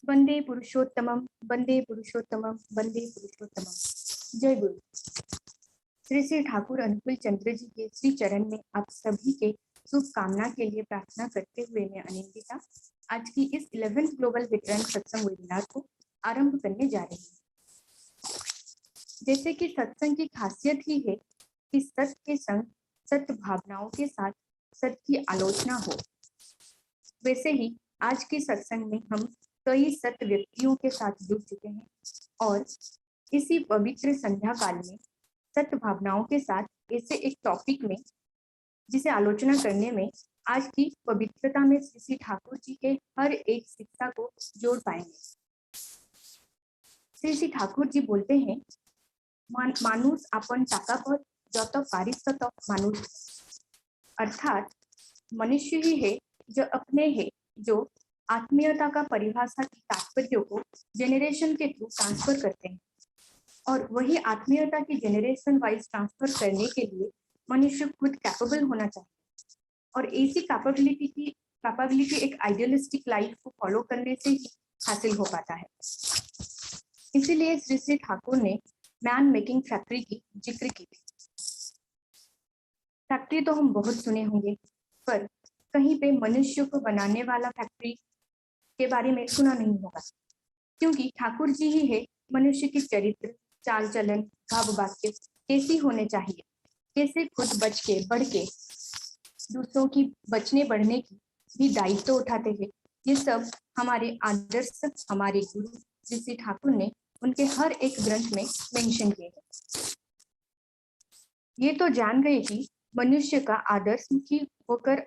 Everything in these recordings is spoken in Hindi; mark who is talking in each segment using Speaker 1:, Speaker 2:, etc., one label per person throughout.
Speaker 1: वंदे पुरुषोत्तमम वंदे पुरुषोत्तमम वंदे पुरुषोत्तमम। जय गुरु। श्री श्री ठाकुर अनुकूल चंद्र जी के श्री चरण में आप सभी के शुभकामना के लिए प्रार्थना करते हुए मैं अनिंदिता आज की इस 11th ग्लोबल वितरण सत्संग वेबिनार को आरंभ करने जा रही हूँ। जैसे कि सत्संग की खासियत ही है कि सत्य के संग सत्य भावनाओं के साथ सत्य की आलोचना हो, वैसे ही आज के सत्संग में हम कई सत्य व्यक्तियों के साथ जुड़ चुके हैं और इसी पवित्र संध्या काल में सत्य भावनाओं के साथ ऐसे एक टॉपिक में जिसे आलोचना करने में आज की पवित्रता में श्री श्री ठाकुर जी के हर एक शिक्षा को जोड़ पाएंगे। श्री श्री ठाकुर जी बोलते हैं, मानुष आपण टाकापद जत पारित तत मानुष, अर्थात मनुष्य ही है जो अपने है, जो आत्मीयता का परिभाषा की तात्पर्य को जेनरेशन के थ्रू ट्रांसफर करते हैं और वही आत्मीयता की जेनरेशन वाइज ट्रांसफर करने के लिए मनुष्य खुद कैपेबल होना चाहिए और ऐसी कैपेबिलिटी एक आइडियलिस्टिक लाइफ को फॉलो करने से ही हासिल हो पाता है। इसीलिए श्री श्री ठाकुर ने मैन मेकिंग फैक्ट्री की जिक्र की थी। फैक्ट्री तो हम बहुत सुने होंगे, पर कहीं पे मनुष्य को बनाने वाला फैक्ट्री के बारे में सुना नहीं होगा, क्योंकि ठाकुर जी ही है मनुष्य की चरित्र, चाल चलन, भाव वाक्य कैसी होने चाहिए, कैसे खुद बच के बढ़ के दूसरों की बचने बढ़ने की भी दायित्व उठाते हैं। ये सब हमारे आदर्श, हमारे गुरु श्री श्री ठाकुर ने उनके हर एक ग्रंथ में मेंशन किए हैं। ये तो जान गए कि मनुष्य का आदर्शमुखी होकर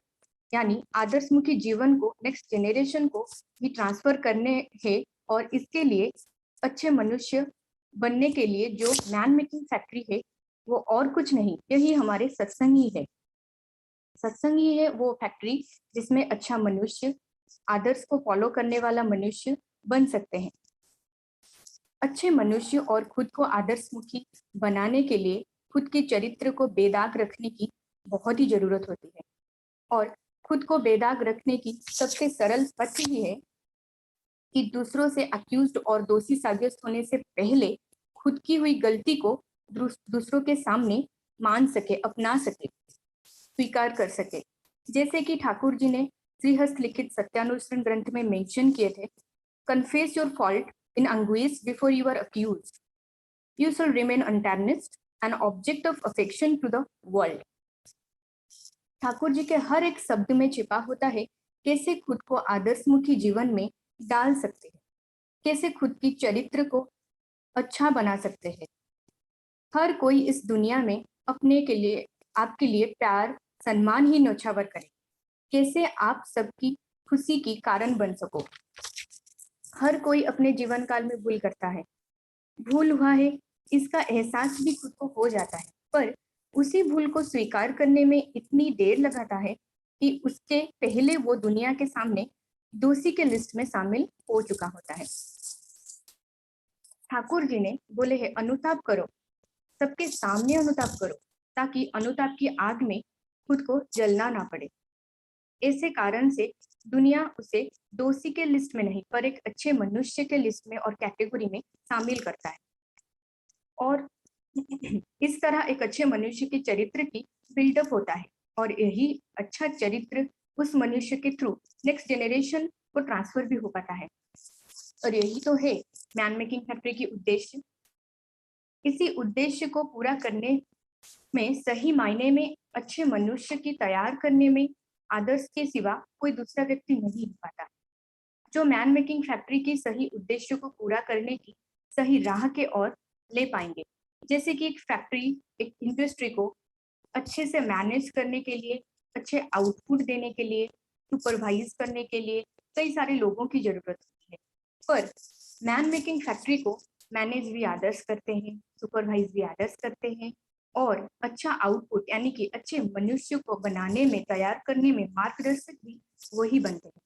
Speaker 1: यानी आदर्शमुखी जीवन को नेक्स्ट जेनरेशन को भी ट्रांसफर करने हैं और इसके लिए अच्छे मनुष्य बनने के लिए जो मैन मेकिंग फैक्ट्री है वो और कुछ नहीं, यही हमारे सत्संग ही है। सत्संग ही है वो फैक्ट्री जिसमें अच्छा मनुष्य, आदर्श को फॉलो करने वाला मनुष्य बन सकते हैं। अच्छे मनुष्य और खुद को आदर्शमुखी बनाने के लिए खुद के चरित्र को बेदाग रखने की बहुत ही जरूरत होती है और खुद को बेदाग रखने की सबसे सरल पथ ही है कि दूसरों से अक्यूज्ड और दोषी साबित होने से पहले खुद की हुई गलती को दूसरों के सामने मान सके, अपना सके, स्वीकार कर सके। जैसे कि ठाकुर जी ने श्रीहस्त लिखित सत्यानुसरण ग्रंथ में मेंशन किए थे, confess your fault in anguish before you are accused, you shall remain untarnished an object of affection to the world. Thakur ji के हर एक शब्द में छिपा होता है कैसे खुद को आदर्शमुखी जीवन में डाल सकते हैं, कैसे खुद की चरित्र को अच्छा बना सकते हैं। हर कोई इस दुनिया में अपने के लिए, आपके लिए प्यार सम्मान ही न्योछावर करे, कैसे आप सबकी खुशी की कारण बन सको। हर कोई अपने जीवन काल में भूल करता है, भूल हुआ है इसका एहसास भी खुद को हो जाता है, पर उसी भूल को स्वीकार करने में इतनी देर लगाता है कि उसके पहले वो दुनिया के सामने दोषी के लिस्ट में शामिल हो चुका होता है। ठाकुर जी ने बोले है, अनुताप करो, सबके सामने अनुताप करो, ताकि अनुताप की आग में खुद को जलना ना पड़े। ऐसे कारण से दुनिया उसे दोषी के लिस्ट में नहीं पर एक अच्छे मनुष्य के लिस्ट में और कैटेगरी में शामिल करता है और इस तरह एक अच्छे मनुष्य के चरित्र की बिल्डअप होता है और यही अच्छा चरित्र उस मनुष्य के थ्रू नेक्स्ट जेनरेशन को ट्रांसफर भी हो पाता है और यही तो है मैन मेकिंग फैक्ट्री की उद्देश्य। इसी उद्देश्य को पूरा करने में, सही मायने में अच्छे मनुष्य की तैयार करने में आदर्श के सिवा कोई दूसरा व्यक्ति नहीं हो पाता, जो मैन मेकिंग फैक्ट्री की सही उद्देश्य को पूरा करने की सही राह के ओर ले पाएंगे। जैसे कि एक फैक्ट्री, एक इंडस्ट्री को अच्छे से मैनेज करने के लिए, अच्छे आउटपुट देने के लिए, सुपरवाइज करने के लिए कई सारे लोगों की जरूरत होती है, पर मैन मेकिंग फैक्ट्री को मैनेज भी आदर्श करते हैं, सुपरवाइज भी आदर्श करते हैं और अच्छा आउटपुट यानी कि अच्छे मनुष्य को बनाने में, तैयार करने में मार्गदर्शक भी वही बनते हैं।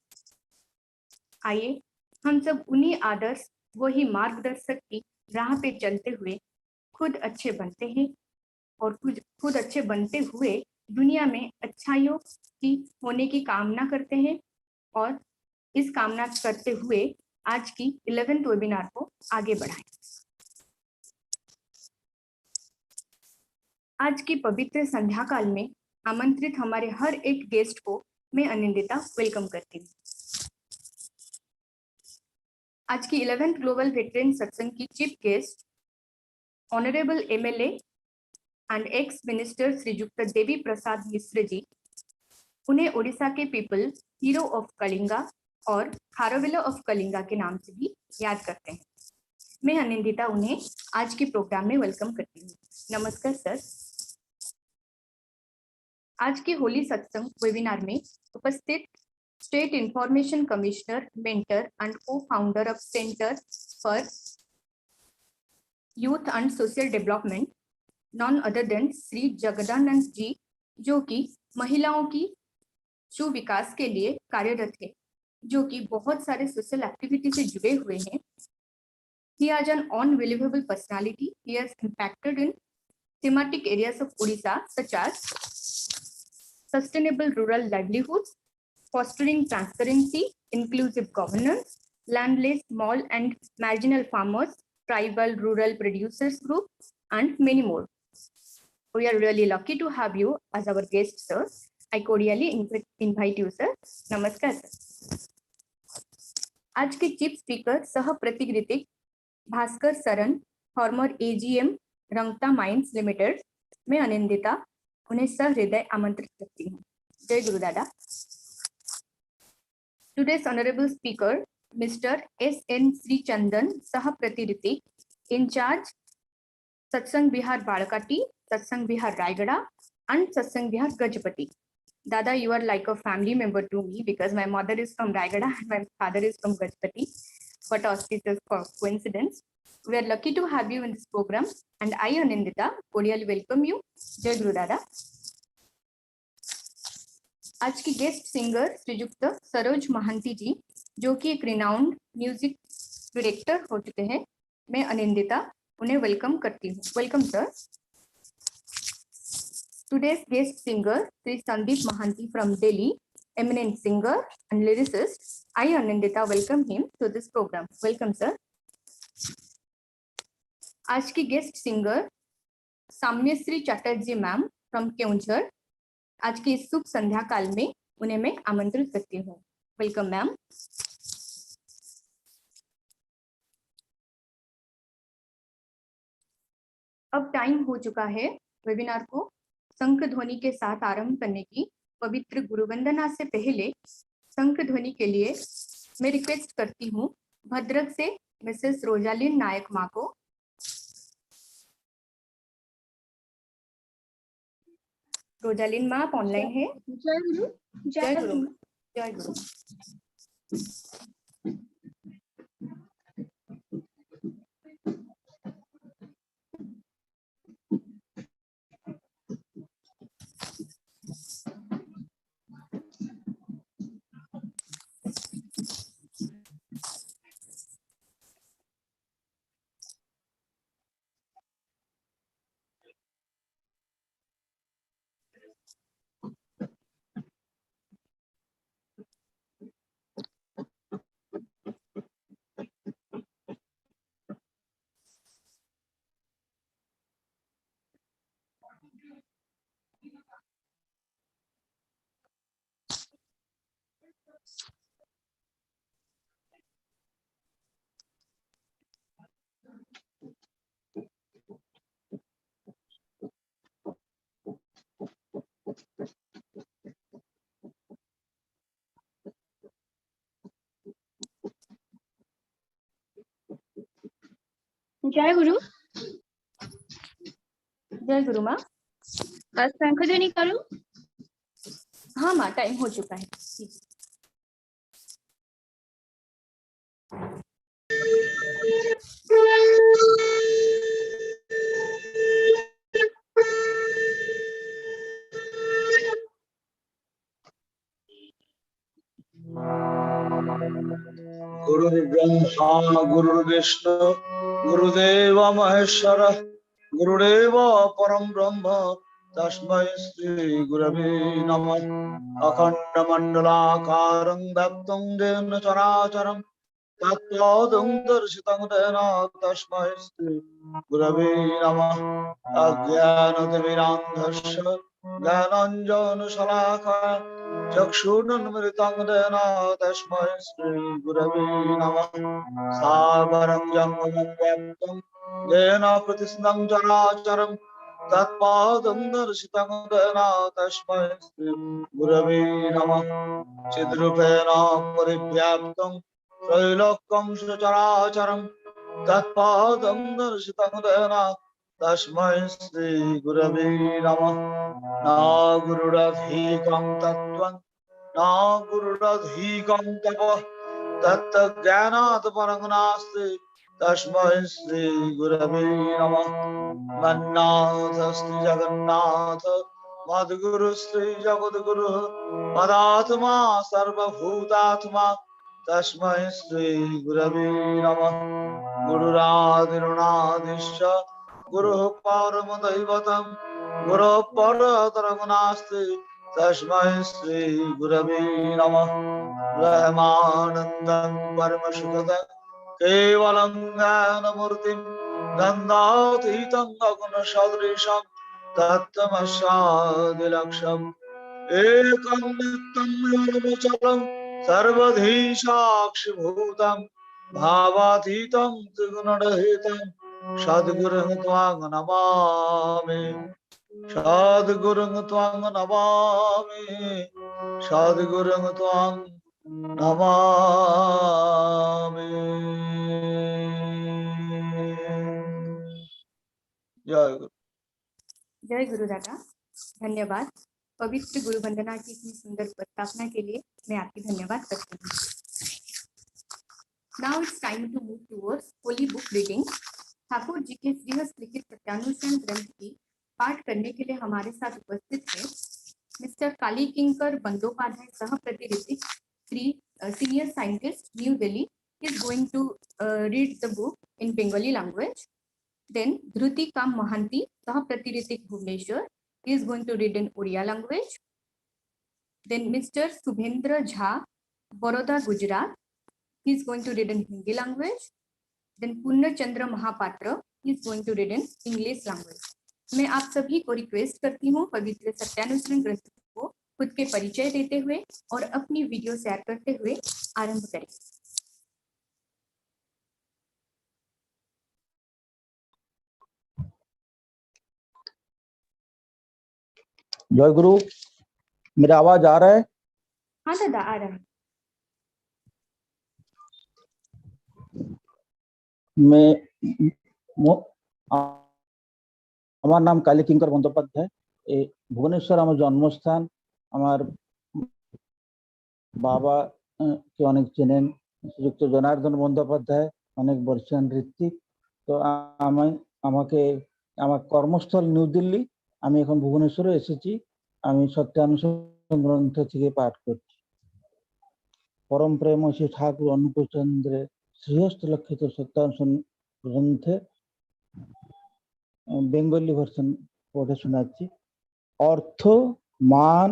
Speaker 1: आइए हम सब उन्हीं आदर्श, वही मार्गदर्शक की राह पे चलते हुए खुद अच्छे बनते हैं और खुद अच्छे बनते हुए दुनिया में अच्छाइयों की होने की कामना करते हैं और इस कामना करते हुए आज की 11th वेबिनार को आगे बढ़ाएं। आज की पवित्र संध्या काल में आमंत्रित हमारे हर एक गेस्ट को मैं अनिंदिता वेलकम करती हूँ। आज की 11th ग्लोबल वेटरन सत्संग की chief guest honourable MLA and ex minister Shriyukta Devi Prasad Mishra ji, उन्हें ओडिशा के पीपल हीरो ऑफ कलिंगा और खारवेला ऑफ कलिंगा के नाम से भी याद करते हैं। मैं अनिंदिता उन्हें आज के प्रोग्राम में वेलकम करती हूँ। नमस्कार सर। आज के होली सत्संग वेबिनार में उपस्थित state information commissioner, mentor and co founder of centre for youth and social development, none other than Shri Jagadanand ji, जो कि महिलाओं की सुविकास के लिए कार्यरत है, जो कि बहुत सारे सोशल एक्टिविटी से जुड़े हुए हैं। He has an unbelievable personality. He has impacted in thematic areas of Odisha such as sustainable rural livelihoods, fostering transparency, inclusive governance, landless, small and marginal farmers, tribal rural producers group, and many more. We are really lucky to have you as our guest, sir. I cordially invite you, sir. Namaskar, sir. आज के चीफ स्पीकर सह प्रतिनिधि Bhaskar Saran, former AGM Rangta mines limited, मैं अनिंदिता उन्हें सहृदय आमंत्रित करती हूँ। जय Gurudada. Today's honourable speaker Mr SN Srichandan, सह प्रतिनिधि इंचार्ज सत्संग विहार बाड़काटी, सत्संग विहार रायगढ़ and सत्संग विहार Gajapati. Dada, you are like a family member to me because my mother is from Raigada and my father is from Gajpati. What auspicious coincidence. We are lucky to have you in this program and I, Anindita, cordially welcome you. Jai Guru Dada. आज की गेस्ट सिंगर श्रीयुक्त सरोज महांती जी, जो कि एक रिनाउंड म्यूजिक डायरेक्टर हो चुके हैं, मैं अनिंदिता उन्हें वेलकम करती हूँ। Welcome sir. Today's guest singer, Sri Sandeep Mahanti from Delhi, eminent singer and lyricist. I, Anindita, welcome him to this program. Welcome, sir. आज की guest singer Samyashree Chatterjee ma'am from Keonjhar, आज की इस शुभ संध्या काल में उन्हें मैं आमंत्रित करती हूँ। Welcome ma'am. अब टाइम हो चुका है वेबिनार को शंख ध्वनि के साथ आरंभ करने की। पवित्र गुरु वंदना से पहले शंख ध्वनि के लिए मैं रिक्वेस्ट करती हूँ भद्रक से मिसेस रोजालिन नायक माँ को। रोजालिन माँ आप ऑनलाइन है?
Speaker 2: जय गुरु।
Speaker 1: जय गुरु। जय गुरु।
Speaker 2: जय गुरु।
Speaker 1: जय गुरु माँ।
Speaker 2: शंख ध्वनि करूं?
Speaker 1: हाँ माँ, टाइम हो चुका है।
Speaker 3: गुरुर्ब्रह्मा गुरुर्विष्णु गुरुदेव महेश्वर गुरुदेव परम ब्रह्म तस्मै श्री गुरवे नमः। अखंड मंडलाकारं व्याप्तं येन चराचरं तत्पादं दर्शितं तेन तस्मै श्री गुरवे नमः। अज्ञानतिमिरान्धस्य ज्ञानाञ्जनशलाकया चक्षुरुन्मिलितं येन तस्मै श्री गुरवे नमः। सागरं जङ्गमं व्याप्तं येन प्रतिष्ठं चराचरं तत्पादं दर्शितं येन तस्मै श्री गुरवे नमः। चिद्रूपेण परिव्याप्तं त्रैलोक्यं सचराचरं तत्पादं दर्शितं येन तस्मै श्री गुरवे नमः। न गुरुरधिकं तत्त्वं न गुरुरधिकं तपः तत्त्वज्ञानात् परं नास्ति तस्मै श्री गुरवे नमः। मन्नाथस्ति जगन्नाथ मद्गुरु श्री जगद्गुरुः मदात्मा सर्वभूतात्मा तस्मै श्री गुरवे नमः। गुरुरादिरुणादिश्च गुरुः परमदैवतं गुरुः परतरं नास्ति तस्मै श्री गुरवे नमः। ब्रह्मानन्दं परमसुखदं केवलं ज्ञानमूर्तिं गन्धातीतं गगनसदृशं तत्तमस्यादिलक्ष्यम् एकं नित्यं निर्मलमचलं सर्वधी साक्षिभूतं भावातीतं त्रिगुणरहितं सद्गुरुं त्वां नमामि। सद्गुरुं त्वां नमामि। सद्गुरुं त्वां नमामि। जय गुरु।
Speaker 1: जय गुरु दादा। धन्यवाद। पवित्र गुरु वंदना की इतनी सुंदर प्रस्तावना के लिए मैं आपकी धन्यवाद करती हूँ। Now it's time to move towards holy book reading. Thakur ji के श्रीहस्त लिखित सत्यानुष्ठान ग्रंथ की पाठ करने के लिए हमारे साथ उपस्थित है मिस्टर काली किंकर बंदोपाध्याय सह प्रतिनिधि senior scientist new Delhi is going to read the book in Bengali language. Then Dhruti Kam Mohanty सह प्रतिनिधि Bhubaneswar is going to read in Oriya language. Then Mr. Subhendra Jha, Baroda, Gujarat, he is going to read in Hindi language. Then Punna Chandra Mahapatra is going to read in English language. मैं आप सभी को रिक्वेस्ट करती हूँ पवित्र सत्यानुष्ठान ग्रंथ को खुद के परिचय देते हुए और अपनी वीडियो शेयर करते हुए आरंभ करें।
Speaker 4: जय गुरु। मेरा आवाज आ रहा है?
Speaker 1: हाँ दादा आ रहा है।
Speaker 4: আমার নাম কালী কিঙ্কর বন্দ্যোপাধ্যায়। এই ভুবনেশ্বর আমার জন্মস্থান। আমার বাবা কে অনেক চেনেন, শ্রীযুক্ত জনার্দন বন্দ্যোপাধ্যায়, অনেক বর্ষিয়ান ঋত্বিক। তো আমার কর্মস্থল নিউ দিল্লি, আমি এখন ভুবনেশ্বরে এসেছি। আমি সত্যানুষ্ঠান গ্রন্থ থেকে পাঠ করছি। পরম প্রেম শ্রী ঠাকুর অনুকূলচন্দ্রের শ্রীহস্ত লক্ষিত সত্যানুষ্ঠান গ্রন্থে বেঙ্গলি ভার্সন পড়ে শোনাচ্ছি। অর্থ, মান,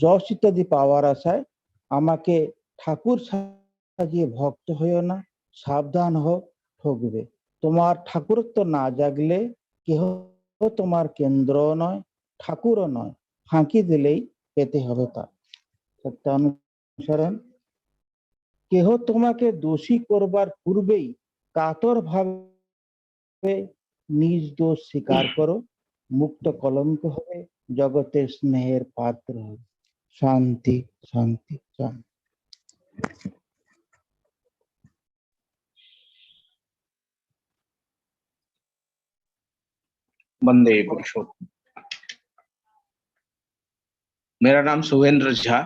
Speaker 4: যশ ইত্যাদি পাওয়ার আশায় আমাকে ঠাকুর সাজিয়ে ভক্ত হইও না, সাবধান হও, ঠকবে। তোমার ঠাকুরত্ব না জাগলে কেহ তোমার কেন্দ্র নয়, ঠাকুরও নয়, ফাঁকি দিলেই পেতে হবে তা। সত্যানুসরণ। কেহ তোমাকে দোষী করবার পূর্বেই কাতর ভাবে নিজ দোষ স্বীকার করো, মুক্ত কলঙ্ক হবে, জগতের স্নেহের পাত্র হবে। শান্তি শান্তি শান্তি।
Speaker 5: वंदे पुरुषोत्तम। मेरा नाम सुहेंद्र झा,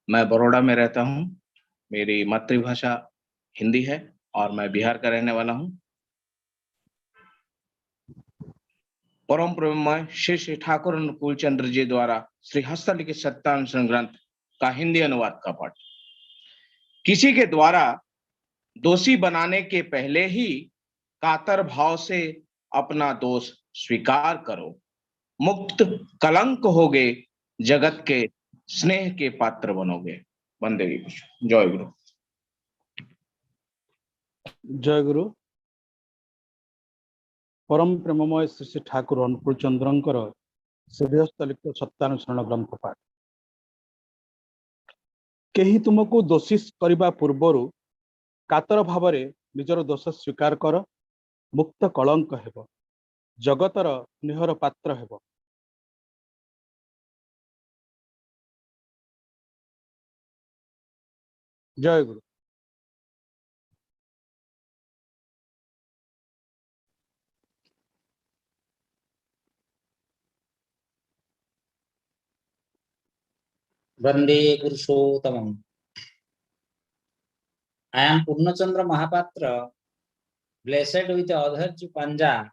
Speaker 5: मैं बड़ौदा में रहता हूँ। मेरी मातृभाषा हिंदी है और मैं बिहार का रहने वाला हूँ। परम प्रेममय श्री श्री ठाकुर अनुकूल चंद्र जी द्वारा श्री हस्तलिखित सत्यानुष्ठान ग्रंथ का हिंदी अनुवाद का पाठ। किसी के द्वारा दोषी बनाने के पहले ही कातर भाव से अपना दोष स्वीकार करो, मुक्त कलंक होगे, जगत के स्नेह के पात्र बनोगे। वंदे जय गुरु।
Speaker 6: जय गुरु परम प्रेममय श्री श्री ठाकुर अनुकूल चंद्रंकर श्रीहस्तलिखित सत्यानुसरण ग्रंथ पाठ केही तुमको दोषी करने पूर्वर कातर भाव निजर दोष स्वीकार कर मुक्त कलंक हेब जगतर स्नेहर पात्र हेब। जय गुरु।
Speaker 7: वंदे पुरुषोत्तमम्। I am Purnachandra Mahapatra, blessed with the Adharj Panja.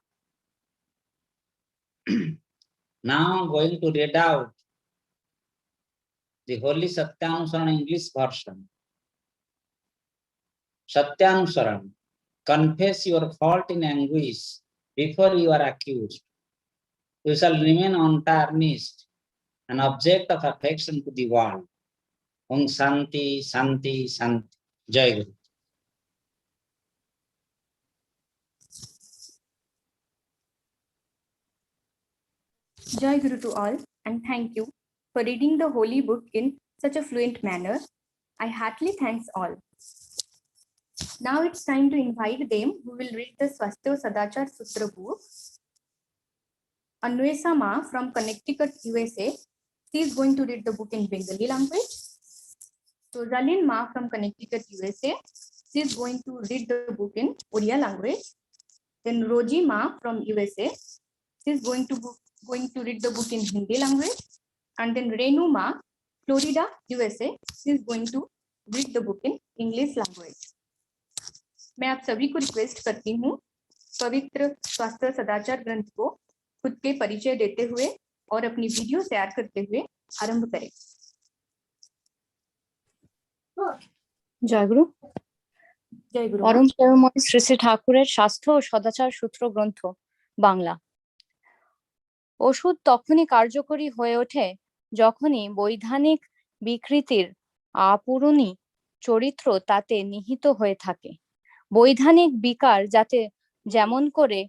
Speaker 7: Now I am going to read out the Holy Satyanusaran English version. Satyanusaran, confess your fault in anguish before you are accused. You shall remain untarnished, an object of affection to the world. Om Shanti, Shanti, Shanti. Jai Guru.
Speaker 1: Jai Guru to all, and thank you for reading the holy book in such a fluent manner. I heartily thanks all. Now it's time to invite them who will read the Swasthya Sadachar Sutra book. Anwesa Ma from Connecticut, USA. She is going to read the book in Bengali language. Rosalind Ma from Connecticut, USA. She is going to read the book in Oriya language. Then Roji Ma from USA. She is going to read the book in Hindi language. And then Renu Ma, Florida, USA. She is going to read the book in English language. मैं आप सभी को रिक्वेस्ट करती हूँ पवित्र स्वास्थ्य सदाचार ग्रंथ को खुद के परिचय देते हुए और अपनी वीडियो शेयर करते हुए आरंभ करें।
Speaker 8: जय गुरु।
Speaker 1: जय गुरु।
Speaker 8: परम प्रेममय श्री श्री ठाकुरेर স্বাস্থ্য ও সদাচার সূত্র গ্রন্থ বাংলা। ওষুধ তখনই কার্যকরী হয়ে ওঠে যখনই বৈধানিক বিকৃতির আপূরণী চরিত্র তাতে নিহিত হয়ে থাকে। বৈধানিক বিকার যাতে যেমন করে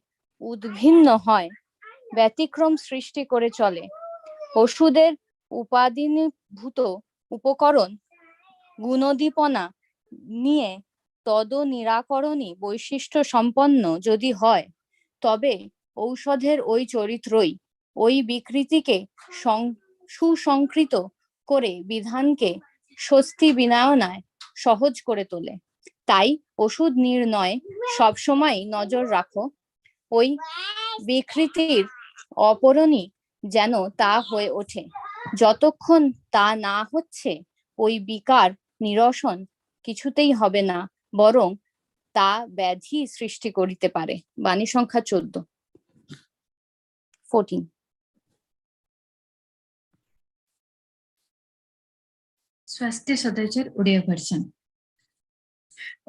Speaker 8: উদ্ভিন্ন হয় ব্যতিক্রম সৃষ্টি করে চলে। ওষুধের উপাদানীভূত উপকরণ গুণোদ্দীপনা নিয়ে তদ নিরাকরণী বৈশিষ্ট্য সম্পন্ন যদি হয় তবে ঔষধের ওই চরিত্রই ওই বিকৃতিকে সুসংকৃত করে বিধানকে স্বস্তি বিনায়নায় সহজ করে তোলে। তাই ওষুধ নির্ণয়ে সবসময় নজর রাখো ওই বিকৃতির অপরণী যেন তা হয়ে ওঠে। যতক্ষণ তা না হচ্ছে ওই বিকার নিরসন কিছুতেই হবে না, বরং তা ব্যাধি সৃষ্টি করিতে পারে। বাণী সংখ্যা 14।
Speaker 9: स्वास्थ्य सदाचार ओडिया वर्जन।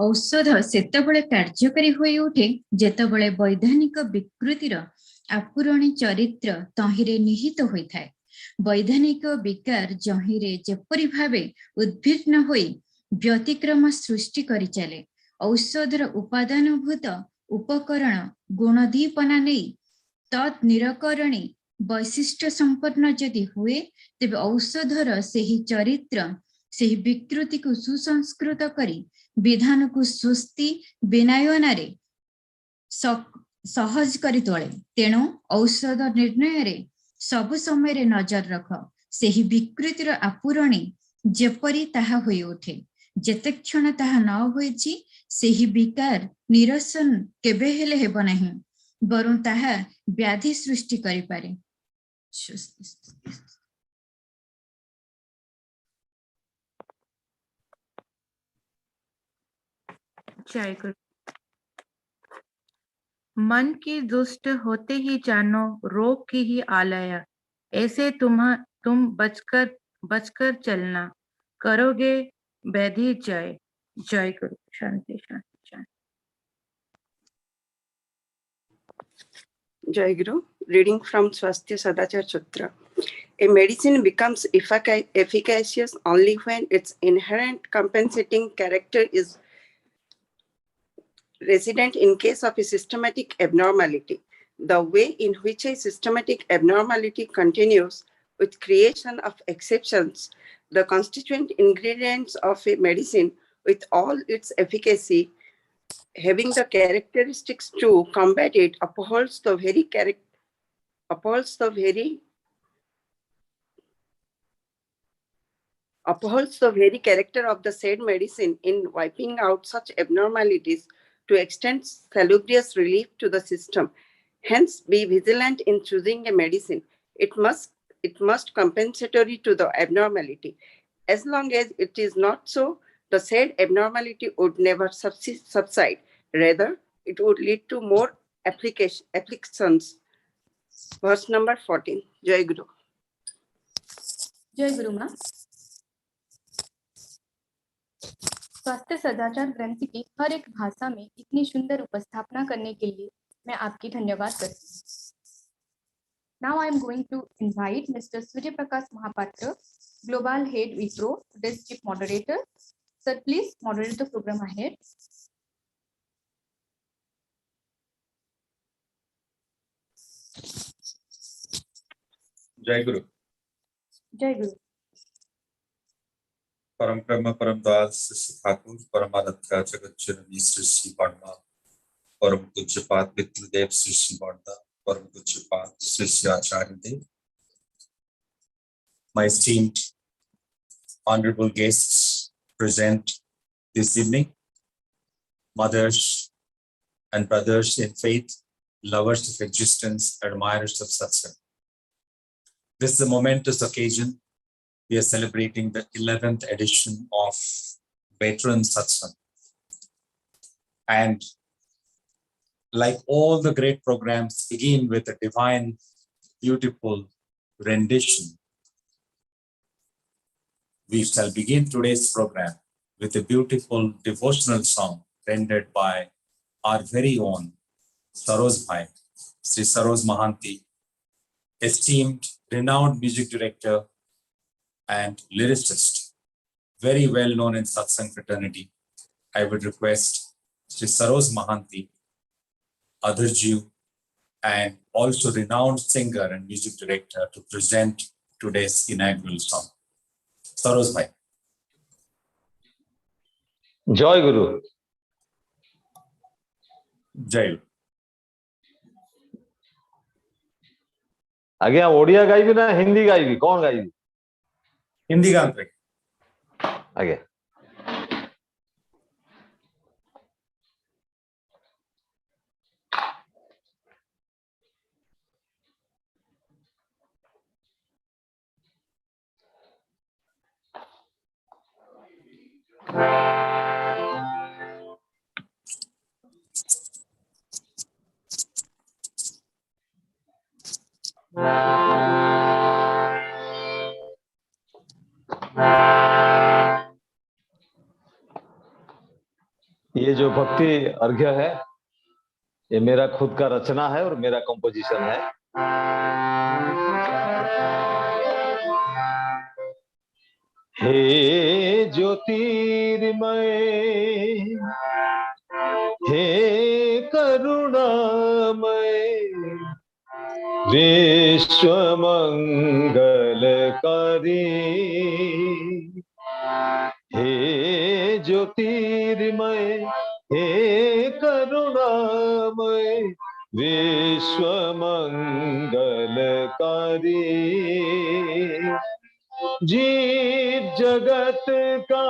Speaker 9: औषध सेतबळे कार्यकारी होई उठे जेतबळे वैधानिक विकृतिर आपूरणी चरित्र तहिरे निहित होई थाए। वैधानिक विकार जहिरे जेपरि भावे उद्भिन्न होई व्यतिक्रम सृष्टि करि चले। औषधर उपादानभूत उपकरण गुणदीपना नै तत् निराकरणी वैशिष्ट्य संपन्न यदि हुए तेबे औषधर सेही चरित्र सेही विकृति को सुसंस्कृत करी विधान को स्वस्ति विनायनारे सहज करी तोले। तेणु औषध निर्णय रे सब समय रे नजर रख सेही विकृतिर आपूरणी जेपरि ताहा होई उठे। जेते क्षण ताहा न होईछि सेही विकार निरसन केबे हेले हेबो नाही, बरं ताहा व्याधि सृष्टि करि पारे।
Speaker 10: जय गुरु। मन की दुष्ट होते ही जानो रोग की ही आलया, ऐसे तुम बचकर चलना, करोगे व्याधि जय। जय गुरु। शांति शांति शांति।
Speaker 11: Jai Guru. Reading from Swasthya Sadachar Sutra. A medicine becomes efficacious only when its inherent compensating character is resident in case of a systematic abnormality. The way in which a systematic abnormality continues with creation of exceptions, the constituent ingredients of a medicine with all its efficacy, having the characteristics to combat it, upholds the very character of the said medicine in wiping out such abnormalities to extend salubrious relief to the system. Hence, be vigilant in choosing a medicine. It must compensatory to the abnormality. As long as it is not so, the said abnormality would never subside. Rather, it would lead to more afflictions. Verse number 14. Jai Guru.
Speaker 1: जय गुरु माँ। स्वास्थ्य सदाचार ग्रंथ की हर एक भाषा में इतनी सुंदर उपस्थापना करने के लिए मैं आपकी धन्यवाद करती हूँ। Now I am going to invite Mr. Surya Prakash Mahapatra, Global Head Wipro, today's Chief Moderator. Sir, please moderate the program ahead.
Speaker 12: जय गुरु।
Speaker 1: जय गुरु।
Speaker 12: परम ब्रह्म परम दास श्री ठाकुर परमाराध्या जगत जननी श्री श्री वर्मा परम पूज्यपाद पितृदेव श्री श्री वर्मा परम पूज्यपाद श्री श्री आचार्य देव, my esteemed honorable guests present this evening, mothers and brothers in faith, lovers of existence, admirers of SATSANG. This is a momentous occasion. We are celebrating the 11th edition of Veteran SATSANG. And like all the great programs, begin with a divine, beautiful rendition. We shall begin today's program with a beautiful devotional song rendered by our very own Saroz Bhai, Sri Saroz Mahanti, esteemed, renowned music director and lyricist, very well known in Satsang fraternity. I would request Sri Saroz Mahanti, Adharji, and also renowned singer and music director to present today's inaugural song. Saroz Bhai.
Speaker 13: जय गुरु।
Speaker 12: जय।
Speaker 13: आज्ञा ओडिया गाइबी ना हिंदी गाइबी कौन गाइबी?
Speaker 12: हिंदी गाते
Speaker 13: आज्ञा। ये जो भक्ति अर्घ्य है, ये मेरा खुद का रचना है और मेरा कंपोजिशन है। हे ज्योतिर्मय, हे करुणामय, विश्व मंगलकारी, हे ज्योतिर्मय, हे करुणामय, विश्व मंगलकारी, जीव जगत का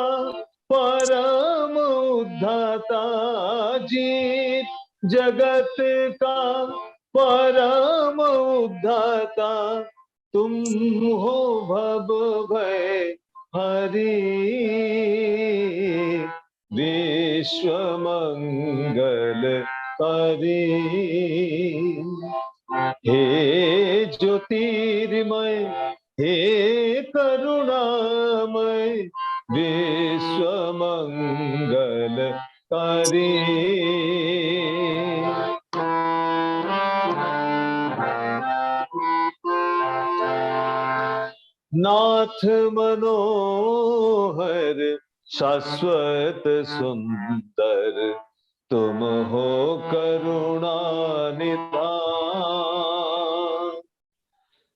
Speaker 13: परम उद्धाता, जीव जगत का परम उद्धाता, तुम हो भव भय हरि, विश्व मंगलकारी, हे ज्योतिर्मय, हे करुणामय, विश्व मंगलकारी, नाथ मनोहर शाश्वत सुंदर, तुम हो करुणा निधान।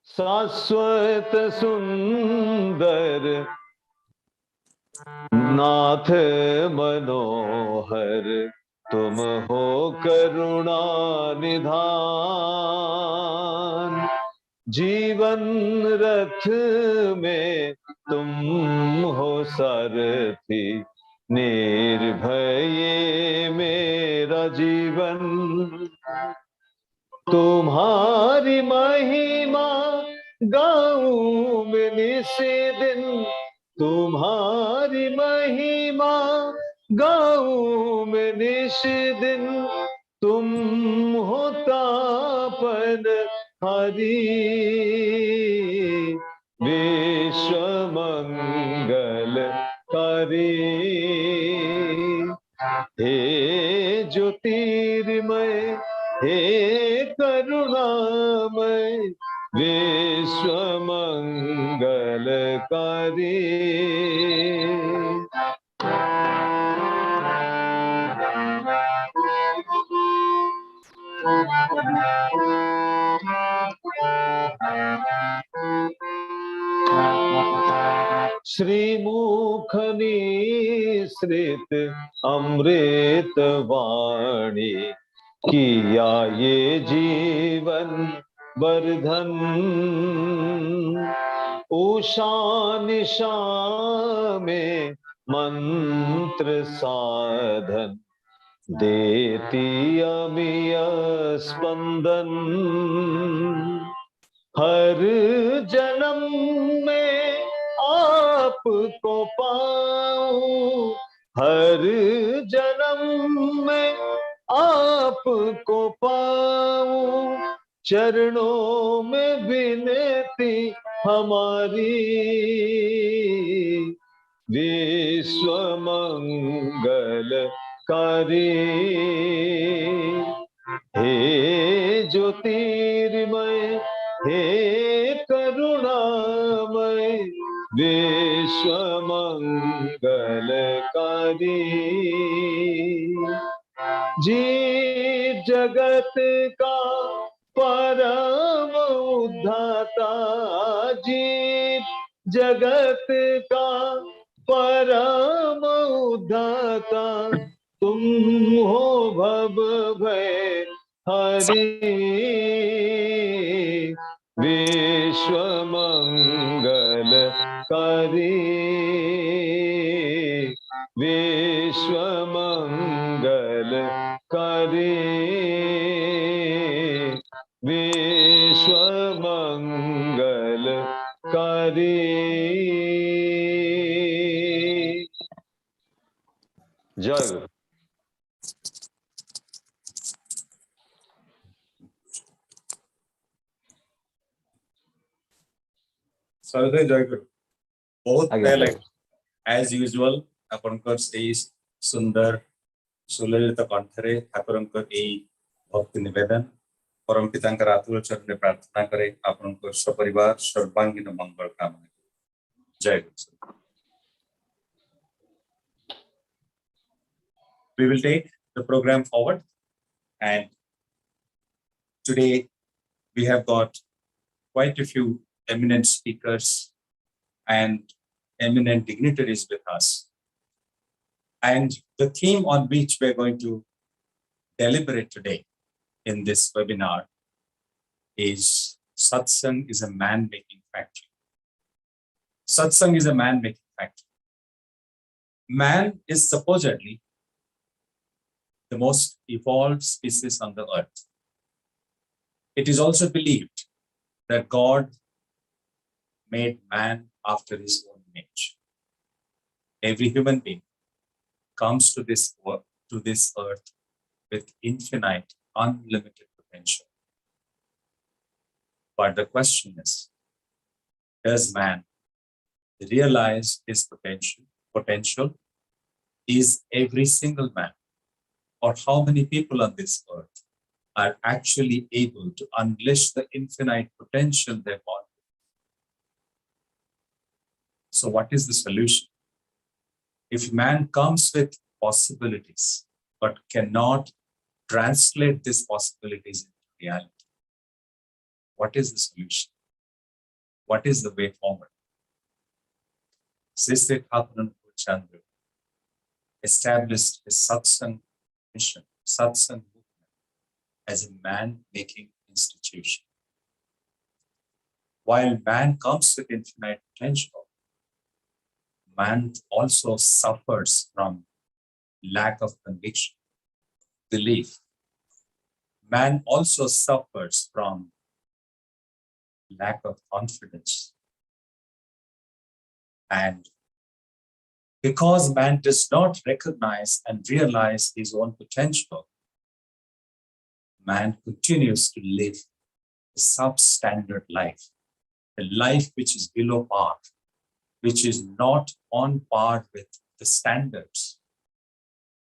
Speaker 13: शाश्वत सुंदर नाथ मनोहर, तुम हो करुणा निधान। जीवन रथ में तुम हो सारथी, निर्भय ये मेरा जीवन। तुम्हारी महिमा गाऊं मैं निस दिन, तुम्हारी महिमा गाऊं मैं निस दिन। तुम हो तापन हरि, विश्व मंगल करी। हे ज्योतिर्मय, हे करुणामय, विश्व मंगलकारी। श्रीमुख निसृत अमृत वाणी, किया ये जीवन वर्धन। उषा निशा में मंत्र साधन, देती अमिय स्पंदन। हर जन्म में आपको पाऊं, हर जन्म में आपको पाऊं। चरणों में विनती हमारी, विश्व मंगलकारी। हे ज्योतिर्मय, हे करुणामय, विश्व मंगलकारी। जीव जगत का परम उद्धाता, जीव जगत का परम उद्धाता। तुम हो भव भय हरि, विश्व मंगलकारी। विश्व मंगलकारी, विश्व मंगलकारी। जय गुरु।
Speaker 12: सर्वे जय गुरु। बहुत
Speaker 13: आज्ञा
Speaker 12: बड़ा
Speaker 13: जय।
Speaker 12: एज यूजुअल आपनकर से सुंदर सुललित कंठरे ठाकुरंकर ए भक्ति निवेदन परम पितांकर आतुर चरण प्रार्थना करे आपनकर सपरिवार सर्वांगीण मंगल कामना। जय गुरु। We will take the program forward, and today we have got quite a few eminent speakers and eminent dignitaries with us. And the theme on which we're going to deliberate today in this webinar is SATSANG is a man-making factory. SATSANG is a man-making factory. Man is supposedly the most evolved species on the earth. It is also believed that God made man after his own image. Every human being comes to this earth with infinite, unlimited potential. But the question is, does man realize his potential? Is every single man, or how many people on this earth are actually able to unleash the infinite potential they're born with? So what is the solution? If man comes with possibilities, but cannot translate these possibilities into reality. What is the solution? What is the way forward? Sister Thakur Chandra established a satsang mission, satsang movement, as a man-making institution. While man comes with infinite potential, man also suffers from lack of conviction, belief. Man also suffers from lack of confidence. And because man does not recognize and realize his own potential, man continues to live a substandard life, a life which is below par, which is not on par with the standards,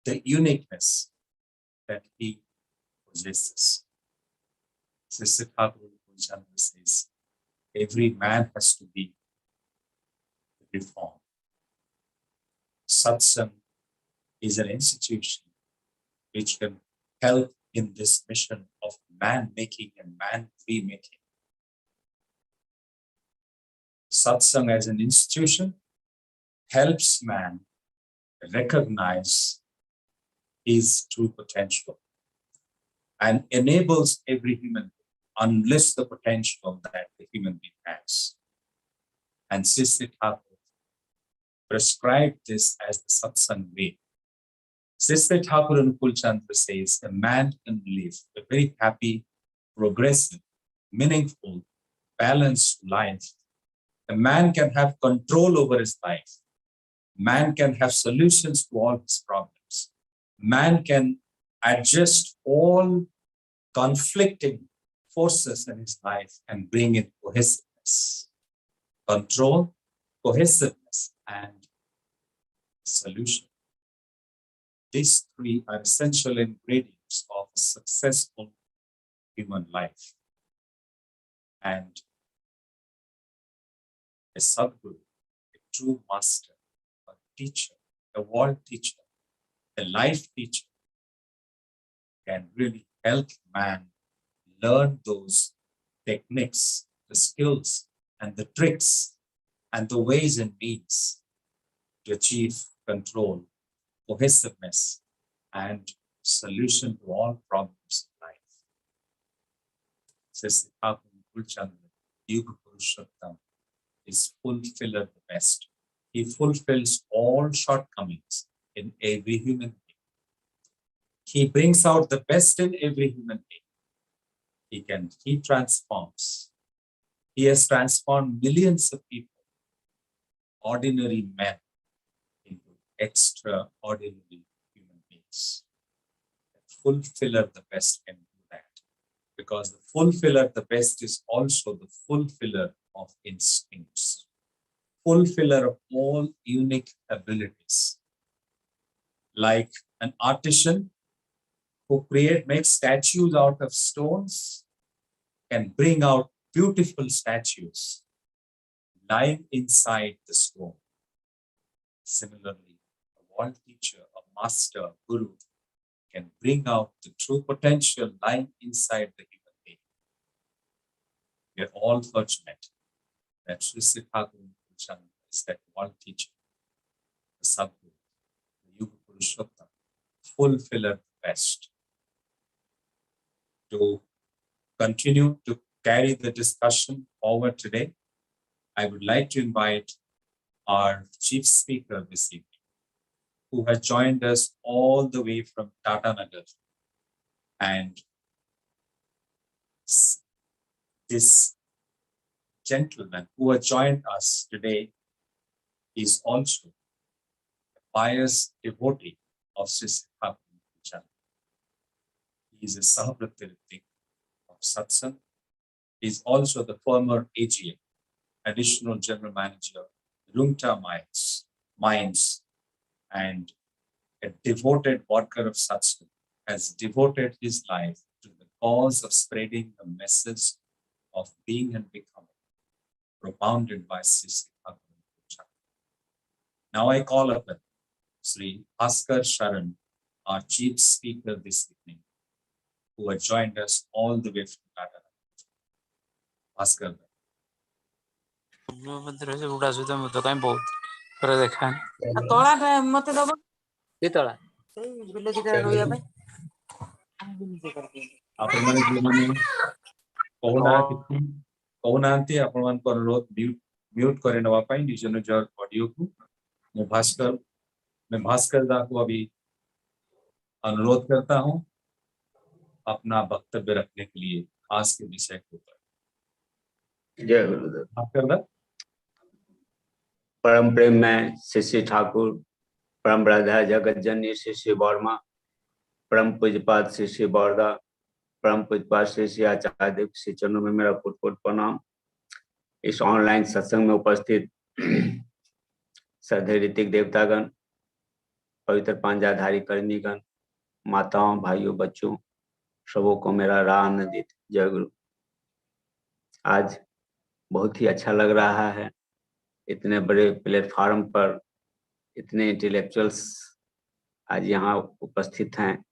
Speaker 12: the uniqueness that he possesses. Sister Thakur says, every man has to be reformed. SATSANG is an institution which can help in this mission of man-making and man-remaking. SATSANG as an institution helps man recognize his true potential and enables every human being to unleash the potential that the human being has. And Sister Thakur prescribed this as the satsang way. Sister Thakur Chandra says a man can live a very happy, progressive, meaningful, balanced life. A man can have control over his life. Man can have solutions to all his problems. Man can adjust all conflicting forces in his life and bring in cohesiveness, control, cohesiveness, and solution. These three are essential ingredients of a successful human life. And a Sadguru, a true master, a teacher, a world teacher, a life teacher, can really help man learn those techniques, the skills, and the tricks, and the ways and means to achieve control, cohesiveness, and solution to all problems in life. Says the Yuga Purushottam is fulfiller the best. He fulfills all shortcomings in every human being. He brings out the best in every human being. He transforms. He has transformed millions of people, ordinary men, into extraordinary human beings. The fulfiller the best can do that, because the fulfiller the best is also the fulfiller of instincts, fulfiller of all unique abilities. Like an artisan who makes statues out of stones, can bring out beautiful statues lying inside the stone. Similarly, a world teacher, a master, a guru, can bring out the true potential lying inside the human being. We are all fortunate that Sri Thakur is that world teacher, the Sadguru, the Yuga Purushottam, fulfiller the best. To continue to carry the discussion forward today, I would like to invite our chief speaker this evening, who has joined us all the way from Tata Nagar. And this gentleman who has joined us today is also a pious devotee of Sri Thakur. He is a Sahabrati of SATSANG. He is also the former AGM, Additional General Manager, Rungta Mines, and a devoted worker of SATSANG, has devoted his life to the cause of spreading the message of being and becoming, propounded by Sri Thakur. Now I call upon Sri Bhaskar Sharan, our chief speaker this evening, who has joined us all the way from Tata. Bhaskar.
Speaker 14: ବୁଢା ସହିତ ମତେ କାଇଁ ବହୁତ ପରେ ଦେଖା ତଳା ମତେ ଦବ ଏ ତଳା ବିଲ ଦିଟା ରହିବା ପାଇଁ
Speaker 12: ଆପଣ ମାନେ ଯୋଉମାନେ କହୁନାହାନ୍ତି ଆପଣମାନଙ୍କ ଅନୁରୋଧ म्यूट करे नवा पाई निज निज ऑडियो को मैं भास्कर दा को अभी अनुरोध करता हूं अपना वक्तव्य रखने के लिए आज के विषय के ऊपर।
Speaker 15: जय गुरुदेव।
Speaker 12: भास्कर दा।
Speaker 15: परम प्रेम में श्री ठाकुर, परम राधा जगत जननी श्री वर्मा, परम पूज्यपाद श्री बौरदा, परम पूज्यपाद श्री आचार्य देव श्री चरणों में मेरा कोट कोट प्रणाम। इस ऑनलाइन सत्संग में उपस्थित श्रद्धेय ऋतिक देवतागण, पवित्र पांजाधारी कर्मीगण, माताओं, भाइयों, बच्चों, सबों को मेरा राह आनंदित जय गुरु। आज बहुत ही अच्छा लग रहा है, इतने बड़े प्लेटफॉर्म पर इतने इंटेलेक्चुअल्स आज यहाँ उपस्थित हैं,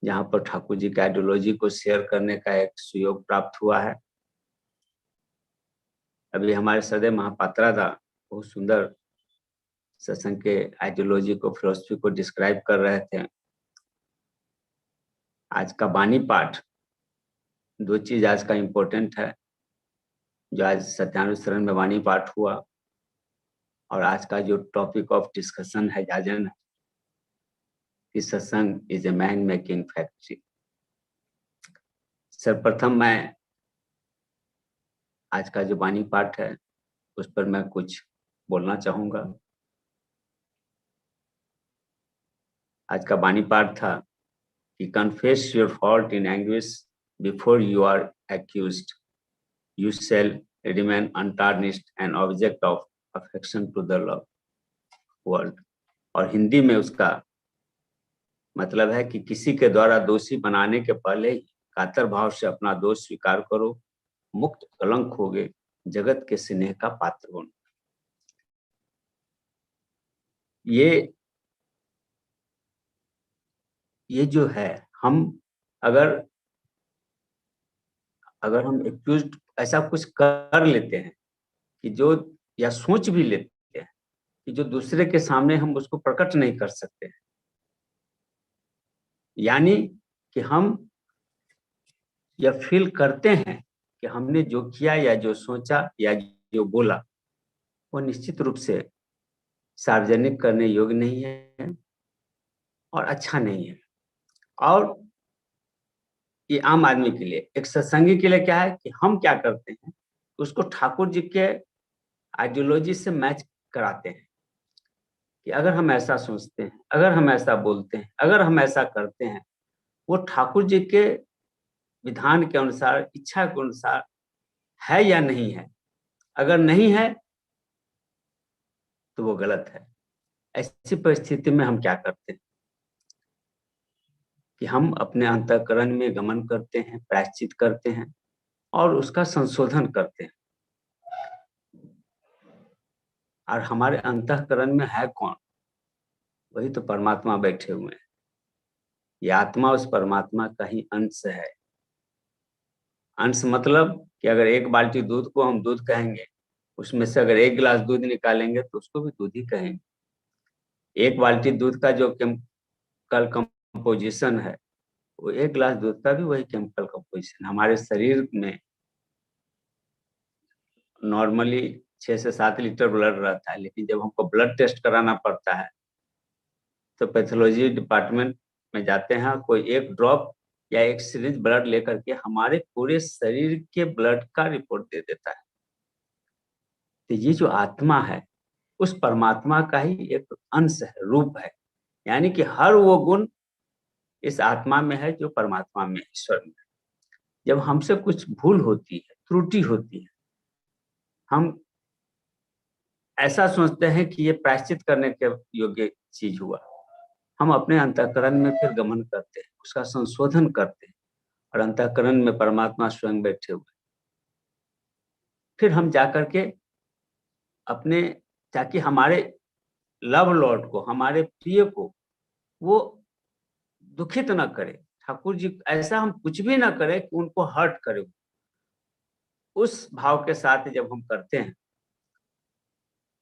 Speaker 15: जहाँ पर ठाकुर जी की आइडियोलॉजी को शेयर करने का एक सुयोग प्राप्त हुआ है। अभी हमारे सदैव महापात्रा था, बहुत सुंदर सत्संग के आइडियोलॉजी को, फिलोसफी को डिस्क्राइब कर रहे थे। आज का वाणी पाठ, दो चीज आज का इम्पोर्टेंट है, जो आज सत्यानुसरण में वाणी पाठ हुआ, और आज का जो टॉपिक ऑफ डिस्कशन है जाजन, कि सत्संग is a man making factory. सर्वप्रथम मैं आज का जो वाणी पाठ है उस पर मैं कुछ बोलना चाहूंगा। आज का वाणी पाठ था कि confess your fault in anguish before you are accused, you shall remain untarnished and object of affection to the love world. और हिंदी में उसका मतलब है कि किसी के द्वारा दोषी बनाने के पहले ही कातर भाव से अपना दोष स्वीकार करो, मुक्त कलंक होगे, जगत के स्नेह का पात्र बनो। ये जो है, हम अगर हम एक्यूज्ड ऐसा कुछ कर लेते हैं कि जो, या सोच भी लेते हैं कि जो दूसरे के सामने हम उसको प्रकट नहीं कर सकते हैं, यानी कि हम यह फील करते हैं कि हमने जो किया या जो सोचा या जो बोला वो निश्चित रूप से सार्वजनिक करने योग्य नहीं है और अच्छा नहीं है। और ये आम आदमी के लिए, एक सत्संगी के लिए क्या है कि हम क्या करते हैं, उसको ठाकुर जी के आइडियोलॉजी से मैच कराते हैं कि अगर हम ऐसा सोचते हैं, अगर हम ऐसा बोलते हैं, अगर हम ऐसा करते हैं, वो ठाकुर जी के विधान के अनुसार, इच्छा के अनुसार है या नहीं है। अगर नहीं है तो वो गलत है। ऐसी परिस्थिति में हम क्या करते हैं कि हम अपने अंतःकरण में गमन करते हैं, प्रायश्चित करते हैं और उसका संशोधन करते हैं। और हमारे अंतःकरण में है कौन? वही तो परमात्मा बैठे हुए हैं। ये आत्मा उस परमात्मा का ही अंश है। अंश मतलब कि अगर एक बाल्टी दूध को हम दूध कहेंगे, उसमें से अगर एक गिलास दूध निकालेंगे तो उसको भी दूध ही कहेंगे। एक बाल्टी दूध का जो केमिकल कंपोजिशन है, वो एक गिलास दूध का भी वही केमिकल कंपोजिशन। हमारे शरीर में नॉर्मली 6 से 7 लीटर ब्लड रहता है, लेकिन जब हमको ब्लड टेस्ट कराना पड़ता है तो पैथोलॉजी डिपार्टमेंट में जाते हैं, कोई एक ड्रॉप या एक सिरिंज ब्लड लेकर के हमारे पूरे शरीर के ब्लड का रिपोर्ट दे देता है। तो ये जो आत्मा है उस परमात्मा का ही एक अंश है, रूप है, यानी कि हर वो गुण इस आत्मा में है जो परमात्मा में, ईश्वर में। जब हमसे कुछ भूल होती है, त्रुटि होती है, हम ऐसा सोचते हैं कि ये प्रायश्चित करने के योग्य चीज हुआ, हम अपने अंतःकरण में फिर गमन करते हैं, उसका संशोधन करते हैं, और अंतःकरण में परमात्मा स्वयं बैठे हुए। फिर हम जाकर के अपने, ताकि हमारे लव लॉर्ड को, हमारे प्रिय को वो दुखित ना करे। ठाकुर जी ऐसा हम कुछ भी ना करें कि उनको हर्ट करे। उस भाव के साथ जब हम करते हैं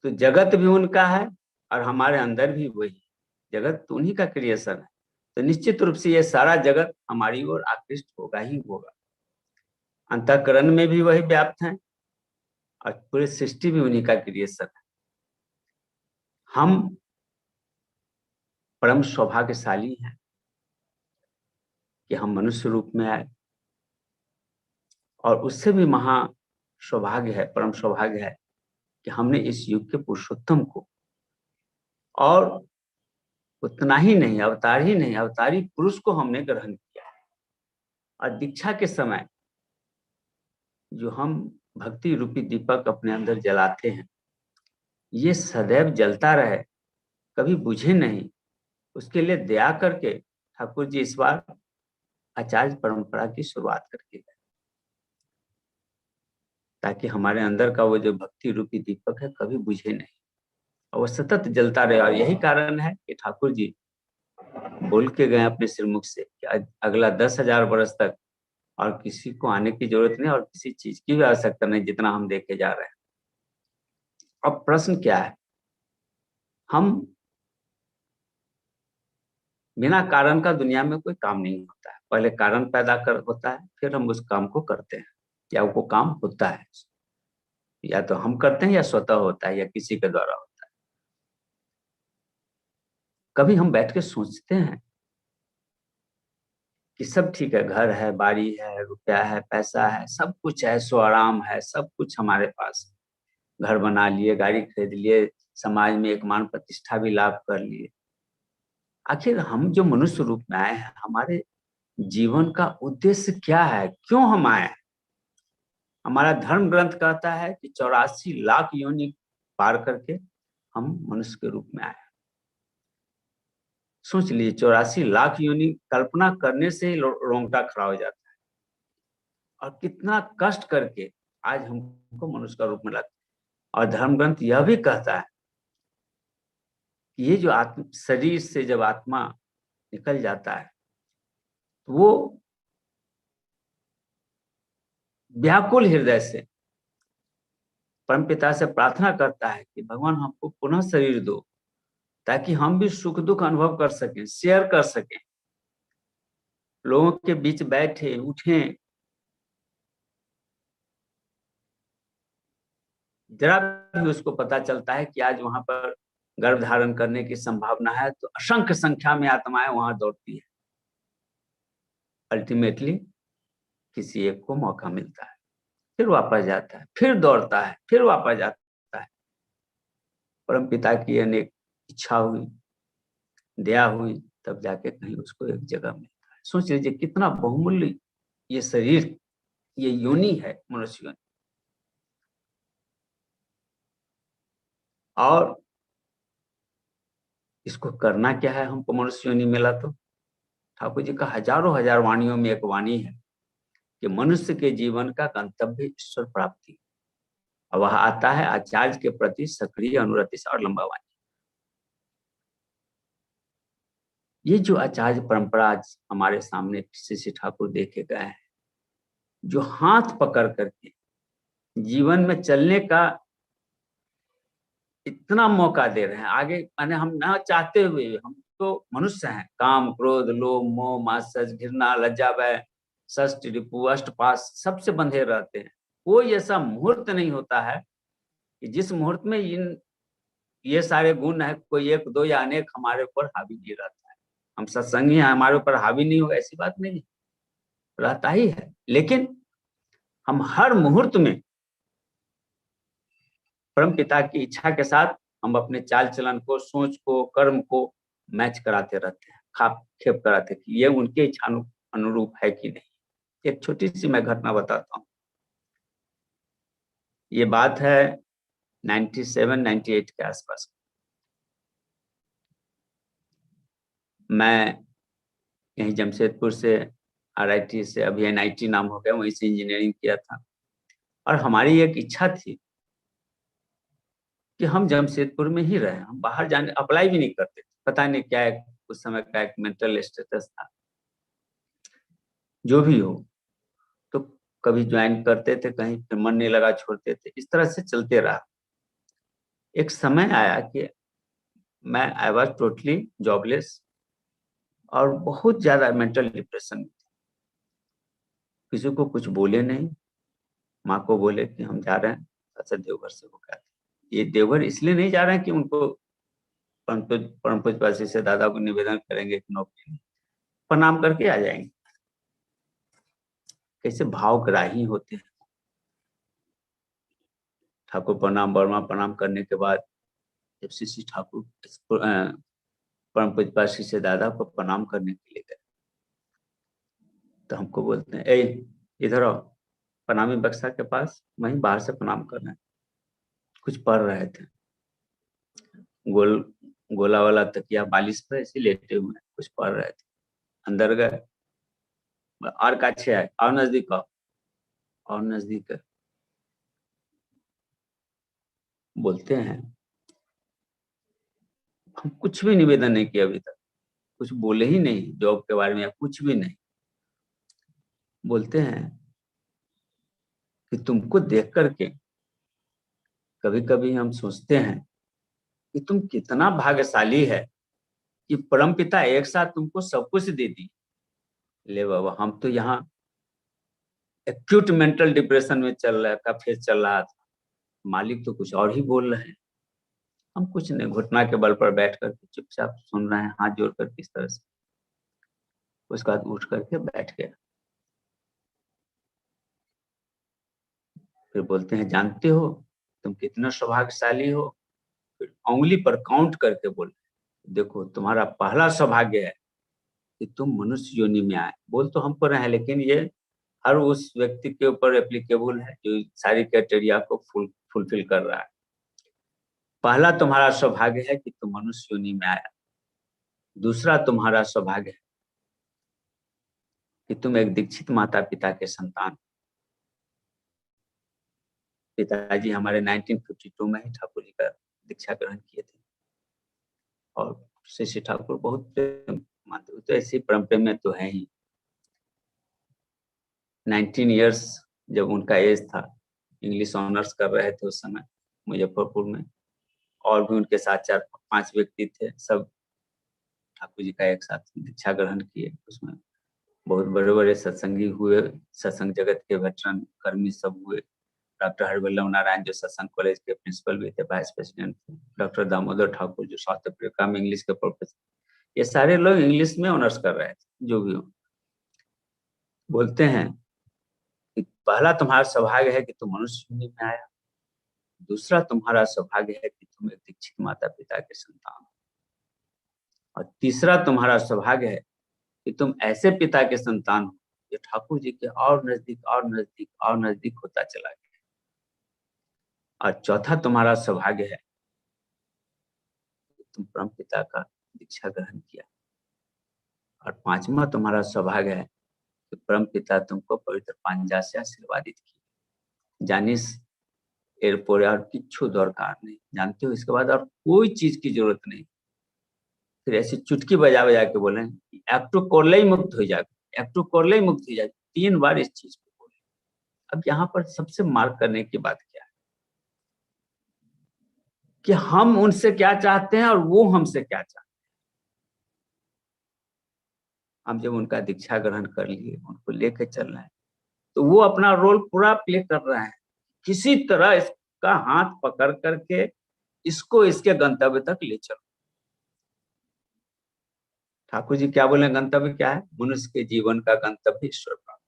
Speaker 15: तो जगत भी उनका है और हमारे अंदर भी वही। जगत तो उन्हीं का क्रिएशन है, तो निश्चित रूप से ये सारा जगत हमारी ओर आकृष्ट होगा ही होगा। अंतःकरण में भी वही व्याप्त है और पूरी सृष्टि भी उन्हीं का क्रिएशन है। हम परम सौभाग्यशाली हैं कि हम मनुष्य रूप में आए, और उससे भी महा सौभाग्य है, परम सौभाग्य है कि हमने इस युग के पुरुषोत्तम को, और उतना ही नहीं, अवतार ही नहीं, अवतारी पुरुष को हमने ग्रहण किया है। और दीक्षा के समय जो हम भक्ति रूपी दीपक अपने अंदर जलाते हैं, ये सदैव जलता रहे, कभी बुझे नहीं। उसके लिए दया करके ठाकुर जी इस बार आचार्य परंपरा की शुरुआत करके गए, ताकि हमारे अंदर का वो जो भक्ति रूपी दीपक है कभी बुझे नहीं और वो सतत जलता रहे। और यही कारण है कि ठाकुर जी बोल के गए अपने श्रीमुख से कि अगला 10,000 वर्ष तक और किसी को आने की जरूरत नहीं और किसी चीज की भी आवश्यकता नहीं, जितना हम देखे जा रहे हैं। अब प्रश्न क्या है, हम बिना कारण का दुनिया में कोई काम नहीं होता है। पहले कारण पैदा कर होता है, फिर हम उस काम को करते हैं, या वो काम होता है, या तो हम करते हैं या स्वतः होता है या किसी के द्वारा होता है। कभी हम बैठ के सोचते हैं कि सब ठीक है, घर है, बाड़ी है, रुपया है, पैसा है, सब कुछ है, सो आराम है, सब कुछ हमारे पास, घर बना लिए, गाड़ी खरीद लिए, समाज में एक मान प्रतिष्ठा भी लाभ कर लिए। आखिर हम जो मनुष्य रूप में आए हैं, हमारे जीवन का उद्देश्य क्या है, क्यों हम आए हैं? हमारा धर्म ग्रंथ कहता है कि 84 लाख योनि पार करके हम मनुष्य के रूप में आए। सोच लीजिए, 84 लाख योनि कल्पना करने से ही रोंगटा खड़ा हो जाता है। और कितना कष्ट करके आज हमको मनुष्य का रूप में लगता है। और धर्म ग्रंथ यह भी कहता है कि ये जो शरीर से जब आत्मा निकल जाता है तो वो व्याकुल हृदय से परमपिता से प्रार्थना करता है कि भगवान हमको पुनः शरीर दो, ताकि हम भी सुख दुख अनुभव कर सकें, शेयर कर सकें, लोगों के बीच बैठे उठें। जरा भी उसको पता चलता है कि आज वहां पर गर्भ धारण करने की संभावना है, तो असंख्य संख्या में आत्माएं वहां दौड़ती है। अल्टीमेटली किसी एक को मौका मिलता है, फिर वापस जाता है, फिर दौड़ता है, फिर वापस जाता है। परम पिता की अनेक इच्छा हुई, दया हुई, तब जाके कहीं उसको एक जगह मिलता है। सोच लीजिए कितना बहुमूल्य ये शरीर, ये योनि है, मनुष्य योनि। और इसको करना क्या है, हमको मनुष्य योनि मिला तो ठाकुर जी का हजारों हजार वाणियों में एक वाणी है कि मनुष्य के जीवन का गंतव्य ईश्वर प्राप्ति। और वह आता है आचार्य के प्रति सक्रिय अनुरक्ति से और लंबा वाणी। ये जो आचार्य परंपरा आज हमारे सामने श्री ठाकुर देखे गए हैं, जो हाथ पकड़ करके जीवन में चलने का इतना मौका दे रहे हैं आगे, माने हम ना चाहते हुए, हम तो मनुष्य हैं, काम क्रोध लोभ मोह मात्सर्य घृणा लज्जा भय षष्ठ रिपु अष्टपाश सबसे बंधे रहते हैं। कोई ऐसा मुहूर्त नहीं होता है कि जिस मुहूर्त में ये सारे गुण है, कोई एक दो या अनेक हमारे ऊपर हावी नहीं रहता है। हम सत्संगी हैं, हमारे ऊपर हावी नहीं होगा ऐसी बात नहीं, रहता ही है। लेकिन हम हर मुहूर्त में परम पिता की इच्छा के साथ हम अपने चाल चलन को, सोच को, कर्म को मैच कराते रहते हैं, खाप खेप कराते कि ये उनके इच्छा अनुरूप है कि नहीं। एक छोटी सी मैं घटना बताता हूँ। ये बात है 97-98 के आसपास। मैं यहीं जमशेदपुर से RIT से, अभी NIT नाम हो गया, वहीं से इंजीनियरिंग किया था। और हमारी एक इच्छा थी कि हम जमशेदपुर में ही रहे, हम बाहर जाने अप्लाई भी नहीं करते थे। पता नहीं क्या उस समय का एक मेंटल स्टेटस था, जो भी हो, तो कभी ज्वाइन करते थे, कहीं फिर मन नहीं लगा छोड़ते थे, इस तरह से चलते रहा। एक समय आया कि मैं आई वॉज टोटली जॉबलेस और बहुत ज्यादा मेंटल डिप्रेशन में था। किसी को कुछ बोले नहीं, माँ को बोले कि हम जा रहे हैं अच्छा देवघर से होकर। ये देवघर इसलिए नहीं जा रहे हैं कि उनको परम पूज्य से दादा को निवेदन करेंगे कि नौकरी नहीं, प्रणाम करके आ जाएंगे। कैसे भावग्राही होते हैं। ठाकुर प्रणाम वर्मा प्रणाम करने के बाद जब श्री ठाकुर परम पूज्य से दादा को प्रणाम करने के लिए गए, तो हमको बोलते हैं, ए इधर आओ, प्रणामी बक्सा के पास, वहीं बाहर से प्रणाम करना है। कुछ पढ़ रहे थे, गोला वाला तकिया बालिश पर ऐसे लेटे हुए कुछ पढ़ रहे थे। अंदर गए और काछे आए, और नजदीक आओ, और नजदीक है। बोलते हैं हम कुछ भी निवेदन नहीं किया अभी तक, कुछ बोले ही नहीं जॉब के बारे में या कुछ भी नहीं। बोलते हैं कि तुमको देख करके कभी कभी हम सोचते हैं कि तुम कितना भाग्यशाली है कि परमपिता एक साथ तुमको सब कुछ दे दी। ले बाबा, हम तो यहाँ एक्यूट मेंटल डिप्रेशन में चल रहा था, मालिक तो कुछ और ही बोल रहे हैं। हम कुछ नहीं, घुटना के बल पर बैठ करके चुपचाप सुन रहे हैं, हाथ जोड़ कर किस तरह से। उसके बाद उठ करके बैठ गया। फिर बोलते हैं जानते हो तुम कितना सौभाग्यशाली हो। फिर उंगली पर काउंट करके बोले, देखो तुम्हारा पहला सौभाग्य है कि तुम मनुष्य योनि में आए। बोल तो हमको रहे हैं, लेकिन ये हर उस व्यक्ति के ऊपर एप्लीकेबल है जो सारी क्राइटेरिया को फुलफिल कर रहा है। पहला तुम्हारा सौभाग्य है कि तुम मनुष्य योनि में आया। दूसरा तुम्हारा सौभाग्य है कि तुम एक दीक्षित माता पिता के संतान। पिताजी हमारे 1952 में ही ठाकुर जी का दीक्षा ग्रहण किए थे और श्री ठाकुर बहुत प्रेम मानते, तो ऐसी परंपरा में तो है ही। 19 इयर्स जब उनका एज था, इंग्लिश ऑनर्स कर रहे थे उस समय मुजफ्फरपुर में, और भी उनके साथ 4-5 व्यक्ति थे, सब ठाकुर जी का एक साथ दीक्षा ग्रहण किए। उसमें बहुत बड़े बड़े सत्संगी हुए, सत्संग जगत के वेटरन कर्मी सब हुए। डॉक्टर हरवल्लभ नारायण जो सत्संग कॉलेज के प्रिंसिपल भी थे, वाइस प्रेसिडेंट थे। डॉक्टर दामोदर ठाकुर जो साउथ अफ्रीका में इंग्लिश के प्रोफेसर, ये सारे लोग इंग्लिश में ऑनर्स कर रहे थे। जो भी हो, बोलते हैं कि पहला तुम्हारा सौभाग्य है कि तुम मनुष्य योनि में आया। दूसरा तुम्हारा सौभाग्य है कि तुम एक दीक्षित माता पिता के संतान हो। और तीसरा तुम्हारा सौभाग्य है कि तुम ऐसे पिता के संतान हो जो ठाकुर जी के और नजदीक और नजदीक और नजदीक होता चला गया। और चौथा तुम्हारा सौभाग्य है कि तुम परम पिता का दीक्षा ग्रहण किया। और पांचवा तुम्हारा सौभाग्य है कि परम पिता तुमको पवित्र पांजा से आशीर्वादित किया। जानिस एयरपोर्ट और किच्छु दरकार नहीं, जानते हो इसके बाद और कोई चीज की जरूरत नहीं। फिर ऐसी चुटकी बजा बजा के बोले एक्टू कोरले मुक्त हो जाएगा, एक्टू कोरले मुक्त हो जाएगा। 3 बार इस चीज को बोले। अब यहाँ पर सबसे मार्क करने की बात क्या है कि हम उनसे क्या चाहते हैं और वो हमसे क्या चाहते हैं। हम जब उनका दीक्षा ग्रहण कर लिए, उनको लेके चल रहे हैं, तो वो अपना रोल पूरा प्ले कर रहे हैं। किसी तरह इसका हाथ पकड़ करके इसको इसके गंतव्य तक ले चलो। ठाकुर जी क्या बोले, गंतव्य क्या है? मनुष्य के जीवन का गंतव्य ईश्वर प्राप्ति।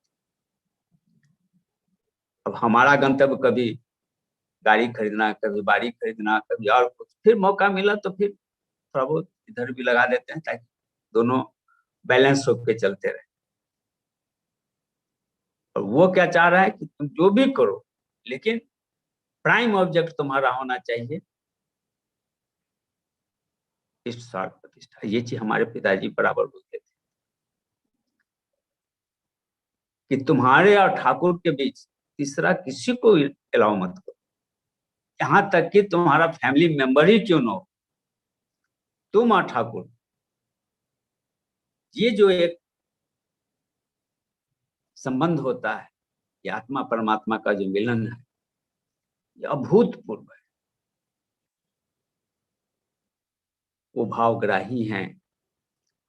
Speaker 15: अब हमारा गंतव्य कभी गाड़ी खरीदना, कभी बाड़ी खरीदना, कभी और कुछ। फिर मौका मिला तो फिर थोड़ा बहुत इधर भी लगा देते हैं ताकि दोनों बैलेंस होकर चलते रहे। और वो क्या चाह रहा है कि तुम जो भी करो, लेकिन प्राइम ऑब्जेक्ट तुम्हारा होना चाहिए इष्ट स्वार्थ प्रतिष्ठा। ये चीज हमारे पिताजी बराबर बोलते थे कि तुम्हारे और ठाकुर के बीच तीसरा किसी को अलाउ मत करो, यहां तक कि तुम्हारा फैमिली मेंबर ही क्यों ना हो, तुम और ठाकुर ये जो एक संबंध होता है, ये आत्मा परमात्मा का जो मिलन है, ये अभूतपूर्व है। वो भावग्राही हैं।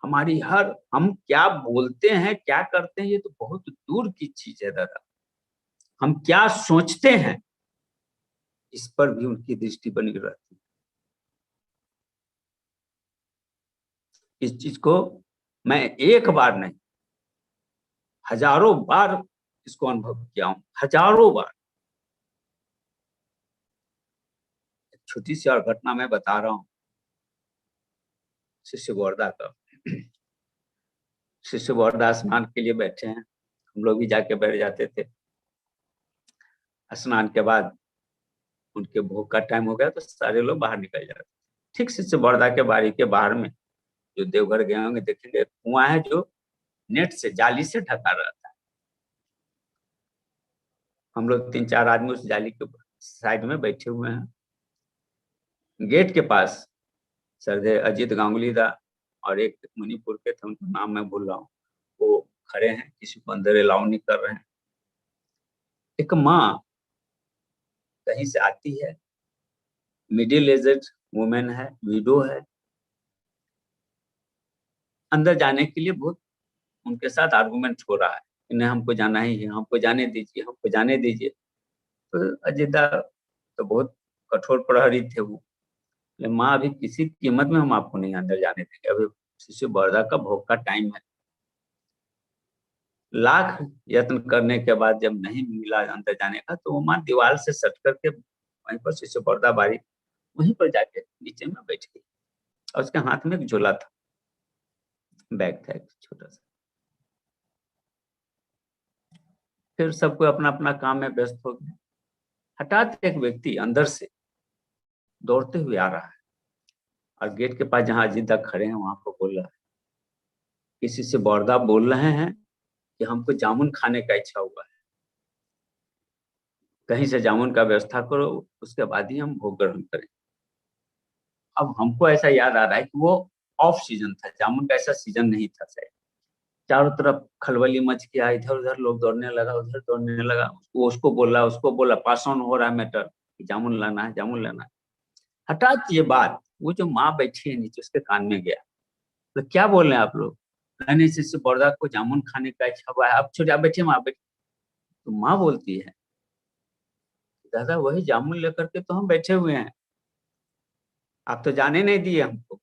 Speaker 15: हमारी हम क्या बोलते हैं, क्या करते हैं, ये तो बहुत दूर की चीज है दादा। हम क्या सोचते हैं, इस पर भी उनकी दृष्टि बनी रहती है। इस चीज को मैं एक बार नहीं, हजारों बार इसको अनुभव किया हूं, हजारों बार। छोटी सी और घटना मैं बता रहा हूं शिष्य बोर्दा का। शिष्य बोर्दा स्नान के लिए बैठे हैं, हम लोग भी जाके बैठ जाते थे। स्नान के बाद उनके भोग का टाइम हो गया तो सारे लोग बाहर निकल जाते। ठीक शिष्य बोर्दा के बारी के बाहर में, जो देवघर गए होंगे देखेंगे, कुआं है जो नेट से, जाली से ढका रहता है। हम लोग 3-4 आदमी उस जाली के साइड में बैठे हुए हैं। गेट के पास सरदे अजीत गांगुली दा और एक मणिपुर के थे, उनका नाम मैं भूल रहा हूँ, वो खड़े हैं, किसी को अंदर अलाउ नहीं कर रहे हैं। एक माँ कहीं से आती है, मिडिल एजेड वुमेन है, विडो है। अंदर जाने के लिए बहुत उनके साथ आर्गुमेंट हो रहा है, इन्हें हमको जाना ही है, हमको जाने दीजिए, हमको जाने दीजिए। तो अजीता तो बहुत कठोर प्रहरी थे वो, माँ अभी किसी कीमत में हम आपको नहीं अंदर जाने देंगे, अभी शिशु बर्दा का भोग का टाइम है। लाख यत्न करने के बाद जब नहीं मिला अंदर जाने का, तो वो माँ दीवार से सट करके वहीं पर शिशु बर्दा बारी वहीं पर जाके नीचे में बैठ गई, और उसके हाथ में एक झोला था, बैग था एक छोटा सा। फिर सबको अपना अपना काम में व्यस्त हो गया। हठात एक व्यक्ति अंदर से दौड़ते हुए आ रहा है और गेट के पास जहां अजीता खड़े हैं वहां पर बोल रहा है, किसी से बौरदा बोल रहे हैं कि हमको जामुन खाने का इच्छा हुआ है, कहीं से जामुन का व्यवस्था करो, उसके बाद ही हम भोग ग्रहण करें। अब हमको ऐसा याद आ रहा है कि वो ऑफ सीजन था, जामुन का ऐसा सीजन नहीं था शायद। चारों तरफ खलबली मच गया, इधर उधर लोग दौड़ने लगा, उधर दौड़ने लगा, वो उसको बोला, पास ऑन हो रहा है मैटर, जामुन लाना है, जामुन लाना है। हठात ये बात वो जो माँ बैठी है नीचे उसके कान में गया, तो क्या बोल रहे हैं आप लोग, नहीं शिष्य बौरदा को जामुन खाने का इच्छा हुआ है, आप छोड़िए, आप बैठे, माँ बैठे। तो माँ बोलती है, दादा वही जामुन लेकर के तो हम बैठे हुए हैं, आप तो जाने नहीं दिए हमको।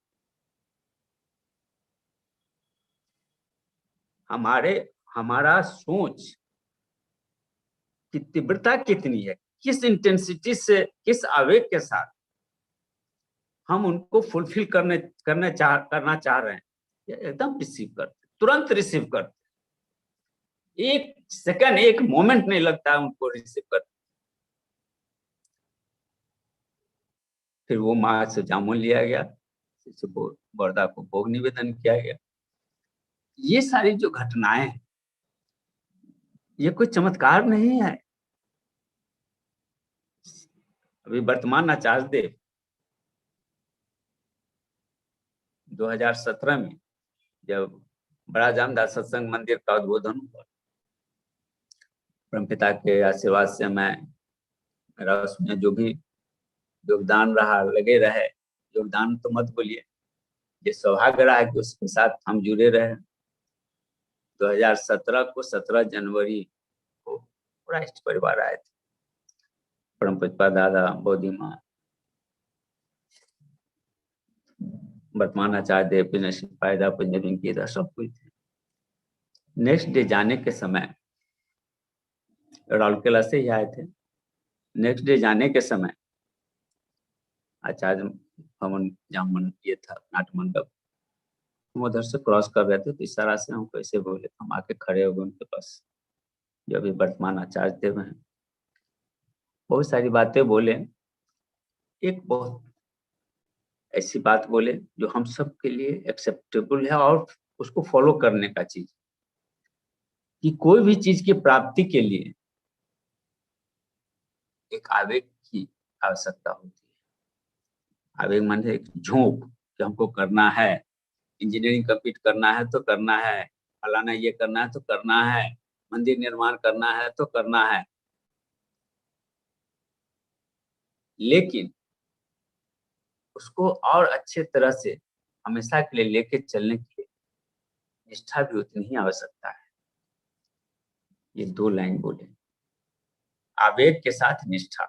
Speaker 15: हमारा सोच की तीव्रता कितनी है, किस इंटेंसिटी से, किस आवेग के साथ हम उनको फुलफिल करना चाह रहे हैं, एकदम रिसीव करते, तुरंत रिसीव करते, एक सेकंड, एक मोमेंट नहीं लगता है उनको रिसीव करते। फिर वो माँ से जामुन लिया गया, बौरदा को भोग निवेदन किया गया। ये सारी जो घटनाएं हैं, ये कोई चमत्कार नहीं है। अभी वर्तमान आचार्य देव 2017 में जब बड़ा जामदार सत्संग मंदिर का उद्बोधन हुआ, परमपिता के आशीर्वाद से मेरा उसमें जो भी योगदान रहा, लगे रहे, योगदान तो मत बोलिए, ये सौभाग्य रहा कि उसके साथ हम जुड़े रहे। 2017 को 17 जनवरी को पूरा इष्ट परिवार आए थे, परमपिता दादा, बोधी माँ, वर्तमान आचार्य देव की नसीब फायदा पंजन की सब कुछ थे। नेक्स्ट डे जाने के समय, राउरकेला से ही आए थे, नेक्स्ट डे जाने के समय आचार्य भवन जामुन ये था नाट मंडप, हम उधर से क्रॉस कर रहे थे, तो इशारा से हम कैसे बोले, हम आके खड़े हो गए उनके पास, जो अभी वर्तमान आचार्य देव हैं। बहुत सारी बातें बोले, एक बहुत ऐसी बात बोले जो हम सब के लिए एक्सेप्टेबल है और उसको फॉलो करने का चीज, कि कोई भी चीज की प्राप्ति के लिए एक आवेग की आवश्यकता होती है। आवेग माने एक झोंक कि हमको करना है, इंजीनियरिंग कंप्लीट करना है तो करना है, फलाना ये करना है तो करना है, मंदिर निर्माण करना है तो करना है, लेकिन उसको और अच्छे तरह से हमेशा के लिए लेके चलने के लिए निष्ठा भी उतनी ही आवश्यकता है। ये 2 लाइन बोले, आवेग के साथ निष्ठा।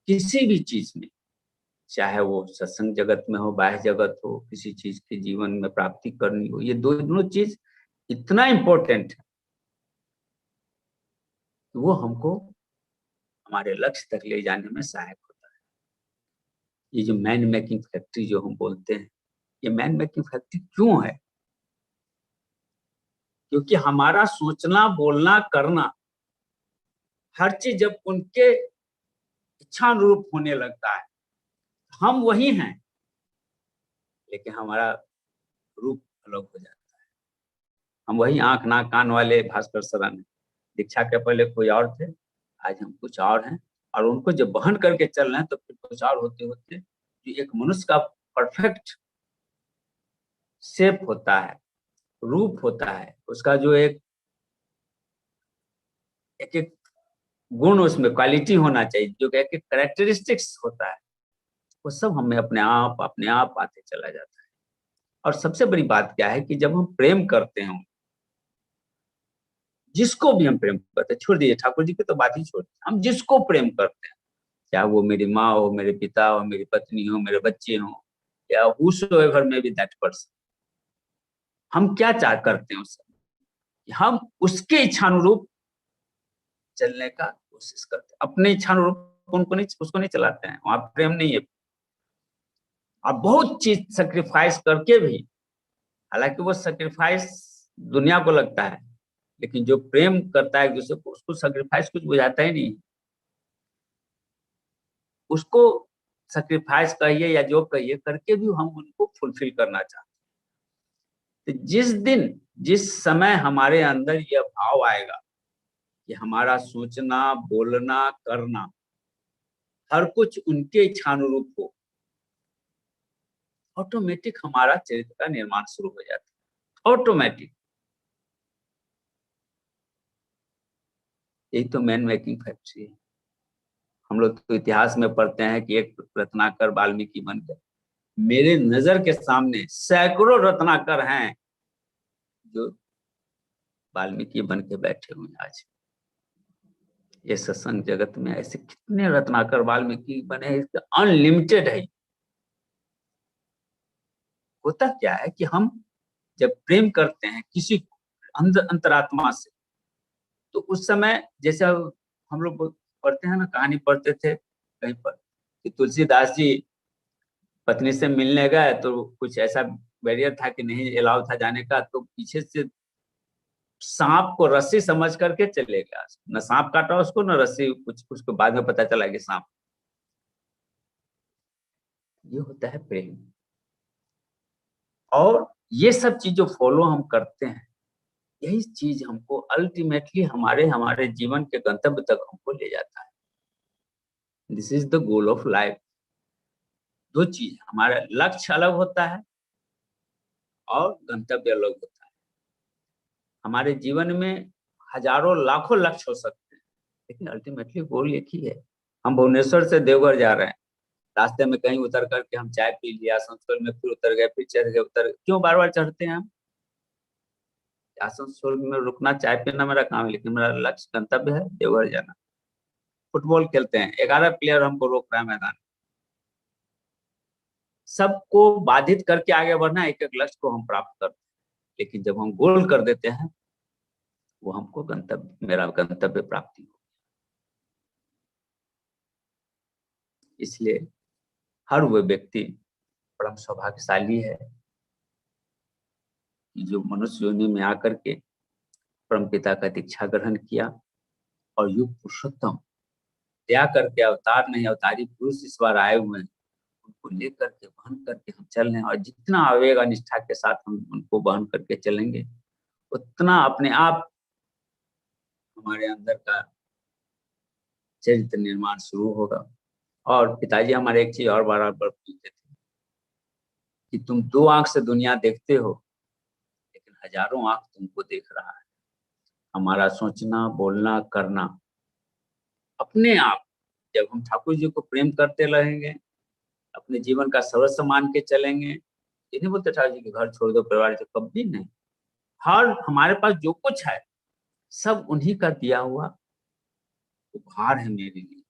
Speaker 15: किसी भी चीज में, चाहे वो सत्संग जगत में हो, बाह्य जगत हो, किसी चीज के जीवन में प्राप्ति करनी हो, ये दोनों चीज इतना इम्पोर्टेंट है कि वो हमको हमारे लक्ष्य तक ले जाने में सहायक होता है। ये जो मैन मेकिंग फैक्ट्री जो हम बोलते हैं, ये मैन मेकिंग फैक्ट्री क्यों है? क्योंकि हमारा सोचना, बोलना, करना, हर चीज जब उनके इच्छानुरूप होने लगता है, हम वही हैं, लेकिन हमारा रूप अलग हो जाता है। हम वही आंख नाक कान वाले भास्कर सरान हैं। दीक्षा के पहले कोई और थे, आज हम कुछ और हैं, और उनको जब बहन करके चल रहे हैं तो फिर कुछ और होते होते जो एक मनुष्य का परफेक्ट शेप होता है, रूप होता है, उसका जो एक एक गुण, उसमें क्वालिटी होना चाहिए, जो एक एक कैरेक्टरिस्टिक्स होता है, वो सब हमें अपने आप आते चला जाता है। और सबसे बड़ी बात क्या है कि जब हम प्रेम करते हैं, जिसको भी हम प्रेम करते हैं, छोड़ दीजिए ठाकुर जी की तो बात ही छोड़ दीजिए, हम जिसको प्रेम करते हैं, चाहे वो मेरी माँ हो, मेरे पिता हो, मेरी पत्नी हो, मेरे बच्चे हो, या whosoever may be that person, हम क्या चाह करते हैं उससे, हम उसके इच्छानुरूप चलने का कोशिश करते हैं। अपने इच्छानुरूप उसको नहीं चलाते हैं, वहां प्रेम नहीं है। और बहुत चीज सेक्रीफाइस करके भी, हालांकि वो सेक्रीफाइस दुनिया को लगता है, लेकिन जो प्रेम करता है एक दूसरे को, उसको सेक्रीफाइस कुछ बुझाता ही नहीं। उसको सेक्रीफाइस कहिए या जो कहिए, करके भी हम उनको फुलफिल करना चाहते हैं। तो जिस दिन, जिस समय हमारे अंदर यह भाव आएगा कि हमारा सोचना, बोलना, करना हर कुछ उनके इच्छानुरूप हो, ऑटोमेटिक हमारा चरित्र का निर्माण शुरू हो जाता है, ऑटोमेटिक। यही तो मैन मेकिंग फैक्ट्री है। हम लोग तो इतिहास में पढ़ते हैं कि एक रत्नाकर वाल्मीकि बन गए। मेरे नजर के सामने सैकड़ों रत्नाकर हैं जो वाल्मीकि बन के बैठे हुए हैं आज। ये सत्संग जगत में ऐसे कितने रत्नाकर वाल्मीकि बने, अनलिमिटेड है। होता क्या है कि हम जब प्रेम करते हैं किसी को अंतरात्मा से, तो उस समय जैसे हम लोग पढ़ते हैं ना, कहानी पढ़ते थे कहीं पर कि तुलसीदास जी पत्नी से मिलने गए, तो कुछ ऐसा बैरियर था कि नहीं अलाउ था जाने का, तो पीछे से सांप को रस्सी समझ करके चले गया। न सांप काटा उसको, न रस्सी, कुछ उसको बाद में पता चला कि सांप। ये होता है प्रेम। और ये सब चीज जो फॉलो हम करते हैं, यही चीज हमको अल्टीमेटली हमारे जीवन के गंतव्य तक हमको ले जाता है। This is the goal of life. 2 चीज, हमारा लक्ष्य अलग होता है और गंतव्य अलग होता है। हमारे जीवन में हजारों लाखों लक्ष्य हो सकते हैं, लेकिन अल्टीमेटली गोल एक ही है। हम भुवनेश्वर से देवघर जा रहे हैं, रास्ते में कहीं उतर करके हम चाय पी लिया, आसनसोल में फिर उतर गए, फिर चढ़ गए, उतर, क्यों बार बार चढ़ते हैं हम? आसनसोल में रुकना, चाय पीना मेरा काम है, लेकिन मेरा लक्ष्य गंतव्य है देवघर जाना। फुटबॉल खेलते हैं, 11 प्लेयर हमको रोक रहा है मैदान, सबको बाधित करके आगे बढ़ना, एक एक लक्ष्य को हम प्राप्त करते हैं। लेकिन जब हम गोल कर देते हैं, वो हमको गंतव्य, मेरा गंतव्य प्राप्ति हो। इसलिए हर वो व्यक्ति परम सौभाग्यशाली है कि जो मनुष्य योनि में आकर के परम पिता का दीक्षा ग्रहण किया, और युग पुरुषोत्तम दया करके, अवतार नहीं अवतारी पुरुष इस बार आए हुए हैं, उनको लेकर के वहन करके हम चल रहे हैं। और जितना आवेग और निष्ठा के साथ हम उनको वहन करके चलेंगे, उतना अपने आप हमारे अंदर का चरित्र निर्माण शुरू होगा। और पिताजी हमारे एक चीज और बार बार पूछते थे कि तुम 2 आंख से दुनिया देखते हो, लेकिन हजारों आंख तुमको देख रहा है। हमारा सोचना, बोलना, करना अपने आप, जब हम ठाकुर जी को प्रेम करते रहेंगे, अपने जीवन का सर्वस्व मान के चलेंगे, ये नहीं बोलते ठाकुर जी के घर छोड़ दो, परिवार से, कभी नहीं। हर हमारे पास जो कुछ है सब उन्हीं का दिया हुआ उपहार है मेरे लिए,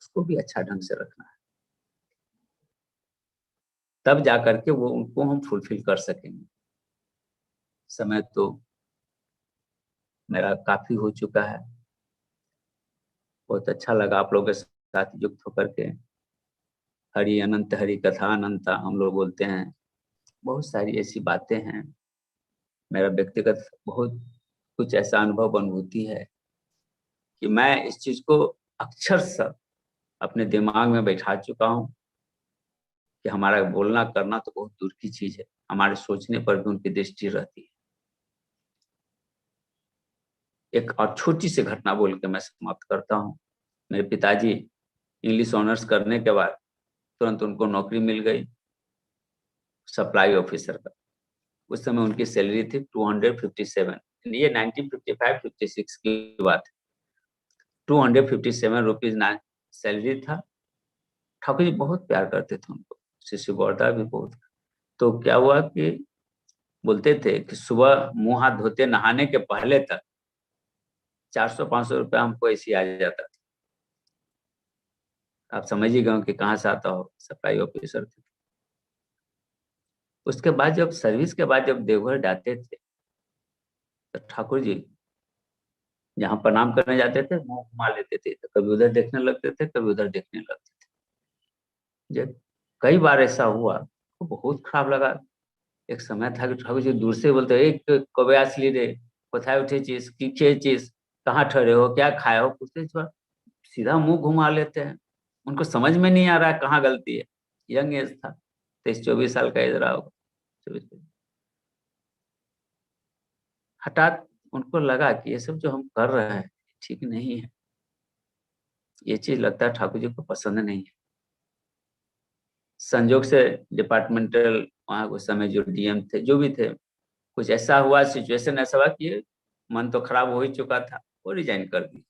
Speaker 15: उसको भी अच्छा ढंग से रखना है, तब जाकर के वो उनको हम फुलफिल कर सकेंगे। समय तो मेरा काफी हो चुका है। बहुत अच्छा लगा आप लोगों के साथ युक्त होकर के। हरि अनंत हरि कथा अनंता हम लोग बोलते हैं। बहुत सारी ऐसी बातें हैं। मेरा व्यक्तिगत बहुत कुछ ऐसा अनुभव अनुभूति है कि मैं इस चीज को अक्षरशः अपने दिमाग में बैठा चुका हूँ कि हमारा बोलना करना तो बहुत दूर की चीज है, हमारे सोचने पर भी उनकी दृष्टि रहती है। एक और छोटी सी घटना बोल के मैं समाप्त करता हूँ। मेरे पिताजी इंग्लिश ऑनर्स करने के बाद तुरंत उनको नौकरी मिल गई सप्लाई ऑफिसर का। उस समय उनकी सैलरी थी 257, ये 1955-56 की बात है। 257 रुपीज सैलरी था। ठाकुर जी बहुत प्यार करते थे उनको, शिशु गौरदा भी बहुत। तो क्या हुआ कि बोलते थे कि सुबह मुंह हाथ धोते नहाने के पहले तक 400-500 रुपया हमको ऐसे आ जाता था। आप समझ ही गए कि कहाँ से आता हो, सप्लाई ऑफिसर थे। उसके बाद जब सर्विस के बाद जब देवघर जाते थे तो ठाकुर जी जहाँ प्रणाम करने जाते थे मुंह घुमा लेते थे, तो कभी उधर देखने लगते थे, कभी उधर देखने लगते थे। जब कई बार ऐसा हुआ तो बहुत खराब लगा। एक समय था कि ठाकुर जी दूर से बोलते, एक कबे असली रे कोথায় उठेছিস की खेचिस, कहाँ ठहरे हो, क्या खाए हो, पूछते सीधा मुंह घुमा लेते हैं। उनको समझ में नहीं आ रहा है कहाँ गलती है। यंग एज था, 23-24 साल का एज रहा होगा। हठात उनको लगा कि ये सब जो हम कर रहे हैं ठीक नहीं है, ये चीज लगता है ठाकुर जी को पसंद नहीं है। संजोग से डिपार्टमेंटल वहाँ उस समय जो डीएम थे, जो भी थे, कुछ ऐसा हुआ, सिचुएशन ऐसा हुआ कि मन तो खराब हो ही चुका था, वो रिजाइन कर दी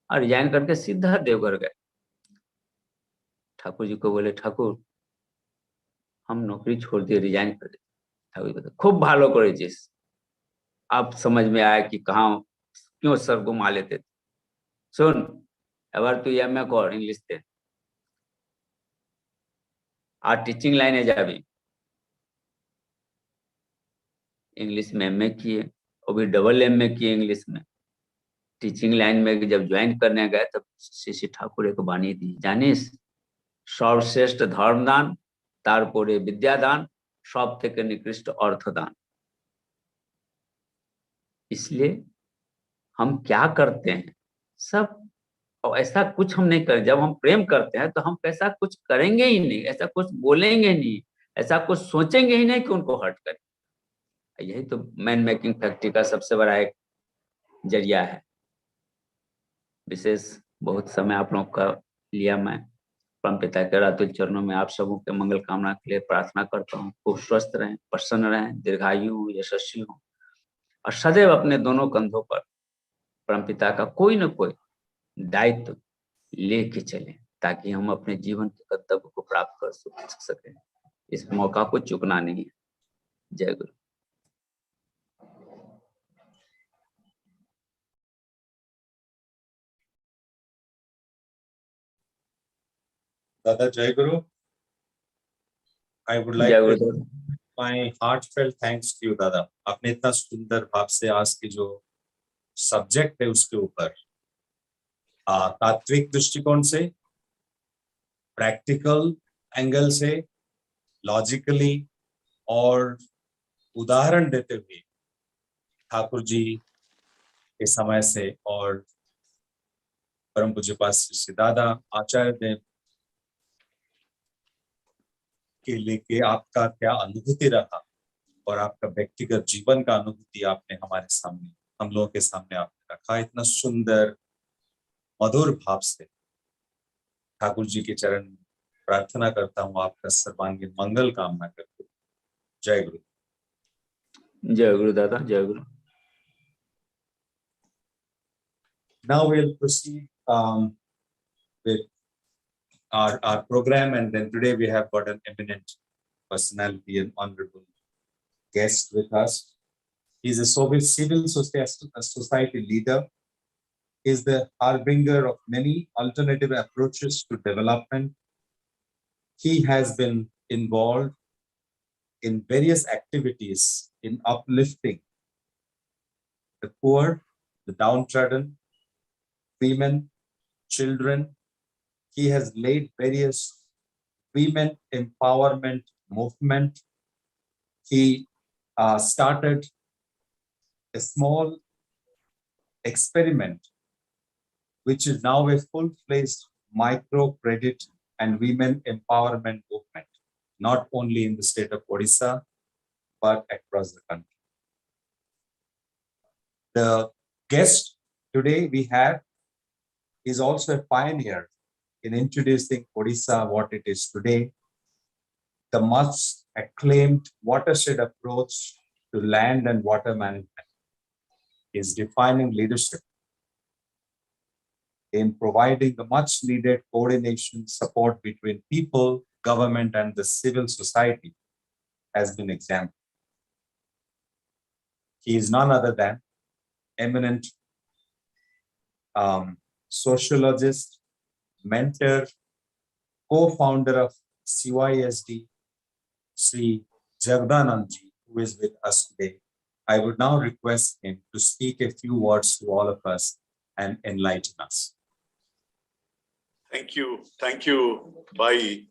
Speaker 15: और रिजाइन करके सीधा देवघर गए। ठाकुर जी को बोले, ठाकुर हम नौकरी छोड़ दिए, रिजाइन कर दिए। ठाकुर जी बोले, खूब भालो करेছিস, अब समझ में आया कि कहाँ क्यों सर घुमा लेते थे। सुन, এবার তুই এমএ কর ইংলিশতে, আর টিচিং লাইনে যাবি। इंग्लिश में एमए किए, वो भी डबल एमए किए इंग्लिश में। टीचिंग लाइन में जब ज्वाइन करने गए तब श्री ठाकुर एक बानी दी, जानिस सर्वश्रेष्ठ धर्मदान, तारपरे विद्यादान, सब থেকে निकृष्ट अर्थदान। इसलिए हम क्या करते हैं सब, और ऐसा कुछ हम नहीं करें। जब हम प्रेम करते हैं तो हम ऐसा कुछ करेंगे ही नहीं, ऐसा कुछ बोलेंगे नहीं, ऐसा कुछ सोचेंगे ही नहीं कि उनको हर्ट करें। यही तो मैन मेकिंग फैक्ट्री का सबसे बड़ा एक जरिया है। विशेष बहुत समय आप लोगों का लिया। मैं परम पिता के रातुल चरणों में आप सबों के मंगल कामना के लिए प्रार्थना करता हूँ। खूब स्वस्थ रहें, प्रसन्न रहें, दीर्घायु हो, यशस्वी हो और सदैव अपने दोनों कंधों पर परम पिता का कोई न कोई दायित्व लेके चलें, ताकि हम अपने जीवन के कर्तव्य को प्राप्त कर सकें। इस मौका को चुकना नहीं है। जय गुरु।
Speaker 12: Dada Jai Guru. I would like
Speaker 15: जय
Speaker 12: to
Speaker 15: Gurudev.
Speaker 12: extend my heartfelt thanks to you, दादा। आपने इतना सुंदर भाव से आज की जो सब्जेक्ट है उसके ऊपर तात्विक दृष्टिकोण से, प्रैक्टिकल एंगल से, लॉजिकली और उदाहरण देते हुए ठाकुर जी के समय से और परम पूज्यपाद श्री दादा आचार्य देव के लेके आपका क्या अनुभूति रहा और आपका व्यक्तिगत जीवन का अनुभूति आपने हमारे सामने, हम लोगों के सामने आपने रखा। इतना सुंदर मधुर भाव से ठाकुर जी के चरण प्रार्थना करता हूँ आपका सर्वांगीण मंगल कामना करके। जय गुरु।
Speaker 15: जय गुरु दादा, जय गुरु।
Speaker 12: Now we'll proceed with our program, and then today we have got an eminent personality and honorable guest with us. He's a civil society leader. He's the harbinger of many alternative approaches to development. He has been involved in various activities in uplifting the poor, the downtrodden, women, children. He has led various women empowerment movement. He started a small experiment, which is now a full-fledged microcredit and women empowerment movement, not only in the state of Odisha, but across the country. The guest today we have is also a pioneer in introducing Odisha what it is today, the much acclaimed watershed approach to land and water management is defining leadership in providing the much needed coordination support between people, government, and the civil society has been examined. He is none other than eminent sociologist, mentor, co-founder of CYSD, Sri Jagdanandji, who is with us today. I would now request him to speak a few words to all of us and enlighten us.
Speaker 16: Thank you, Bhai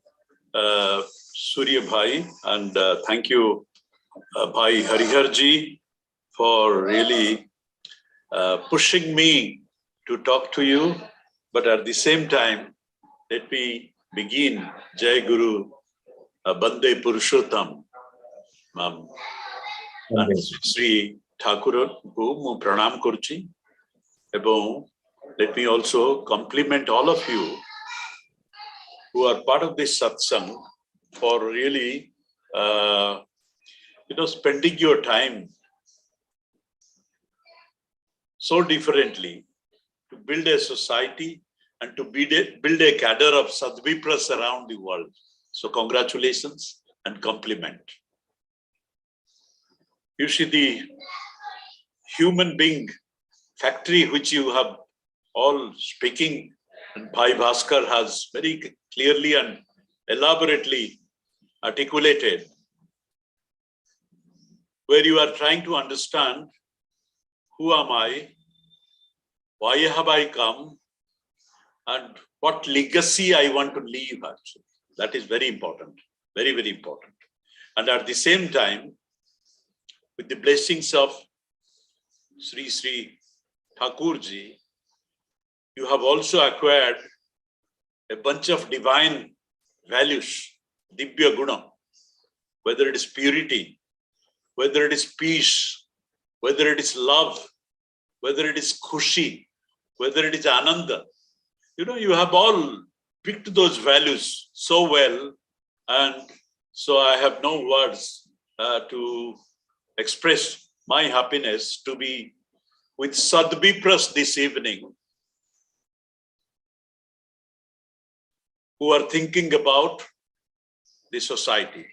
Speaker 16: Surya Bhai, and thank you, Bhai Hariharji, for really pushing me to talk to you. But at the same time, let me begin Jai Guru Bande Purushottam and Sri Thakur ku mu pranam kurchi. Ebong let me also compliment all of you who are part of this satsang for really spending your time so differently to build a society and to build a cadre of Sadvipras around the world. So congratulations and compliment. You see the human being factory which you have all speaking, and Bhai Bhaskar has very clearly and elaborately articulated, where you are trying to understand who am I, why have I come, and what legacy I want to leave actually. That is very important, very, very important. And at the same time, with the blessings of Sri Thakurji, you have also acquired a bunch of divine values, Dibya Guna, whether it is purity, whether it is peace, whether it is love, whether it is khushi, whether it is ananda. You have all picked those values so well, and so I have no words to express my happiness to be with Sadvipras this evening, who are thinking about the society.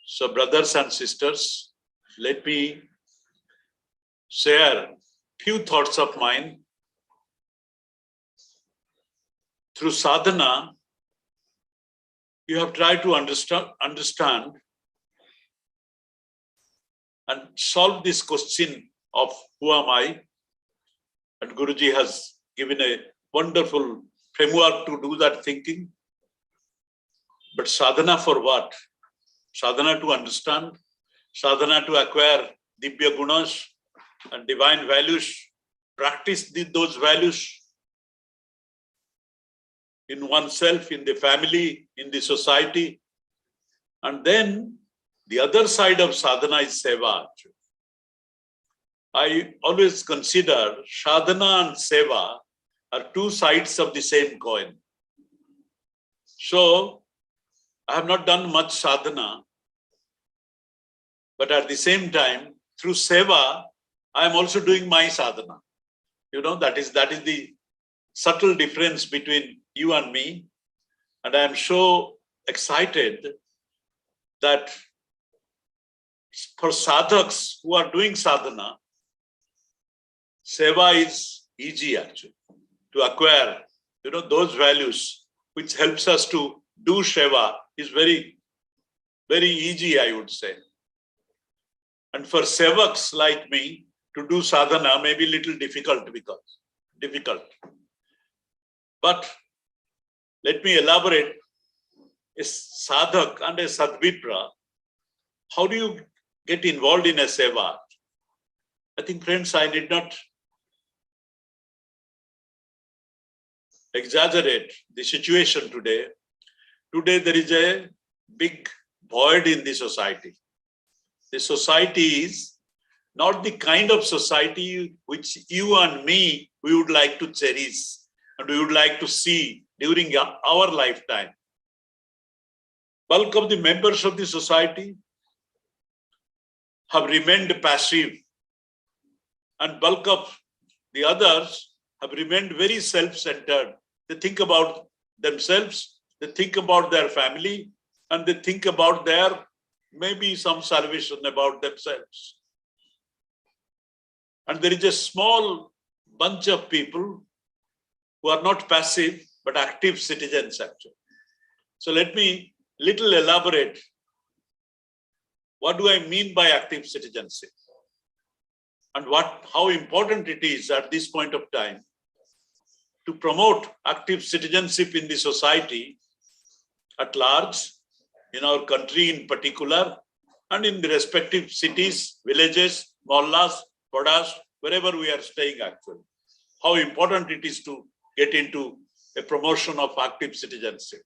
Speaker 16: So brothers and sisters, let me share few thoughts of mine. Through sadhana, you have tried to understand and solve this question of who am I? And Guruji has given a wonderful framework to do that thinking. But sadhana for what? Sadhana to understand, sadhana to acquire Dibya Gunas and divine values, practice those values in oneself, in the family, in the society. And then the other side of sadhana is seva. I always consider sadhana and seva are two sides of the same coin. So I have not done much sadhana, but at the same time, through seva, I am also doing my sadhana. You know, that is the subtle difference between you and me. And I am so excited that for sadhaks who are doing sadhana, seva is easy actually to acquire. You know, those values which helps us to do seva is very, very easy, I would say. And for sevaks like me to do sadhana may be a little difficult. But let me elaborate. A sadhak and a sadvipra, how do you get involved in a seva? I think, friends, I did not exaggerate the situation today. Today there is a big void in the society. The society is not the kind of society which you and me, we would like to cherish and we would like to see during our lifetime. Bulk of the members of the society have remained passive, and bulk of the others have remained very self-centered. They think about themselves, they think about their family, and they think about their maybe some salvation about themselves. And there is a small bunch of people who are not passive but active citizens actually. So let me little elaborate. What do I mean by active citizenship? And how important it is at this point of time to promote active citizenship in the society at large, in our country in particular, and in the respective cities, villages, mohallas, padas, wherever we are staying actually. How important it is to get into a promotion of active citizenship.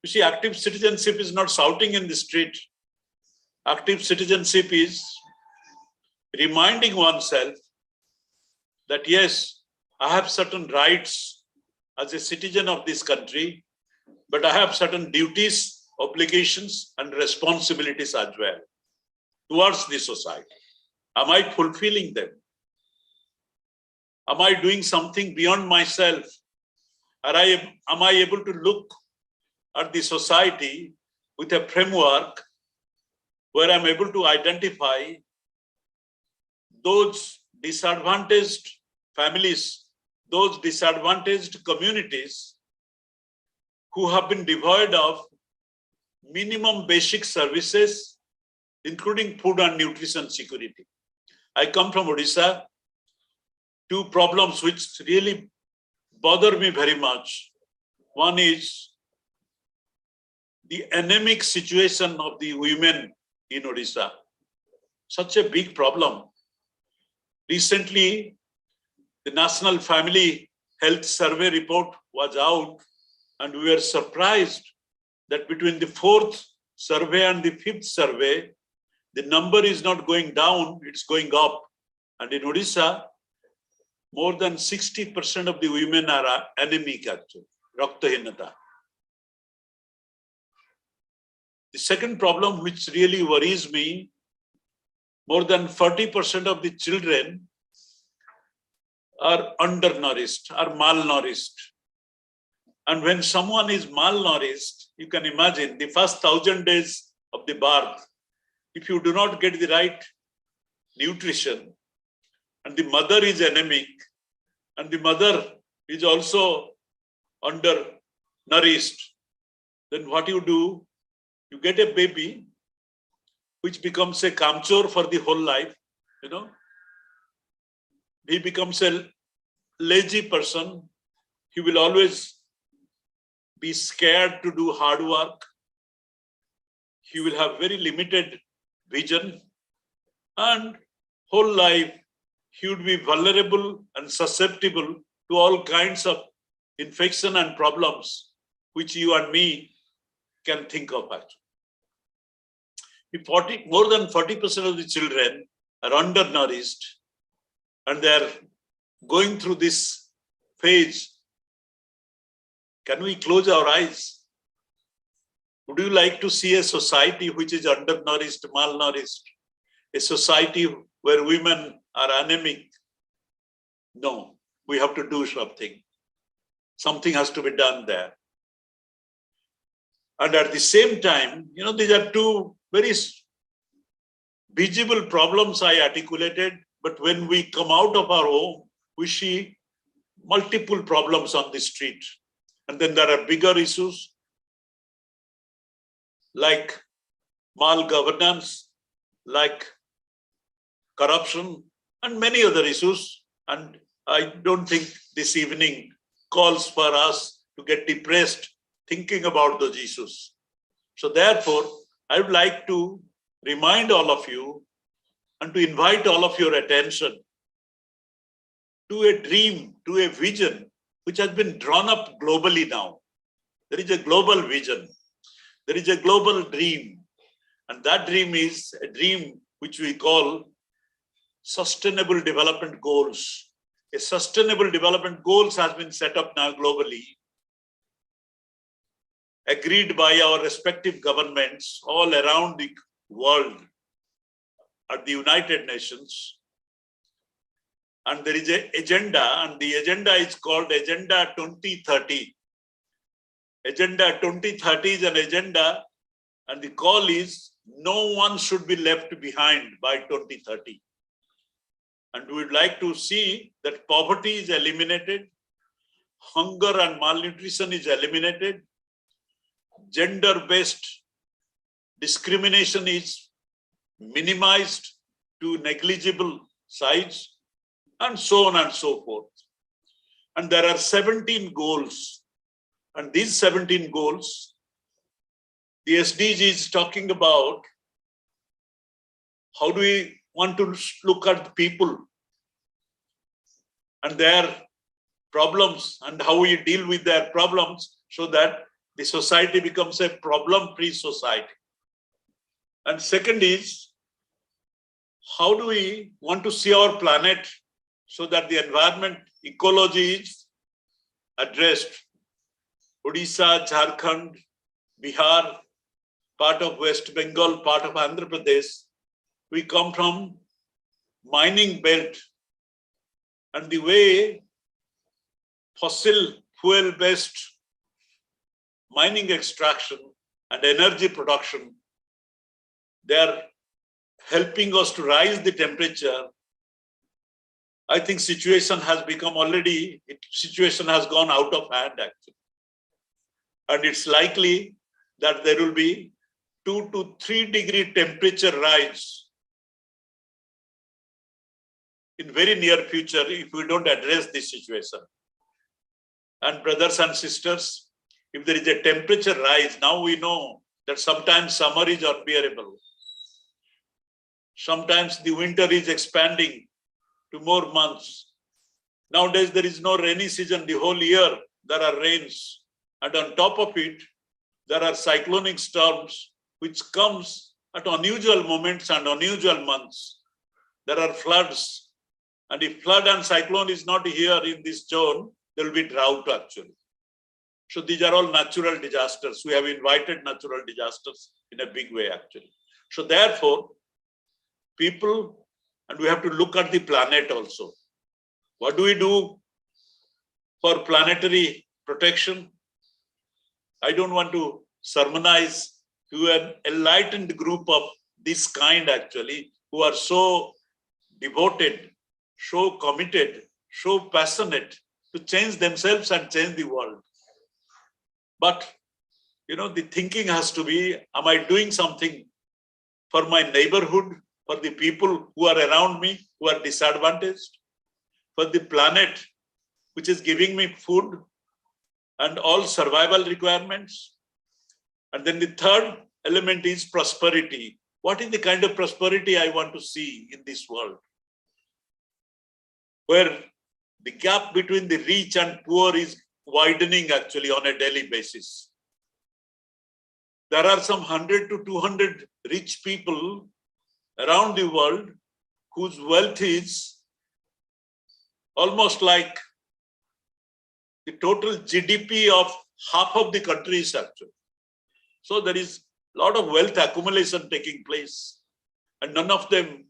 Speaker 16: You see, active citizenship is not shouting in the street. Active citizenship is reminding oneself that yes, I have certain rights as a citizen of this country, but I have certain duties, obligations, and responsibilities as well towards the society. Am I fulfilling them? Am I doing something beyond myself? Am I able to look at the society with a framework where I'm able to identify those disadvantaged families, those disadvantaged communities who have been devoid of minimum basic services, including food and nutrition security. I come from Odisha. Two problems which really bother me very much. One is the anemic situation of the women in Odisha. Such a big problem. Recently, the National Family Health Survey report was out, and we were surprised that between the 4th survey and the 5th survey, the number is not going down, it's going up. And in Odisha, more than 60% of the women are anemic actually, raktahinata. The second problem which really worries me, more than 40% of the children are undernourished, are malnourished. And when someone is malnourished, you can imagine the first 1,000 days of the birth, if you do not get the right nutrition, and the mother is anemic, and the mother is also undernourished, then what you do, you get a baby which becomes a kamchor for the whole life, you know. He becomes a lazy person. He will always be scared to do hard work. He will have very limited vision, and whole life he would be vulnerable and susceptible to all kinds of infection and problems which you and me can think of actually. More than 40% of the children are undernourished, and they are going through this phase Can we close our eyes? Would you like to see a society which is undernourished, malnourished? A society where women are anemic? No, we have to do something. Something has to be done there. And at the same time, these are two very visible problems I articulated, but when we come out of our home, we see multiple problems on the street. And then there are bigger issues like malgovernance, like corruption, and many other issues. And I don't think this evening calls for us to get depressed thinking about those issues. So therefore, I would like to remind all of you and to invite all of your attention to a dream, to a vision, which has been drawn up globally now. There is a global vision. There is a global dream. And that dream is a dream which we call Sustainable Development Goals. A Sustainable Development Goals has been set up now globally, agreed by our respective governments all around the world at the United Nations. And there is an agenda, and the agenda is called Agenda 2030. Agenda 2030 is an agenda, and the call is no one should be left behind by 2030. And we would like to see that poverty is eliminated, hunger and malnutrition is eliminated, gender-based discrimination is minimized to negligible size, and so on and so forth. And there are 17 goals. And these 17 goals, the SDG is talking about how do we want to look at the people and their problems and how we deal with their problems so that the society becomes a problem-free society. And second is, how do we want to see our planet so that the environment ecology is addressed? Odisha, Jharkhand, Bihar, part of West Bengal, part of Andhra Pradesh, we come from mining belt, and the way fossil fuel-based mining extraction and energy production, they are helping us to rise the temperature. I think situation has become situation has gone out of hand actually. And it's likely that there will be 2 to 3 degree temperature rise in very near future if we don't address this situation. And brothers and sisters, if there is a temperature rise, now we know that sometimes summer is unbearable. Sometimes the winter is expanding to more months. Nowadays, there is no rainy season. The whole year, there are rains. And on top of it, there are cyclonic storms, which comes at unusual moments and unusual months. There are floods. And if flood and cyclone is not here in this zone, there will be drought actually. So these are all natural disasters. We have invited natural disasters in a big way actually. So therefore, people, and we have to look at the planet also. What do we do for planetary protection? I don't want to sermonize to an enlightened group of this kind actually, who are so devoted, so committed, so passionate to change themselves and change the world. But, the thinking has to be, am I doing something for my neighborhood, for the people who are around me, who are disadvantaged, for the planet, which is giving me food and all survival requirements? And then the third element is prosperity. What is the kind of prosperity I want to see in this world? Where the gap between the rich and poor is widening actually on a daily basis. There are some 100 to 200 rich people around the world whose wealth is almost like the total GDP of half of the countries actually. So there is a lot of wealth accumulation taking place. And none of them,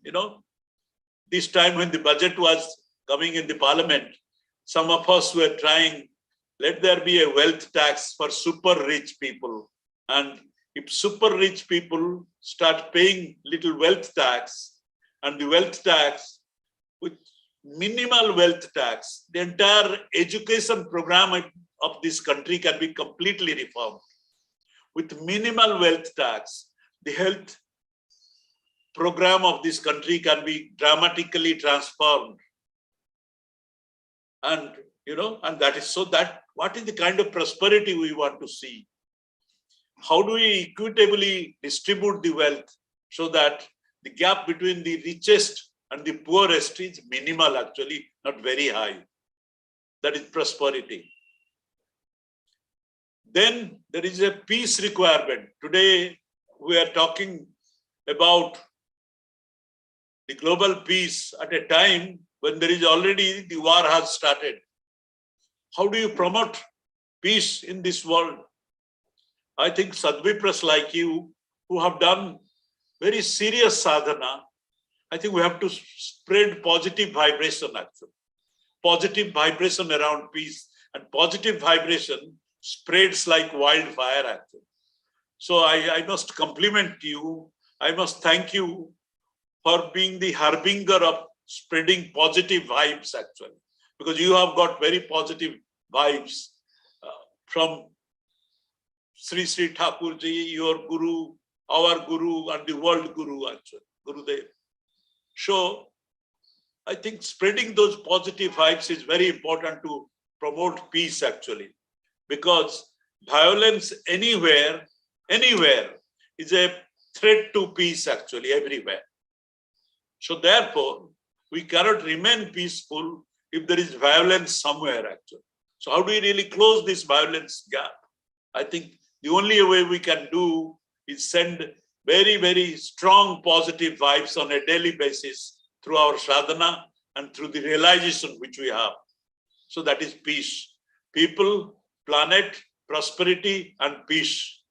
Speaker 16: this time when the budget was coming in the parliament, some of us were trying, let there be a wealth tax for super rich people. And if super rich people start paying little wealth tax, and the wealth tax with minimal wealth tax, the entire education program of this country can be completely reformed. With minimal wealth tax, the health program of this country can be dramatically transformed. And, and that is so that what is the kind of prosperity we want to see? How do we equitably distribute the wealth so that the gap between the richest and the poorest is minimal, actually, not very high? That is prosperity. Then there is a peace requirement. Today, we are talking about the global peace at a time when there is already the war has started. How do you promote peace in this world? I think Sadvipras like you, who have done very serious sadhana, I think we have to spread positive vibration actually. Positive vibration around peace, and positive vibration spreads like wildfire actually. So I must compliment you. I must thank you for being the harbinger of spreading positive vibes actually, because you have got very positive vibes from Sri Sri Thakurji, your Guru, our Guru, and the world Guru actually, Gurudev. So I think spreading those positive vibes is very important to promote peace actually, because violence anywhere is a threat to peace actually, everywhere. So therefore, we cannot remain peaceful if there is violence somewhere actually. So how do we really close this violence gap? I think the only way we can do is send very, very strong positive vibes on a daily basis through our sadhana and through the realization which we have. So that is peace. People, planet, prosperity, and peace.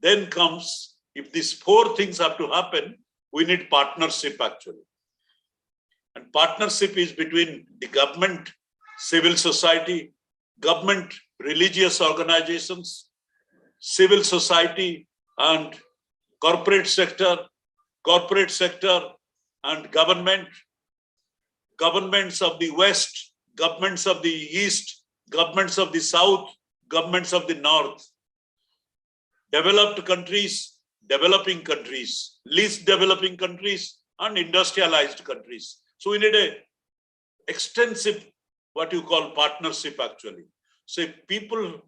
Speaker 16: Then comes, if these four things have to happen, we need partnership actually. And partnership is between the government, civil society, government, religious organizations, civil society, and corporate sector and government, governments of the West, governments of the East, governments of the South, governments of the North, developed countries, developing countries, least developing countries, and industrialized countries. So we need a extensive, what you call partnership actually. So if people,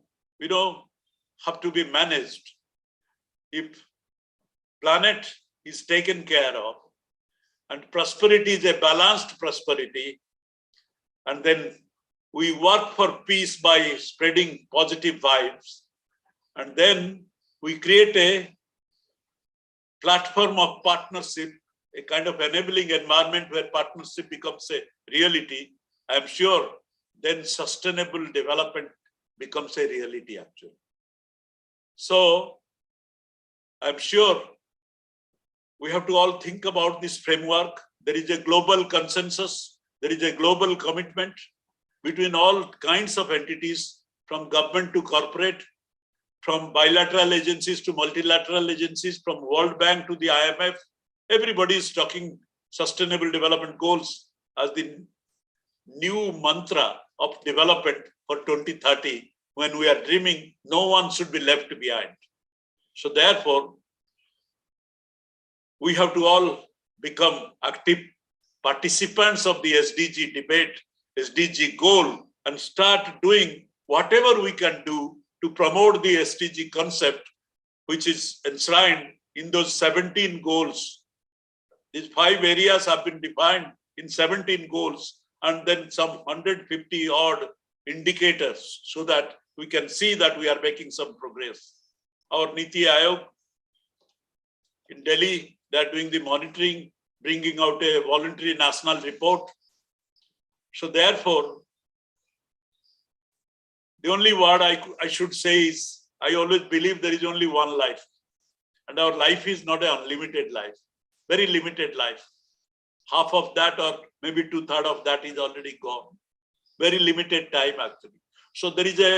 Speaker 16: have to be managed, if planet is taken care of, and prosperity is a balanced prosperity, and then we work for peace by spreading positive vibes, and then we create a platform of partnership, a kind of enabling environment where partnership becomes a reality. I'm sure then sustainable development becomes a reality actually. So I'm sure we have to all think about this framework. There is a global consensus. There is a global commitment between all kinds of entities, from government to corporate, from bilateral agencies to multilateral agencies, from World Bank to the IMF. Everybody is talking sustainable development goals as the new mantra of development for 2030. When we are dreaming, no one should be left behind. So therefore, we have to all become active participants of the SDG debate, SDG goal, and start doing whatever we can do to promote the SDG concept, which is enshrined in those 17 goals. These 5 areas have been defined in 17 goals, and then some 150 odd indicators, so that we can see that we are making some progress. Our Niti Aayog in Delhi, they are doing the monitoring, bringing out a voluntary national report. So therefore, The only word I should say is, I always believe there is only one life. And our life is not an unlimited life, very limited life. Half of that or maybe 2/3 of that is already gone. Very limited time actually. So there is a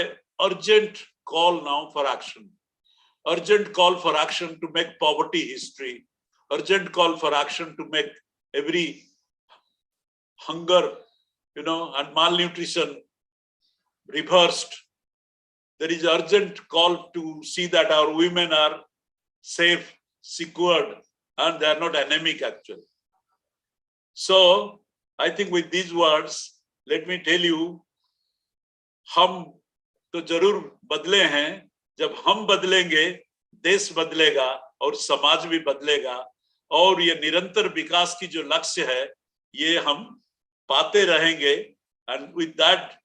Speaker 16: urgent call now for action. Urgent call for action to make poverty history. Urgent call for action to make every hunger, and malnutrition reversed. There is urgent call to see that our women are safe, secured, and they are not anemic actually. So I think with these words, let me tell you, हम तो जरूर बदले हैं. जब हम बदलेंगे, देश बदलेगा और समाज भी बदलेगा, और ये निरंतर विकास की जो लक्ष्य है, ये हम पाते रहेंगे. And with that,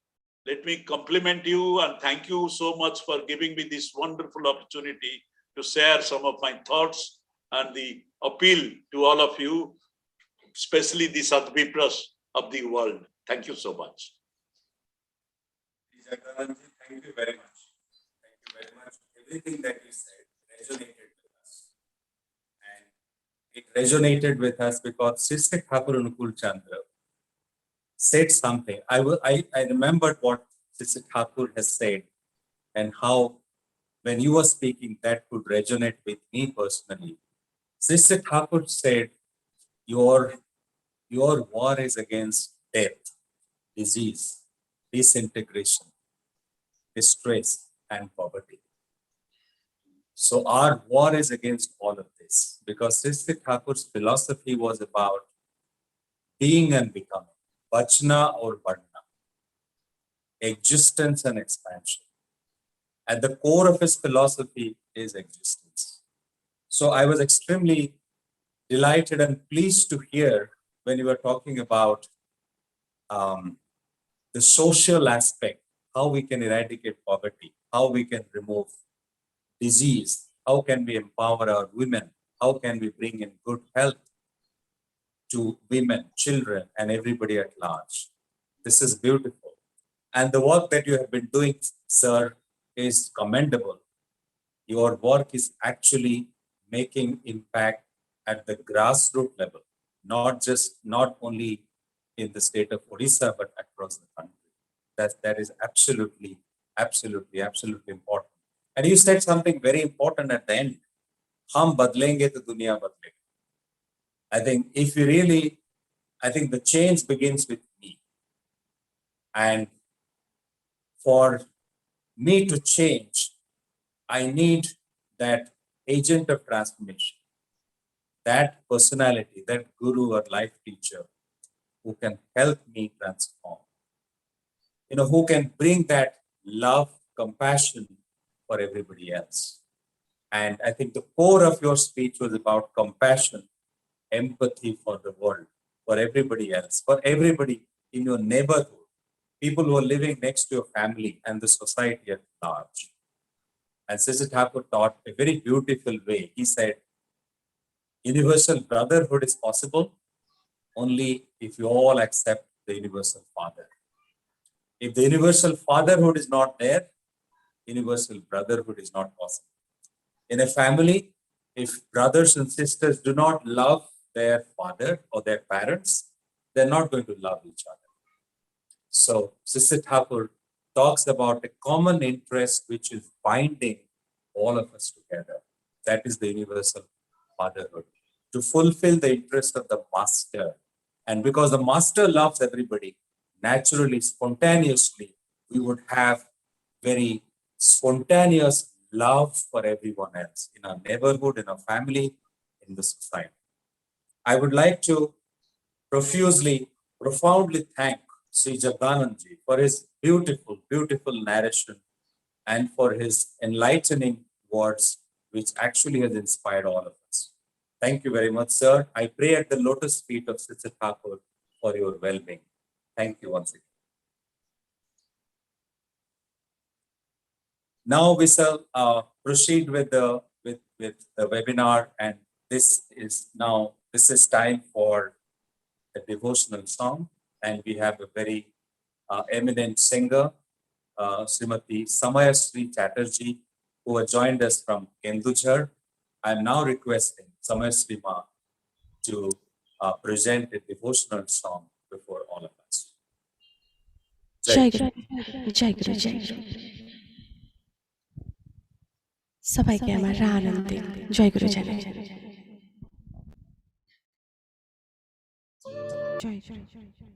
Speaker 16: let me compliment you and thank you so much for giving me this wonderful opportunity to share some of my thoughts and the appeal to all of you, especially the Sadvipras of the world. Thank you so much.
Speaker 12: Thank you very much. Thank you very much. Everything that you said resonated with us. And it resonated with us because Sister Thakur Anukul Chandra said something. I remembered what Sister Thakur has said and how when you were speaking that could resonate with me personally. Sister Thakur said, your war is against death, disease, disintegration, distress, and poverty. So our war is against all of this because Sister Thakur's philosophy was about being and becoming, Vachna or Varna, existence and expansion. At the core of his philosophy is existence. So I was extremely delighted and pleased to hear when you were talking about the social aspect, how we can eradicate poverty, how we can remove disease, how can we empower our women, how can we bring in good health to women, children, and everybody at large. This is beautiful. And the work that you have been doing, sir, is commendable. Your work is actually making impact at the grassroots level, not only in the state of Odisha, but across the country. That is absolutely important. And you said something very important at the end. Hum badlenge to duniya badlega. I think I think the change begins with me. And for me to change, I need that agent of transformation, that personality, that guru or life teacher who can help me transform, who can bring that love, compassion for everybody else. And I think the core of your speech was about compassion, empathy for the world, for everybody else, for everybody in your neighborhood, people who are living next to your family and the society at large. And Sister Thakur taught a very beautiful way. He said, universal brotherhood is possible only if you all accept the universal father. If the universal fatherhood is not there, universal brotherhood is not possible. In a family, if brothers and sisters do not love their father or their parents, they're not going to love each other. So Sister Thakur talks about a common interest which is binding all of us together. That is the universal fatherhood. To fulfill the interest of the master. And because the master loves everybody, naturally, spontaneously, we would have very spontaneous love for everyone else in our neighborhood, in our family, in the society. I would like to profoundly thank Sri Jagdanandji for his beautiful narration and for his enlightening words, which actually has inspired all of us. Thank you very much, sir. I pray at the lotus feet of Sister Thakur for your well-being. Thank you once again. Now we shall proceed with the webinar, and this is time for a devotional song, and we have a very eminent singer, Srimati Samayasri Chatterjee, who have joined us from Kenduchar. I am now requesting Samayasri Ma to present a devotional song before all of us.
Speaker 17: Jai Guru, Jai Guru, Jai Guru. সবাইকে আমার আনন্দে জয় গুরু জানাই। জয় জয় জয় জয়।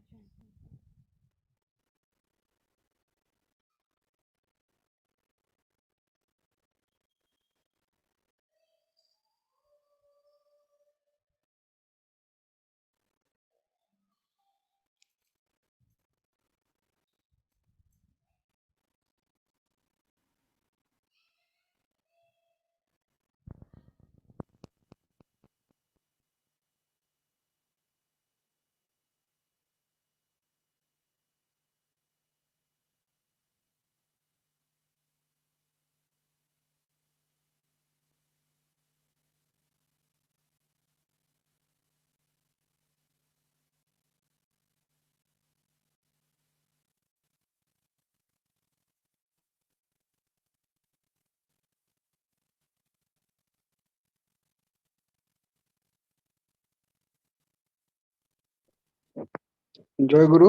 Speaker 18: जय गुरु।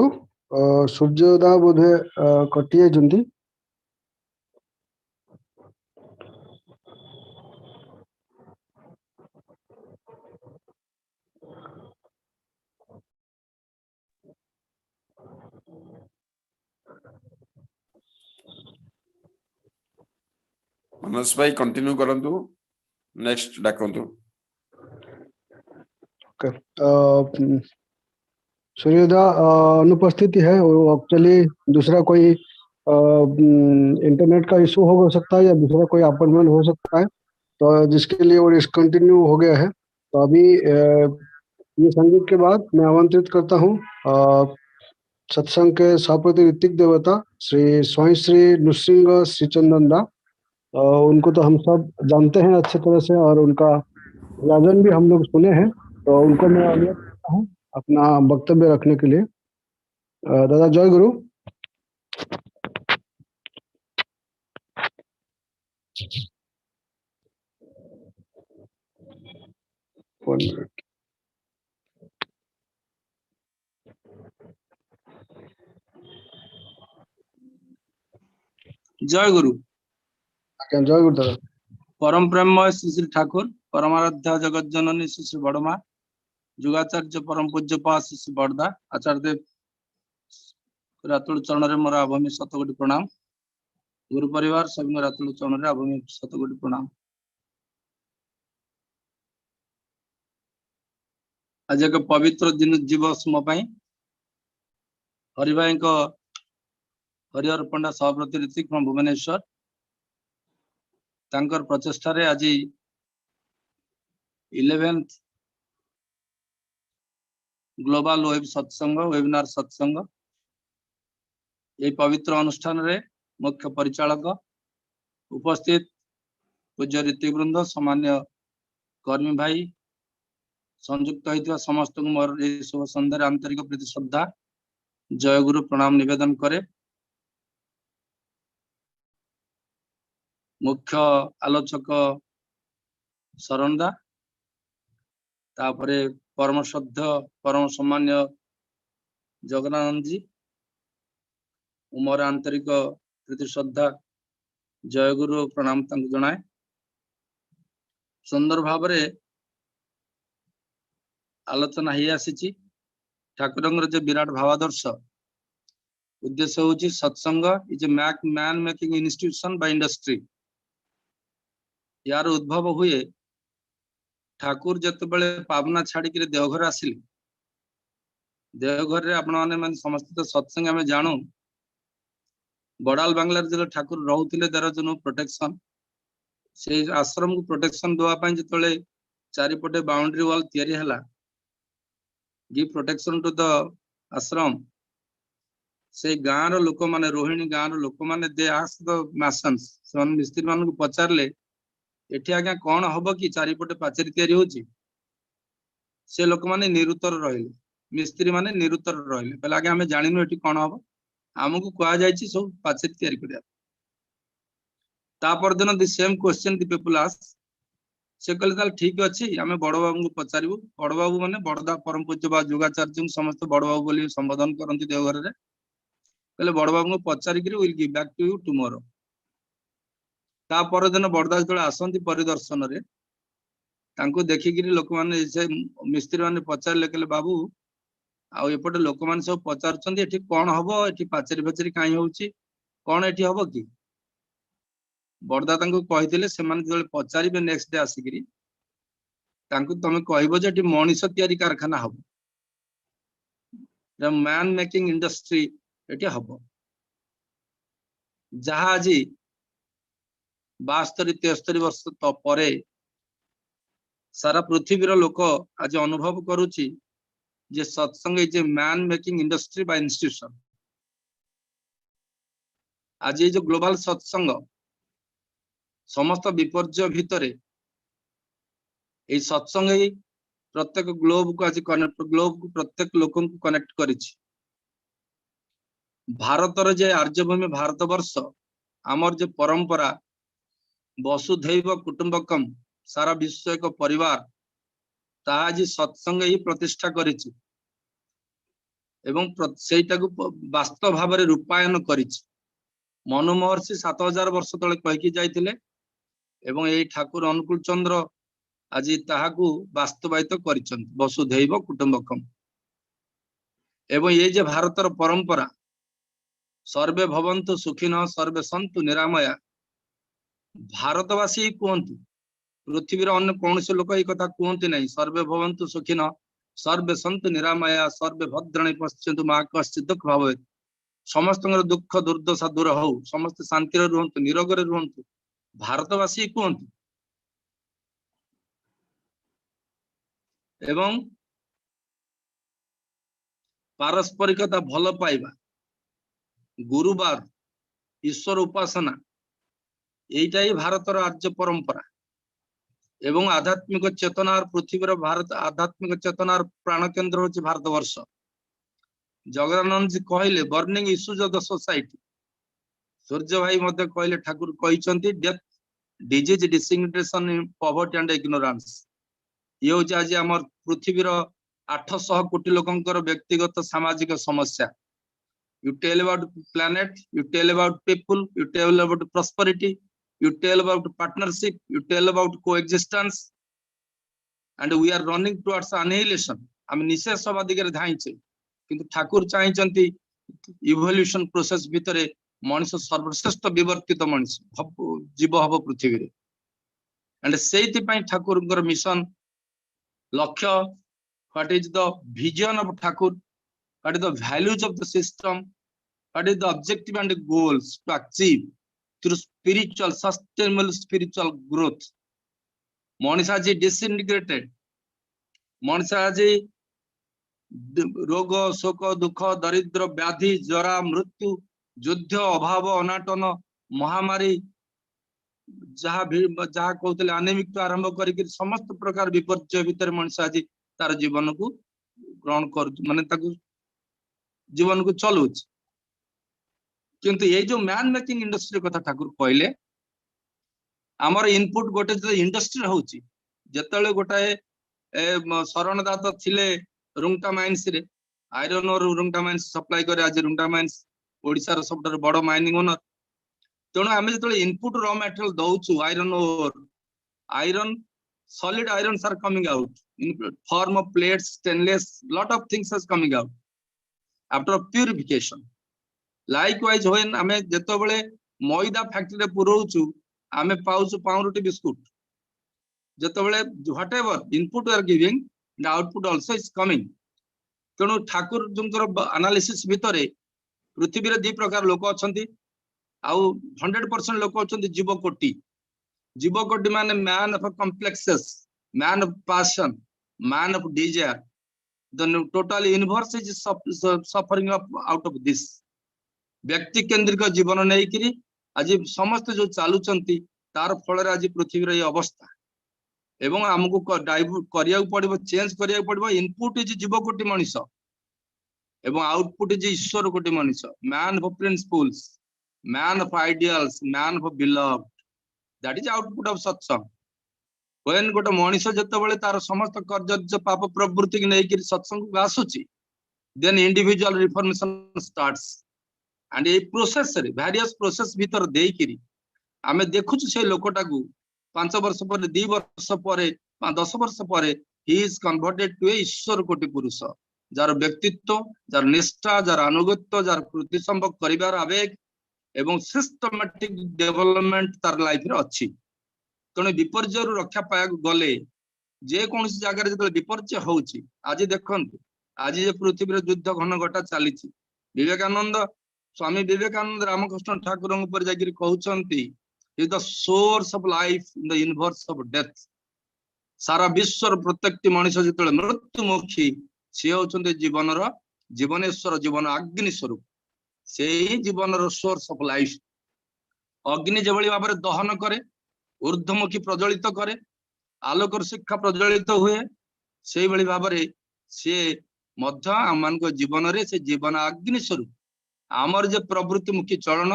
Speaker 18: सूर्योदय बोधे कटिए जंती
Speaker 19: मनोज भाई कंटिन्यू करंतु नेक्स्ट डाकंतु।
Speaker 18: ओके। सूर्योदय अनुपस्थिति है, वो एक्चुअली दूसरा कोई इंटरनेट का इशू हो सकता है या दूसरा कोई अपॉइंटमेंट हो सकता है, तो जिसके लिए वो डिसकंटिन्यू हो गया है। तो अभी ये संगीत के बाद मैं आमंत्रित करता हूँ सत्संग के सभापति ऋतिक देवता श्री स्वयं श्री नृसिंह श्रीचंदन दा। उनको तो हम सब जानते हैं अच्छे तरह से और उनका राजन भी हम लोग सुने हैं, तो उनको मैं अनुरोध करता हूँ अपना वक्तव्य रखने के लिए। दादा जय गुरु।
Speaker 20: जय गुरु।
Speaker 18: जय गुरु दादा।
Speaker 20: परम प्रेममय श्री श्री ठाकुर, परमाराध्या जगत जननी श्री श्री बड़मा, जुगाचार्य परम पूज्य पा श्री श्री बड़दा आचार्य देव रातुल चरण रे मोर अभूमि शतकोटि प्रणाम। गुरु परिवार सभी रातुल चरण रे अभूमि शतकोटि प्रणाम। आज एक पवित्र दिन दिवस मो पई हरिभाई को हरिहर पंडा सभापति ऋतिक फ्रॉम भुवनेश्वर तांकर प्रचेष्टा रे आज 11th ग्लोबल वेब सत्संग वेबिनार सत्संग ये पवित्र अनुष्ठान रे मुख्य परिचालक उपस्थित पूज्य ऋतिक वृंद सामान्य कर्मी भाई संयुक्त होइतिवा समस्त को मोर शुभ संध्यार आंतरिक प्रीति श्रद्धा जय गुरु प्रणाम निवेदन करे। मुख्य आलोचक शरणदा तापरे परम श्रद्ध परम सम्मान्य जगन्नाथ जी मोर आंतरिक प्रीति श्रद्धा जय गुरु प्रणाम तंक जनाए। सुंदर भाव रे आलोचना ही आसी ठाकुर जो विराट भावादर्श उद्देश्य होची सत्संग is a man making institution by industry. यार उद्भव हुए ठाकुर जिते पावना छाड़ी देवघर आसिले देवघर आपण मैंने समस्त तो सत्संग आम जानू बड़ाल बांग्लार जो ठाकुर रोते देर जो प्रोटेक्शन से आश्रम को प्रोटेक्शन देवाई जो चारिपटे बाउंड्री वाल या गिव प्रोटेक्शन टू द आश्रम से गाँव लोक मैंने रोहिणी गाँव लोक मैंने दे आस्क द मैसन्स से मिस्त्री मान को पचारे एठी आज्ञा कौन हम कि चारिपटे पाचेरी तैयारी होची से लोक मैंने निरुत्तर रहिले मिस्त्री माने निरुत्तर रहिले पहले आगे हमें जानिनु एठी कौन हम आमको कह जायछि सब पाचेरी तैयारी करिया तापर दिन the same question the people ask से कहले ताल ठीक अछि आमे बड़ बाबू को पचारिबु बड़ बाबू माने बड़दा परम पूज्य बा योगाचार्य समस्त बड़ बाबू बोली संबोधन करंती देवघर रे कहले बड़ बाबू को पचारि करी will give back to you tomorrow ता पर दिन बड़दा जतले आसंती परिदर्शन रे तांको देखि करी लोक माने से मिस्त्री माने पचारले कहले बाबू आ एपटे लोक माने सब पचारचंदी एठी कोन हबो एठी पाचेरी पाचेरी काई होउची कोन एठी हबो की बड़दा तांको कहिथिले से माने जतले पचारिबे नेक्स्ट डे आसिकरी तांको तमे कहबो जे एठी मनीष तयारी कारखाना हबो द मैन मेकिंग इंडस्ट्री एठी हबो जहा आज 72-73 वर्ष तो परे सारा पृथ्वीर लोक आज अनुभव करुची जे सत्संग is a man making industry by institution आज ये जो ग्लोबल सत्संग समस्त विपर्य भितरे ये सत्संग ही प्रत्येक ग्लोब को आज कनेक्ट ग्लोब को प्रत्येक लोक को कनेक्ट करिछि भारतर जे आर्यभूमि भारतवर्ष आमर जे परंपरा वसुधैव कुटुंबकम सारा विश्व एक परिवार ता आज सत्संग ही प्रतिष्ठा करिछि एवं सेटा को वास्तव भाव में रूपायन करिछि मनु महर्षि 7000 वर्ष तले कहिकी जाइथिले एवं एई ठाकुर अनुकूल चंद्र आज ताहाकू वास्तवायित करिछन वसुधैव कुटुंबकम एवं ये जे भारतर परंपरा सर्वे भवन्तु सुखिनः सर्वे सन्तु निरामया भारतवासी कहतु पृथ्वीर अन्य कौन से लोक कथा कहते नहीं सर्वे भवन्तु सुखिनः सर्वे सन्तु निरामया सर्वे भद्राणि पश्यन्तु मा कश्चित् दुःख भवेत् समस्त दुख दुर्दशा दूर हो समस्त शांति रुहतु निरोगरे रुहतु भारतवासी कहतु एवं पारस्परिकता भल पाइबा गुरुवार ईश्वर उपासना यहीटा ही भारतर आर्य परंपरा एवं आध्यात्मिक चेतनार पृथ्वीर भारत आध्यात्मिक चेतनार प्राण केन्द्र होची भारतवर्ष जगदानंद जी कहले burning issues of the society सूर्य भाई मध्य कहले ठाकुर कहिसंती death disease disintegration poverty and ignorance ये होची आज हमर पृथ्वीर 800 कोटी लोकंकर व्यक्तिगत सामाजिक समस्या you tell about planet you tell about people you tell about prosperity you tell about partnership you tell about coexistence and we are running towards annihilation हम निशेषवादी के धाइचे किंतु ठाकुर चाहिचंती इवोल्यूशन प्रोसेस भितरे मनुष्य सर्वश्रेष्ठ विवर्तित मनुष्य जीव हब पृथ्वी रे एंड सेति पई ठाकुरଙ୍କର मिशन लक्ष्य what is the vision of Thakur what is the values of the system what is the objective and the goals to achieve through spiritual sustainable spiritual growth मनुष्य जी disintegrated मनुष्य जी रोग शोक दुख दरिद्र व्याधि जरा मृत्यु युद्ध अभाव अनाटन महामारी जहाँ जहाँ कहते अनेमिक तो आरंभ कर समस्त प्रकार विपर्य भितर मनुष्य आज तार जीवन को ग्रहण कर माने ताकू जीवन को चलुच किंतु ये जो मैन मेकिंग इंडस्ट्री कथा ठाकुर कहले आमर इनपुट गोटे जो इंडस्ट्री होची जेतले गोटाए शरणदात थिले रुंगटा माइंस रे आयरन और रुंगटा माइंस सप्लाई करे आज रुंगटा माइंस ओडिसा रो सबटर बड़ माइनिंग ओनर तेणु आम जो इनपुट रॉ मटेरियल दौचु आयरन और iron solid irons are coming out in form of plates stainless lot of things is coming out after purification likewise when ame jeto bele moida factory re purochu ame pauchu paunruti biscuit jeto bele whatever input we are giving the output also is coming tenu Thakur जुंकर एनालिसिस भितरे पृथ्वी रे दी प्रकार लोक अछंती आउ 100% लोक अछंती जीव कोटि माने man of complexes man of passion man of desire the total universe is suffering out of this व्यक्ति केंद्रिक जीवन नहीं करी आज समस्त जो चालुचंती तार फल रे आज पृथ्वी रे अवस्था एवं हमको डाइवर्ट करिया पड़िबो चेंज करिया पड़िबो इनपुट इज जीव कोटि मनुष्य एवं आउटपुट इज ईश्वर कोटि मनुष्य man of principles man of ideals man of beloved that is output of सत्संग when गोटे मनुष्य जेतेबेले तार समस्त कर्तव्य पाप प्रवृत्ति की लेकर सत्संग को आसुची then individual reformation starts and a process रे वेरियस प्रोसेस भीतर देइकिरी आमे देखुछु से लोकटा को 5 वर्ष पर 2 वर्ष पर 10 वर्ष पर he is converted to a ईश्वर कोटि पुरुष जार व्यक्तित्व जार निष्ठा जार अनुगत्य जार कृति संभव करिवार आवेग एवं सिस्टमैटिक डेवलपमेंट तार लाइफ रे अछि तने विपर्जय रक्षा पाया गले जे कौन जगह जो विपर्जय होउची आज देखंतु आज जे पृथ्वी रे युद्ध घन घटा चली विवेकानंद स्वामी विवेकानंद रामकृष्ण ठाकुर ऊपर जाकर कहउचंती is the source of life in the universe of death सारा विश्वर प्रत्येक मनुष्य जो मृत्युमुखी सी होचंती जीवनर जीवनेश्वर जीवन अग्नि स्वरूप से ही जीवनर सोर्स ऑफ लाइफ अग्नि जेभली भाव में दहन करे ऊर्ध्वमुखी प्रज्वलित करे आलोकर शिक्षा प्रज्वलित हुए से भली भाव में सी मध्य आम मान जीवन रे से जीवन अग्नि स्वरूप आमर जे प्रवृत्तिमुखी चलन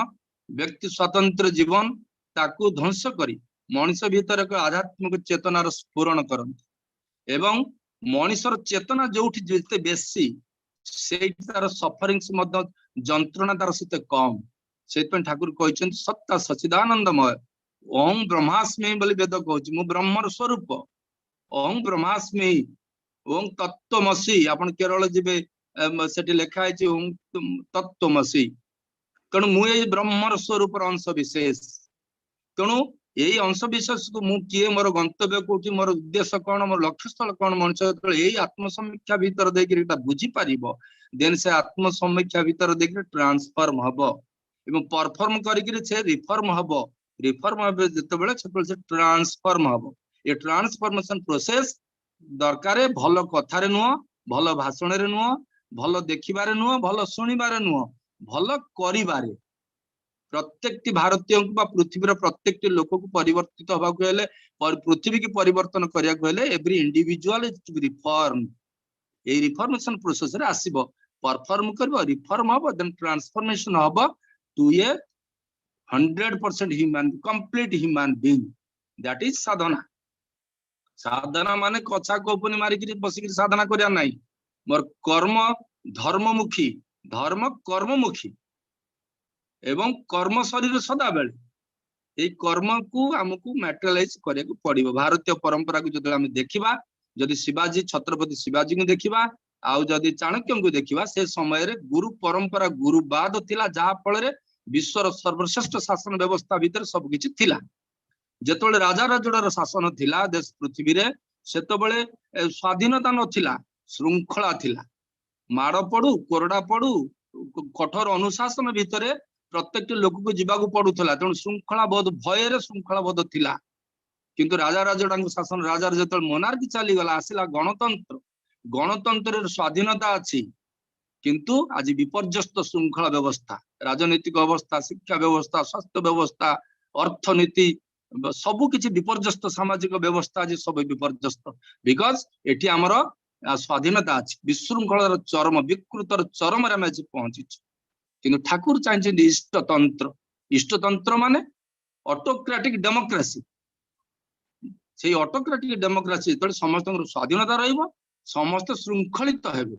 Speaker 20: व्यक्ति स्वतंत्र जीवन ताकू ध्वंस करी मनुष्य भीतर एक आध्यात्मिक चेतनार स्फुरण करते एवं मनुष्यर चेतना जोठी जिते बेसी से तार सफरिंग्स मध्य जंत्रणा तार सहित कम से ठाकुर कहते सत्ता सच्चिदानंदमय ओम ब्रह्मास्मि बोली वेद कहूँ मु ब्रह्मर स्वरूप ओम ब्रह्मास्मि ओम तत्वमसि आपण केरल जीवे सेठी लिखा है ओम तत्वमसि तेणु मुझे ब्रह्मर स्वरूप अंश विशेष तेणु यही अंश विशेष को मु किए मोर गंतव्य कोठी मोर उद्देश्य कौन मोर लक्ष्य स्थल कौन मनुष्य यही आत्मसमीक्षा भीतर देकर बुझी पारिबो देन से आत्मसमीक्षा भीतर देकर ट्रांसफॉर्म हबो एवं परफॉर्म करिक से रिफॉर्म हबो रिफॉर्म जितेबाला से ट्रांसफॉर्म हबो ये ट्रांसफॉर्मेशन प्रोसेस दरकार भल कथारे नुह भल भाषण रे नुह भल देखिबारे नुह भल शुणिबारे नुह भल करिबारे प्रत्येक भारतीय पृथ्वी प्रत्येक लोक को परिवर्तित हवा पृथ्वी की परिवर्तन करने every individual is to be reform ये रिफॉर्मेशन प्रोसेस रे आसीबो परफॉर्म करबो रिफॉर्म हबो देन ट्रांसफॉर्मेशन हबो to a 100% human complete human being that is साधना साधना माने कछा कोपनी मारिक बसिक साधना करिया नाही मोर कर्म धर्ममुखी धर्म कर्ममुखी एवं कर्म शरीर सदा बेले कर्म को आमको मैटेरियलाइज करने को पड़ो भारतीय परंपरा को जो आम देखा जदि शिवाजी छत्रपति शिवाजी को देखा आउ जदि चाणक्य को देखा से समय रे गुरु परंपरा गुरुवाद थिला जहा फल विश्वर सर्वश्रेष्ठ शासन व्यवस्था भीतर सब किछि थिला जेतबेले राजा राजोड़ार शासन थिला देश पृथ्वी रे सेतबेले स्वाधीनता नथिला श्रृंखला थिला माड़ पड़ू कोरडा पड़ू कठोर अनुशासन भीतर प्रत्येक लोक को जीवा पड़ूला तेणु श्रृंखला बोध भय श्रृंखला बोध थिला किंतु राजा राजोड़ा शासन राजा जो मोनार्की चलीगला आसला गणतंत्र गणतंत्र स्वाधीनता अच्छी किंतु आज विपर्यस्त श्रृंखला व्यवस्था राजनीतिक अवस्था शिक्षा व्यवस्था स्वास्थ्य व्यवस्था अर्थनीति सबु किछि विपर्यस्त सामाजिक व्यवस्था आज सब विपर्यस्त बिकज एटी आमर स्वाधीनता अच्छी विशृंखलार चरम विकृतर चरम रे आज पहुंची किंतु ठाकुर चाहिए इष्टतंत्र माने ऑटोक्रेटिक डेमोक्रेसी से ऑटोक्रेटिक डेमोक्रेसी जो समस्त स्वाधीनता रहिबो समस्त श्रृंखलित हेबे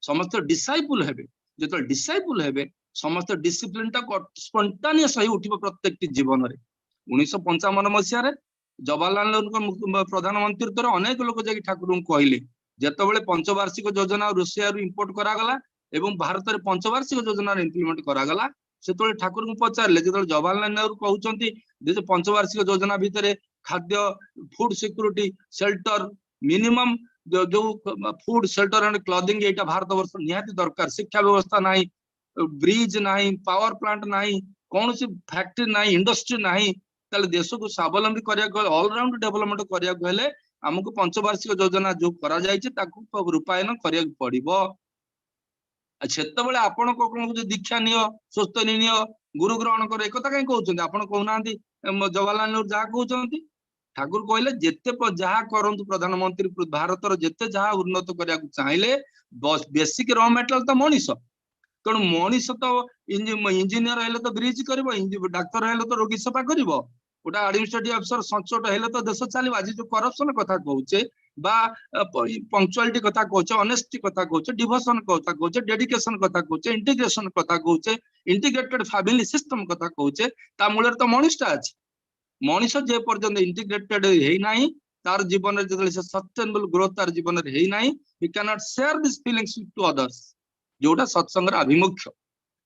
Speaker 20: समस्त डिसाइपुल हेबे जो डिसाइपुल हेबे समस्त डिसिप्लिन टा स्पॉन्टानियस होई उठिबो प्रत्येक जीवन रे 1955 मसिया जवाहरलाल नेहरू प्रधानमंत्री अनेक लोक जाकि ठाकुर को कहले जेतेबेले पंचवार्षिक योजना रूसिया इंपोर्ट करागला एवं भारत में पंचवार्षिक योजना इम्प्लीमेंट करागला से ठाकुर को पचारे जो जवाहरलाल नेहरू कहते पंचवार्षिक योजना भितर खाद्य फूड सिक्यूरिटी शेल्टर मिनिमम जो फूड शेल्टर एंड क्लॉथिंग यहाँ भारत वर्ष निहाती दरकार शिक्षा व्यवस्था नहीं ब्रिज नहीं पावर प्लांट नहीं कौन सी फैक्ट्री नहीं इंडस्ट्री नहीं ताले देश को स्वावलंबी करने ऑलराउंड डेवलपमेंट करने आमको पंचवार्षिक योजना जो करा रूपायन करने पड़ो सेतबेले आपण दीक्षा नियो स्वस्थ नियो गुरु ग्रहण कर एक कहीं कहते आप कहना जवाहरलाल नेहरू जहाँ कहते ठाकुर कहले जेते जहाँ करंतु प्रधानमंत्री भारत जेते जहाँ उन्नत करने चाहिए बेसिक रॉ मटेरियल तो मनीष तेणु मनीष तो इंजीनियर हेले तो ब्रिज कर डाक्तर हेले तो रोगी सेवा कर गोटे एडमिनिस्ट्रेटिव अफिसर सचोट हेले तो देश चलो आज जो करप्शन कथा कहूचे पंक्चुअलिटी कथा कहूचे ऑनेस्टी कथा कहूचे डिवोशन कथा कहूचे डेडिकेशन कथा कहूचे इंटीग्रेशन कथा कहूचे इंटीग्रेटेड फैमिली सिस्टम कथा कहूचे ता मूल तो मनीषटा अच्छे मनीष जे पर्यंत इंटीग्रेटेड है नहीं तार जीवन में जो सस्टेनेबल ग्रोथ तार जीवन में है नहीं we can not share this feelings to others जोटा सत्संगर आभिमुख्य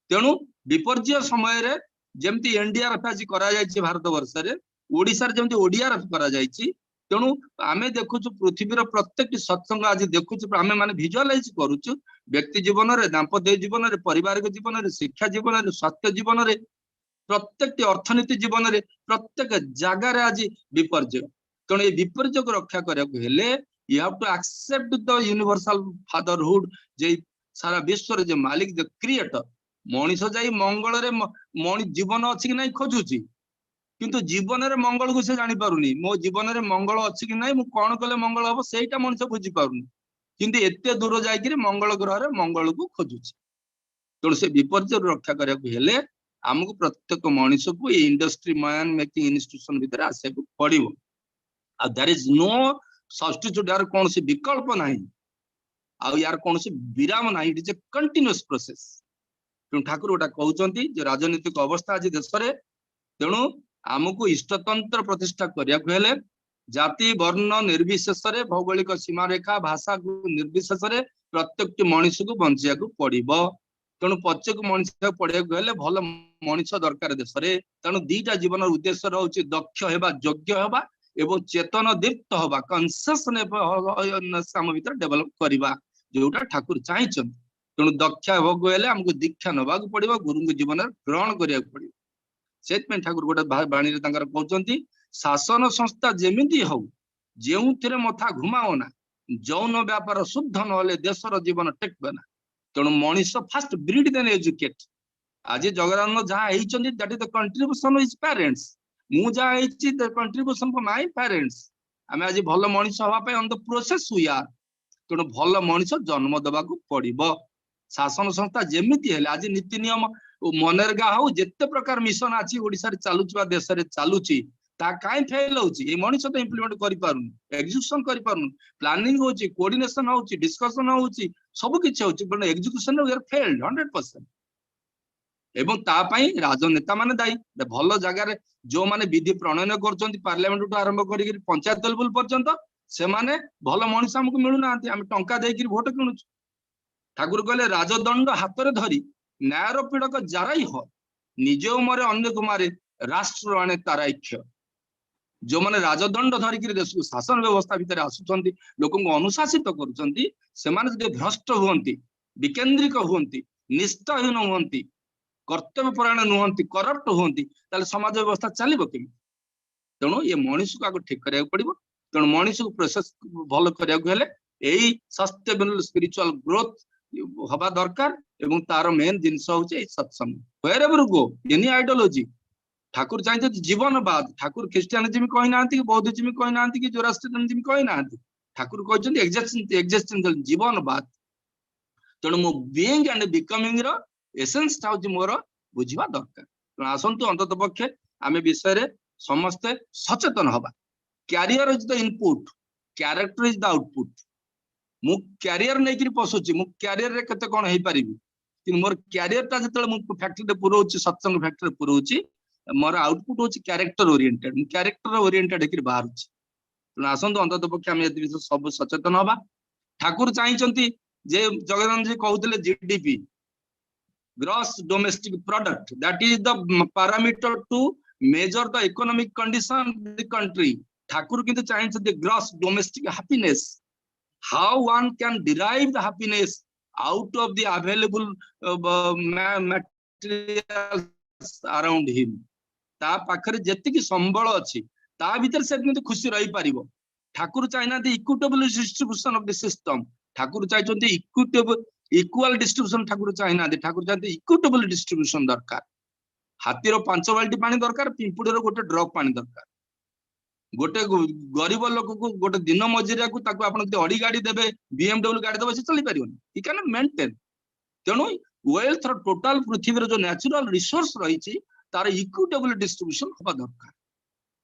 Speaker 20: तेणु विपर्य समय रे जेमती एनडीआरएफ आज करा जायछि भारत वर्ष रे ओडिसा रे जेमती ओडीआरएफ करा जायछि तेणु आमे देखुछु पृथ्वीर प्रत्येक सत्संग आज देखुछु आमे माने विजुअलाइज करूछु व्यक्ति जीवन रे दाम्पत्य जीवन रे पारिवारिक जीवन रे शिक्षा जीवन रे स्वास्थ्य जीवन रे प्रत्येक अर्थनीति जीवन रे प्रत्येक जगार आज विपर्य तेणु ये विपर्य को रक्षा करने हेले you have to accept the universal fatherhood जे सारा विश्व रे मालिक द क्रिएटर मनीष जाई मंगल रे जीवन अच्छी कि नहीं खोजुची किंतु जीवन रे मंगल को से जानी पारुनी मो जीवन रे मंगल अच्छी कि नहीं मु कौन कले मंगल हम सेटा मनीष बुझी पारुनी किंतु एते दूर जाई मंगल ग्रह रे मंगल को खोजुची तेणु से विपर्य रक्षा करने हेले आमको प्रत्येक मनीष को ये इंडस्ट्री मैन मेकिंग इंस्टीट्यूशन भीतर आसे को पड़िबो आ देयर इज नो सब्स्टिट्यूट यार कौन से विकल्प नहीं आ यार कौन से विराम नहीं it is A continuous process तेणु ठाकुर गोटा कहउचंती जो राजनीतिक अवस्था आज देश रे तेणु आमको इष्टतंत्र प्रतिष्ठा करिया हेले जाति वर्ण निर्विशेष रे भौगोलिक सीमा रेखा भाषा को निर्विशेष रे प्रत्येक मनीष को बंचिया को पड़िबो तेणु प्रत्येक मनीष पढ़िया हेले भल मनीष दरकार देश रे तेणु दीटा जीवन उद्देश्य रहुछि दक्ष हेबा योग्य हेबा एवं चेतन दीप्त हवा कन्सियसनेस आम भीतर डेवलप करवा जोटा ठाकुर चाहिए तेणु दक्ष होगा हेले हमको दीक्षा नवा पड़ो गुरु जीवन ग्रहण करा पड़ो से ठाकुर गोटे बाणी कहते शासन संस्था जेमिति हो जो मथा घुमाओ ना जौन व्यापार शुद्ध ना देशर जीवन टेकबे ना तेणु मनीष फास्ट ब्रीड देन एजुकेट आज जगन्नाथ जहाँ that is the contribution is parents मु जहाँ the contribution for my parents आम आज भल मनीष हवा on the process we are तेणु भल मनीष जन्म देवा पड़ो शासन संस्था जेमिति हेले आज नीति नियम मनरेगा हो जिते प्रकार मिशन अच्छी ओडिशा रे चालुची देश रे चालुची ता काई फेल होची ए मनीष तो इंप्लीमेंट करि पारुनी एग्जीक्यूशन करि पारुनी प्लानिंग होची कोऑर्डिनेशन होची डिस्कशन होची सब किछ होची but execution we are failed 100% एवं ता पई राजनेता माने दायी भल जगह रे जो माने विधि प्रणयन करचंती पार्लियामेंट टू आरंभ करी पंचायत लेवल पर्यंत से माने भल मनीष हमको मिलु नांती हम टंका देकी वोट किनुछु ठाकुर कहले राजदंड हाथ रे धरी न्यायर पीड़क जाराई हो निज उमरे अन्य कुमारे राष्ट्र आने ताराख्य जो माने राजदंड धरिक देश को शासन व्यवस्था भितर आसुचंती लोक अनुशासित करुचंती से माने जदि भ्रष्ट हुंती विकेंद्रिक हुंती निष्ठाहीन हुंती कर्तव्य परायण नुहंती करप्ट हुंती ताले समाज व्यवस्था चलिबो कि तेणु ये मनीष को आगे ठीक करिया पड़िबो तेणु मनीष को प्रोसेस भल करिया हेले एई सस्टेनेबल स्पिरिचुअल ग्रोथ हवा दरकार एवं तार मेन जिनस होचे Satsang wherever go any ideology Thakur चाहिए जीवन बाद ठाकुर ख्रिस्टियानिज्म कहि नांती कि बौद्धिज्म कहि नांती कि जोरास्ट्रियनिज्म कहि नांती ठाकुर कहछन एक्जिस्टेंशियल जीवन बाद तेणु मो बीइंग एंड बिकमिंग रो एसेंस थाउची मोर बुझिबा दरकार तेणु आसंतु अंतत पक्षे आमे विषय रे समस्ते सचेतन हवा career is the input character is the output मु कैरियर नहीं कि पशुची मु कैरियर रे केते कोन हेई परिबी कि मोर कैरियर ता जतले मु फैक्टरी रे पुरोची सत्संग फैक्टरी रे पुरोची मोर आउटपुट होची कैरेक्टर ओरिएंटेड मु कैरेक्टर ओरिएंटेड हेकि बाहरुची तेणु आसंतु अंतत पक्षे आमे एति विषय सब सचेतन हवा ठाकुर चाहिचंती जे जगन्नाथ जी कहउतले GDP gross domestic product that is the parameter to measure the economic condition of the country Thakur किंतु चाहिचंती gross domestic happiness how one can derive the happiness out of the available materials around him ता पाखरे जेतिकी संबल अछि ता भीतर से किंतु खुशी रही पारिबो ठाकुर चाइना the equitable distribution of the system Thakur चाइचंती इक्वल डिस्ट्रीब्यूशन ठाकुर चाइना द ठाकुर चाइते इक्विटेबल डिस्ट्रीब्यूशन दरकार हातीर 5 बाल्टी पानी दरकार पिंपुडीर गोटे ड्रप पानी दरकार गोटे गरीब लोक को गोटे दिन मजुरिया को ताको आपण अडी गाड़ी देबे BMW गाड़ी देबे से चली परिबन ही कैन मेंटेन तेणु वेल्थ टोटल पृथ्वी जो नेचुरल रिसोर्स रही तार इक्विटेबल डिस्ट्रीब्यूशन हवा दरकार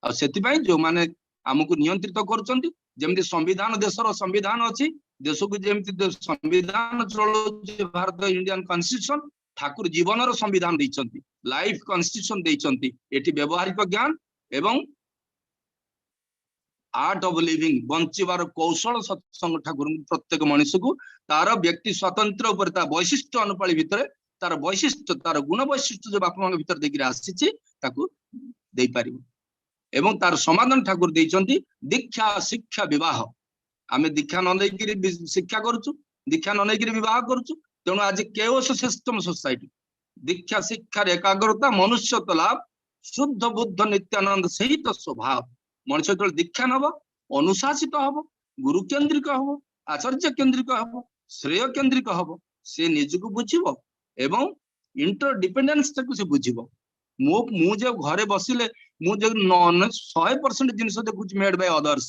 Speaker 20: आ सेति पई जो माने हमकु नियंत्रित करूछंती जेमति संविधान देशर संविधान अछि देश को जेमति संविधान चलो भारत इंडियन कॉन्स्टिट्यूशन ठाकुर जीवन रो संविधान दैछंती लाइफ कॉन्स्टिट्यूशन दैछंती एटी व्यवहारिक ज्ञान एवं आर्ट ऑफ लिविंग बंचिबार कौशल सत्संग ठाकुर प्रत्येक मनुष्य को तार व्यक्ति स्वतंत्र उपर ता वैशिष्ट्य अनुपाली भितर तार वैशिष्ट्य तार गुण वैशिष्ट्य जो बापा मांग भितर देखि आसीछि ताकू देई परिबो एवं तार समाधान ठाकुर दैछंती दीक्षा शिक्षा विवाह आमे दीक्षा न लेकिरी शिक्षा करूछु दीक्षा न लेकिरी विवाह करूछु तेणु आज केओस सिस्टम सोसाइटी दीक्षा शिक्षा एकाग्रता मनुष्यत्व लाभ शुद्ध बुद्ध नित्यानंद सहित स्वभाव मनुष्य जो दीक्षा नब अनुशासित हम गुरु केन्द्रिक हम आचार्य केन्द्रिक हम श्रेय केन्द्रिक हम से निजक बुझिब एवं इंटरडिपेंडेंस से बुझिब मु जो घरे बसिले मु जो 100% जिनिस देखु मेड बाय अदर्स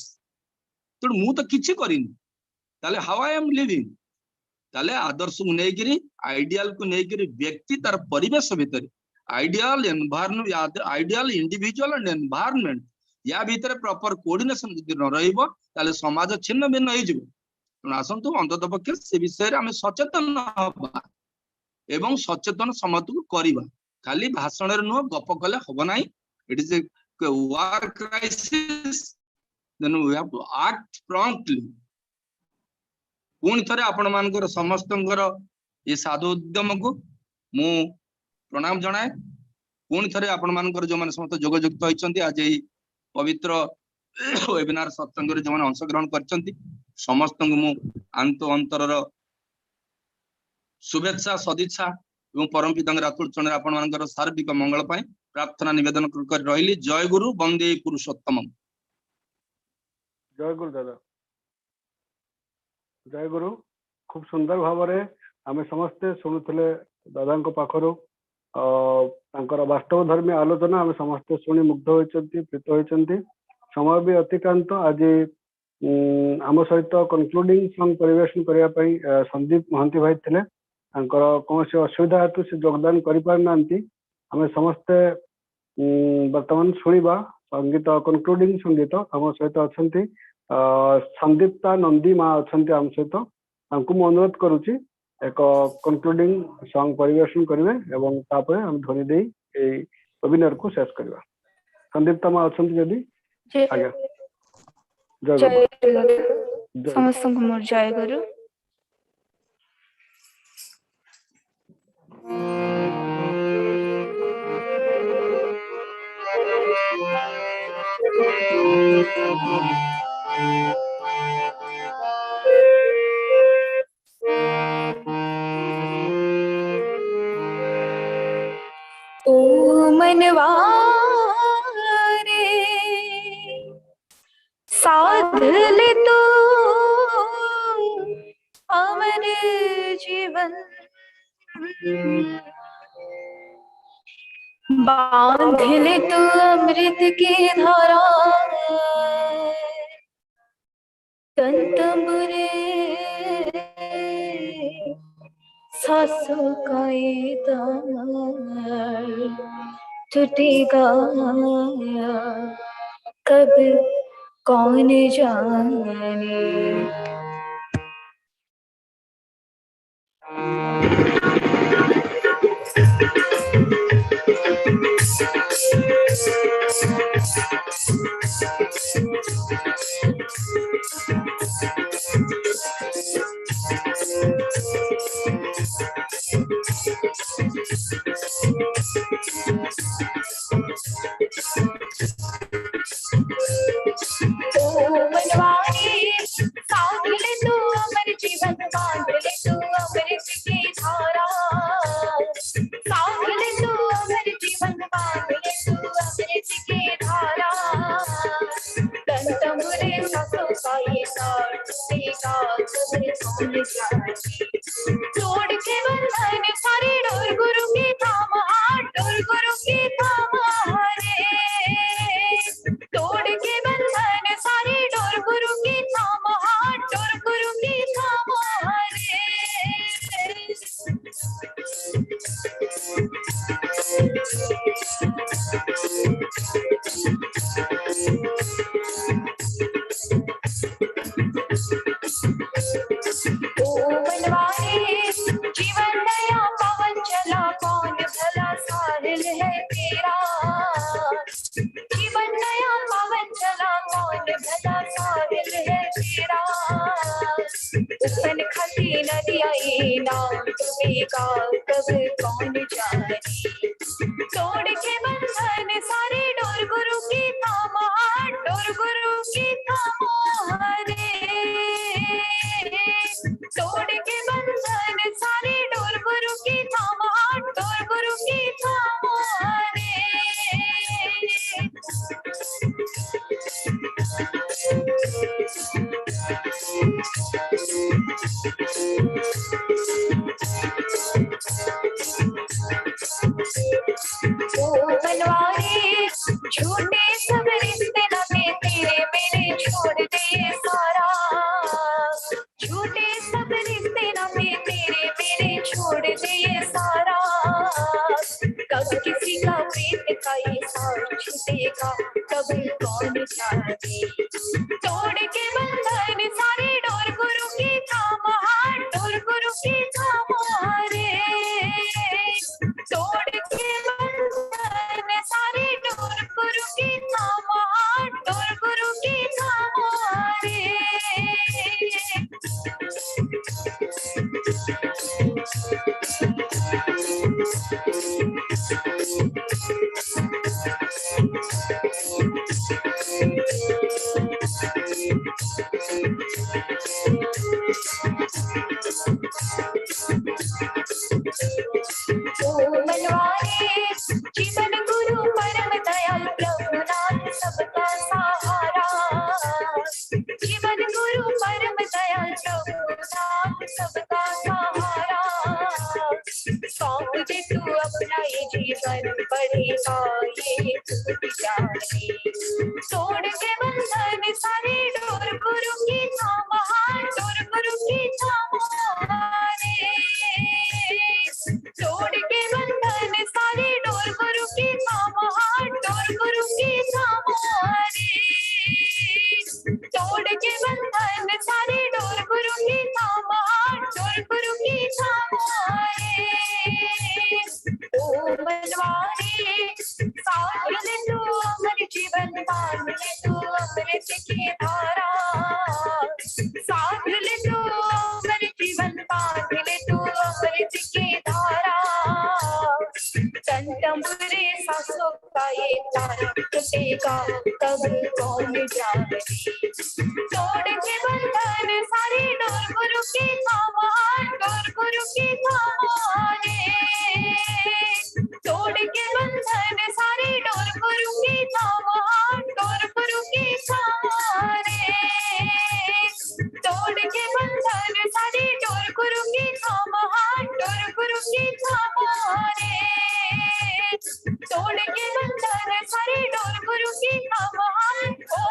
Speaker 20: तेणु मु तो किछि करिनी ताले हाउ आई एम लिविंग ताले आदर्श को नेगिरी आइडियल को नेगिरी व्यक्ति तार परिवेश भीतर ideal environment ideal individual and environment या भीतर प्रॉपर कोऑर्डिनेशन जदि न रहइबो ताले समाज छिन्न भिन्न होई जिवो तेणु आसंतु अंतत पक्षे से विषय रे हमें सचेतन हबा एवं सचेतन समत को करिबा खाली भाषण रे न गप कले हबो नाही it is a war crisis then we have to act promptly पुणी थरे आपण मानकर समस्तंकर ये साधु उद्यम को मु प्रणाम जणाए पुणी थरे आपण मानकर जो माने समस्त जोगयुक्त होइचंती आज एई पवित्र वेबिनार सत्संग जो मैंने अंशग्रहण कर समस्त मु आंत अंतर शुभेच्छा सदिच्छा और परम पिता रातुल चरण आपण मानकर सार्विक मंगल पाए प्रार्थना निवेदन कर रही जय गुरु वंदे पुरुषोत्तम
Speaker 18: जय गुरु दादा जय गुरु खूब सुंदर भाव में आम समस्ते शुणुले दादा पाखर वास्तव धर्मी आलोचना आम समस्ते शुणी मुग्ध होती प्रीत होती समय भी अतिक्रांत आज आम सहित कनक्लूडिंग सॉन्ग परिवेशन करने संदीप महांती भाई थे कौन से असुविधा हेतु से योगदान करना आम समस्ते बर्तमान शुणा संगीत कनक्लूडिंग संगीत आम सहित अच्छा संदीप्ता नंदी माँ अच्छा आम सहित मुझे अनुरोध करुच्ची एक कनक्लूडिंग सॉन्ग परिवेशन करेंगे एवं तापर हम ध्वनि दे वेबिनार को शेष करवा संदीप्ता माँ अच्छा जदि आज्ञा जय गुरु
Speaker 2: समस्त मोर जय गुरु
Speaker 21: ओ मनवा साध ले तो अमर जीवन बांध ले तो अमृत की धारा तन तंबुरे सांसों का ये तार टूटेगा कब कौन जाने तोड़ के बंधन सारे डोर गुरु के थाम डोर गुरु के थाम रे तोड़ के बंधन ओ बनवारी जीवन नया पवन चला कौन भला साहिल है तेरा जीवन नया पवन चला कौन भला साहिल है तेरा उफन खती नदिया नाम तुम्हें का कब कौन जाने तोड़ के बंधन सारे डोर गुरु की थामा डोर गुरु की थामा रे तोड़ के बंधन सारे डोर गुरु की थामा डोर गुरु की थामा रे ओ बनवारी झूठे सब रिश्ते नाते तेरे मेरे छोड़ दे ये सारा झूठे सब रिश्ते नाते तेरे मेरे छोड़ दे ये सारा कब किसी का प्रेम का ये साथ छूटेगा कब कौन जाने तोड़ के बंधन सारे डोर गुरु की थामा डोर गुरु की थामा रे तोड़ के बंधन सारे डोर गुरु की थामा डोर गुरु की थामा रे ओ मनवारी जीवन गुरु परम दयाल प्रभुनाथ सबका सहारा जीवन गुरु परम दयाल प्रभुनाथ सबका सहारा सौंप दे तू अपना ये जीवन बढ़ेगा ये तू जाने तोड़ के बंधन सारे डोर गुरु की थामा डोर गुरु की थामा रे तोड़ के बंधन सारे डोर गुरु की थामा डोर गुरु की थामा रे तोड़ के बंधन सारे डोर गुरु की थामा डोर गुरु की थामा रे ओ बनवारी साथ ले तू अमर जीवन बांध ले तू अमृत की धारा साथ ले तू अमर जीवन बांध ले तू अमृत की धारा तन तंबुरे सांसों का ये तार टूटेगा कब कौन जाने तोड़ के बंधन सारे डोर गुरु की थामा डोर गुरु की थामा रे तोड़ के बंधन सारे डोर गुरु की थामा डोर गुरु की थामा रे तोड़ के बंधन सारे डोर गुरु की थामा डोर गुरु की थामा रे तोड़ के बंधन सारे डोर गुरु की थामा ओ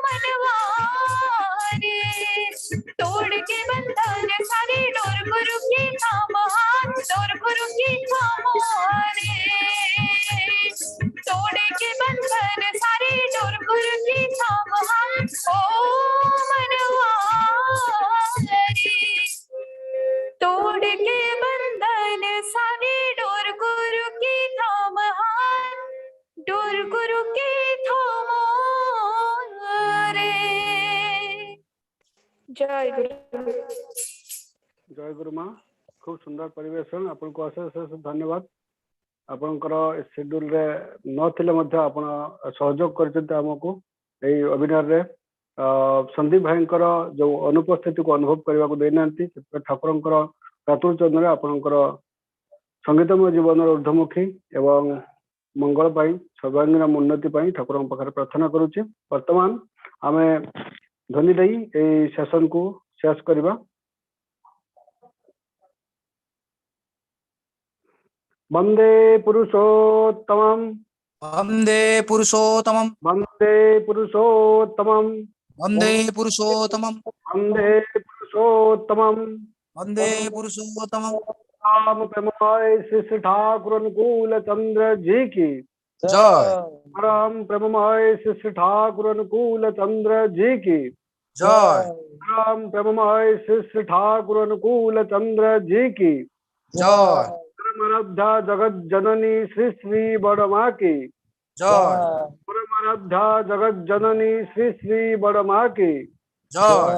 Speaker 21: मनवारी तोड़ के बंधन सारे डोर गुरु की थामा डोर गुरु की थामा रे तोड़ के बंधन सारे डोर गुरु की थामा ओ मनवारी तोड़ के बंधन सारे डोर गुरु की थामा डोर गुरु की थामा रे जय गुरु
Speaker 18: जय गुरु माँ खूब सुंदर परिवेशन आपन को अशेष अशेष धन्यवाद आपनकर शेड्यूल रे नथिले मध्य आपण सहयोग करछते हमकु एई वेबिनार रे संदीप भाईंकर जो अनुपस्थिति को अनुभव करने को देनांती ठाकुरंकर प्रातुर चरण रे आपनकर संगीतमय जीवन ऊर्ध्वमुखी एवं मंगल पाई सर्वांगीण उन्नति पाई ठाकुर पाखे प्रार्थना करुचे वर्तमान आमे ध्वनि दई ए सेशन को शेष करबा वंदे पुरुषोत्तमं
Speaker 14: वंदे पुरुषोत्तमं
Speaker 18: वंदे पुरुषोत्तमं
Speaker 14: वंदे पुरुषोत्तमं
Speaker 18: वंदे पुरुषोत्तमं
Speaker 14: वंदे पुरुषोत्तमं
Speaker 18: राम प्रेमाय श्री ठाकुर अनुकूल चंद्र जी की
Speaker 3: जय।
Speaker 18: परम प्रेममय श्री ठाकुर अनुकूल चंद्र जी की
Speaker 3: जय।
Speaker 18: परम प्रेममय श्री ठाकुर अनुकूल चंद्र जी की
Speaker 3: जय।
Speaker 18: परमाराध्या जगत जननी श्री श्री बड़मा की
Speaker 3: जय।
Speaker 18: परमाराध्या जगत जननी श्री श्री बड़मा की
Speaker 3: जय।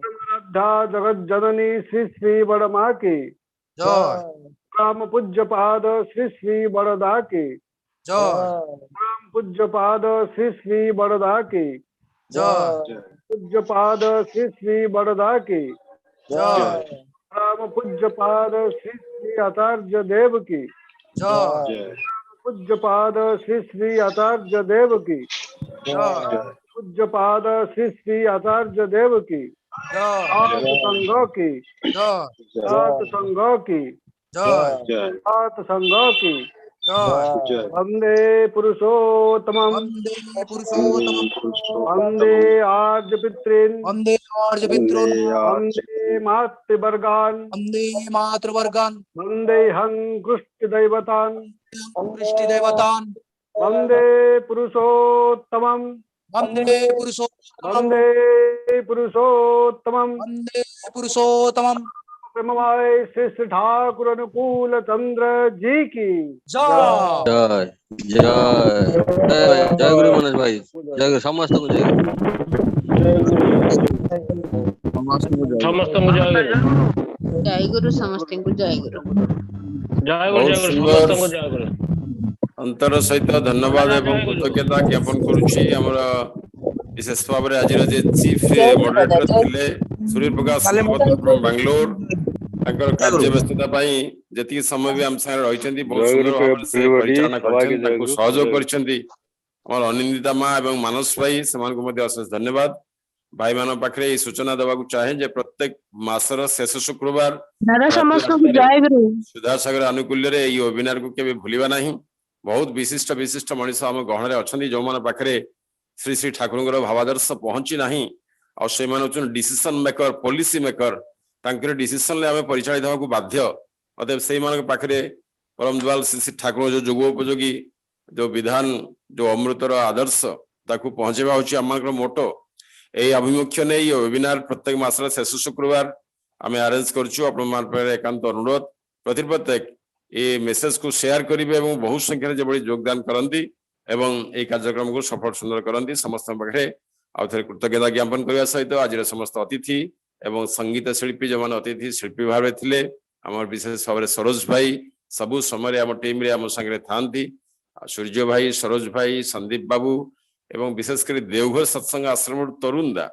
Speaker 18: परमाराध्या जगत जननी श्री श्री बड़मा की
Speaker 3: जय।
Speaker 18: परम पूज्य पाद श्री श्री बड़दा की
Speaker 3: जय।
Speaker 18: परम पूज्य पाद श्री श्री बड़दा की
Speaker 3: जय।
Speaker 18: पूज्य पाद श्री श्री बड़दा की
Speaker 3: जय।
Speaker 18: परम पूज्य पाद श्री श्री आचार्य देव की
Speaker 3: जय।
Speaker 18: पूज्य पाद श्री श्री आचार्य देव की
Speaker 3: जय।
Speaker 18: पूज्य पाद श्री श्री आचार्य देव की सात संघ की
Speaker 3: जय।
Speaker 18: सात संघ की
Speaker 3: जय।
Speaker 18: सात संघ की
Speaker 3: जय।
Speaker 18: वंदे पुरुषोत्तमं
Speaker 3: वंदे पुरुषोत्तमं
Speaker 18: वंदे आर्य पितॄन्
Speaker 3: वंदे आर्य पितॄन्
Speaker 18: वंदे मातृवर्गान्
Speaker 3: वंदे मातृवर्गान्
Speaker 18: वंदेऽहं कृष्णदैवतान्
Speaker 3: कृष्टिदेवतान्
Speaker 18: वंदे पुरुषोत्तमं
Speaker 3: वंदे पुरुषोत्तमं
Speaker 18: वंदे पुरुषोत्तमं
Speaker 3: वंदे पुरुषोत्तमं
Speaker 18: प्रेममय श्री ठाकुर अनुकूल चंद्र जी की
Speaker 3: जय।
Speaker 22: जय जय जय गुरु मनोज भाई जय गुरु समस्त को जय
Speaker 23: समस्त को जय गुरु
Speaker 2: जय गुरु समस्त को जय गुरु
Speaker 23: जय गुरु
Speaker 19: बहुत
Speaker 23: जय गुरु
Speaker 19: सुंदर
Speaker 23: समस्त को जय गुरु
Speaker 19: अंतर सहित धन्यवाद एवं कृतज्ञता ज्ञापन करुछि हमर विशेष भाव में आज जे चीफ मॉडरेटर थिले सूर्य प्रकाश महापात्र फ्रॉम बेंगलोर ताकर कार्य व्यस्तता पई जति समय भी हम संग रहिचंदी बहुत सुंदर भाव से परिचालना करछन ताको सहयोग करछंदी हमर अनिंदिता मां एवं मानस भाई समान को मध्ये अशेष धन्यवाद भाई मान पाखरे ई सूचना देबा को चाहे जे प्रत्येक मासर शेष शुक्रवार
Speaker 2: दादा समस्त को जय गुरु
Speaker 19: सुधासागर अनुकूल्य रे ई वेबिनार को केबे भूलिबा नाही बहुत विशिष्ट विशिष्ट मनीष हम गहन अच्छी जो मान पाखे श्री श्री ठाकुर भावादर्श पहुंची ना आ डिसीजन मेकर पॉलिसी मेकर तांकर डिसीजन आम परिचालित होगा बाध्य अतएव से पाखे परम दयाल श्री श्री ठाकुर जो जुगोपयोगी जो विधान जो अमृतर आदर्श ताकू पहुंचेबा होची आमर मोटो यही आभिमुख्य नहीं वेबिनार प्रत्येक मासर शेष शुक्रवार आम अरेंज कर एकांत अनुरोध प्रत्येक ये मेसेज को शेयर करेंगे और बहुत संख्यार जो योगदान करती एवं ये कार्यक्रम को सफल सुंदर करती समस्त पाखे आउ थे कृतज्ञता ज्ञापन करने सहित आज समस्त अतिथि एवं संगीत शिल्पी जो मैंने अतिथि शिल्पी भाव में थे आम विशेष भाव में सरोज भाई सबू समय आम टीम रे आम संगे था सूर्य भाई सरोज भाई संदीप बाबू एवं विशेषकर देवघर सत्संग आश्रम तरुण दा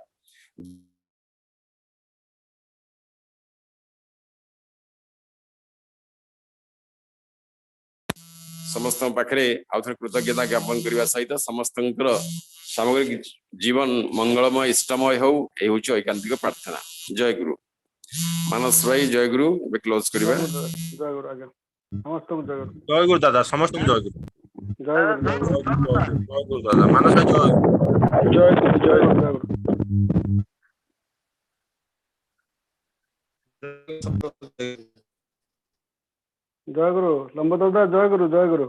Speaker 19: समस्त पाखे आउ थे कृतज्ञता ज्ञापन करने सहित समस्त सामग्रिक जीवन मंगलमय इष्टमय हो ऐकांतिक प्रार्थना जय गुरु मानस भाई जय गुरु क्लोज करिबा
Speaker 18: जय गुरु आज्ञा समस्त को जय गुरु
Speaker 23: जय गुरु दादा समस्त को जय गुरु
Speaker 18: जय
Speaker 23: गुरु दादा मानस भाई जय
Speaker 18: जय गुरु लंबोदर जय गुरु जय गुरु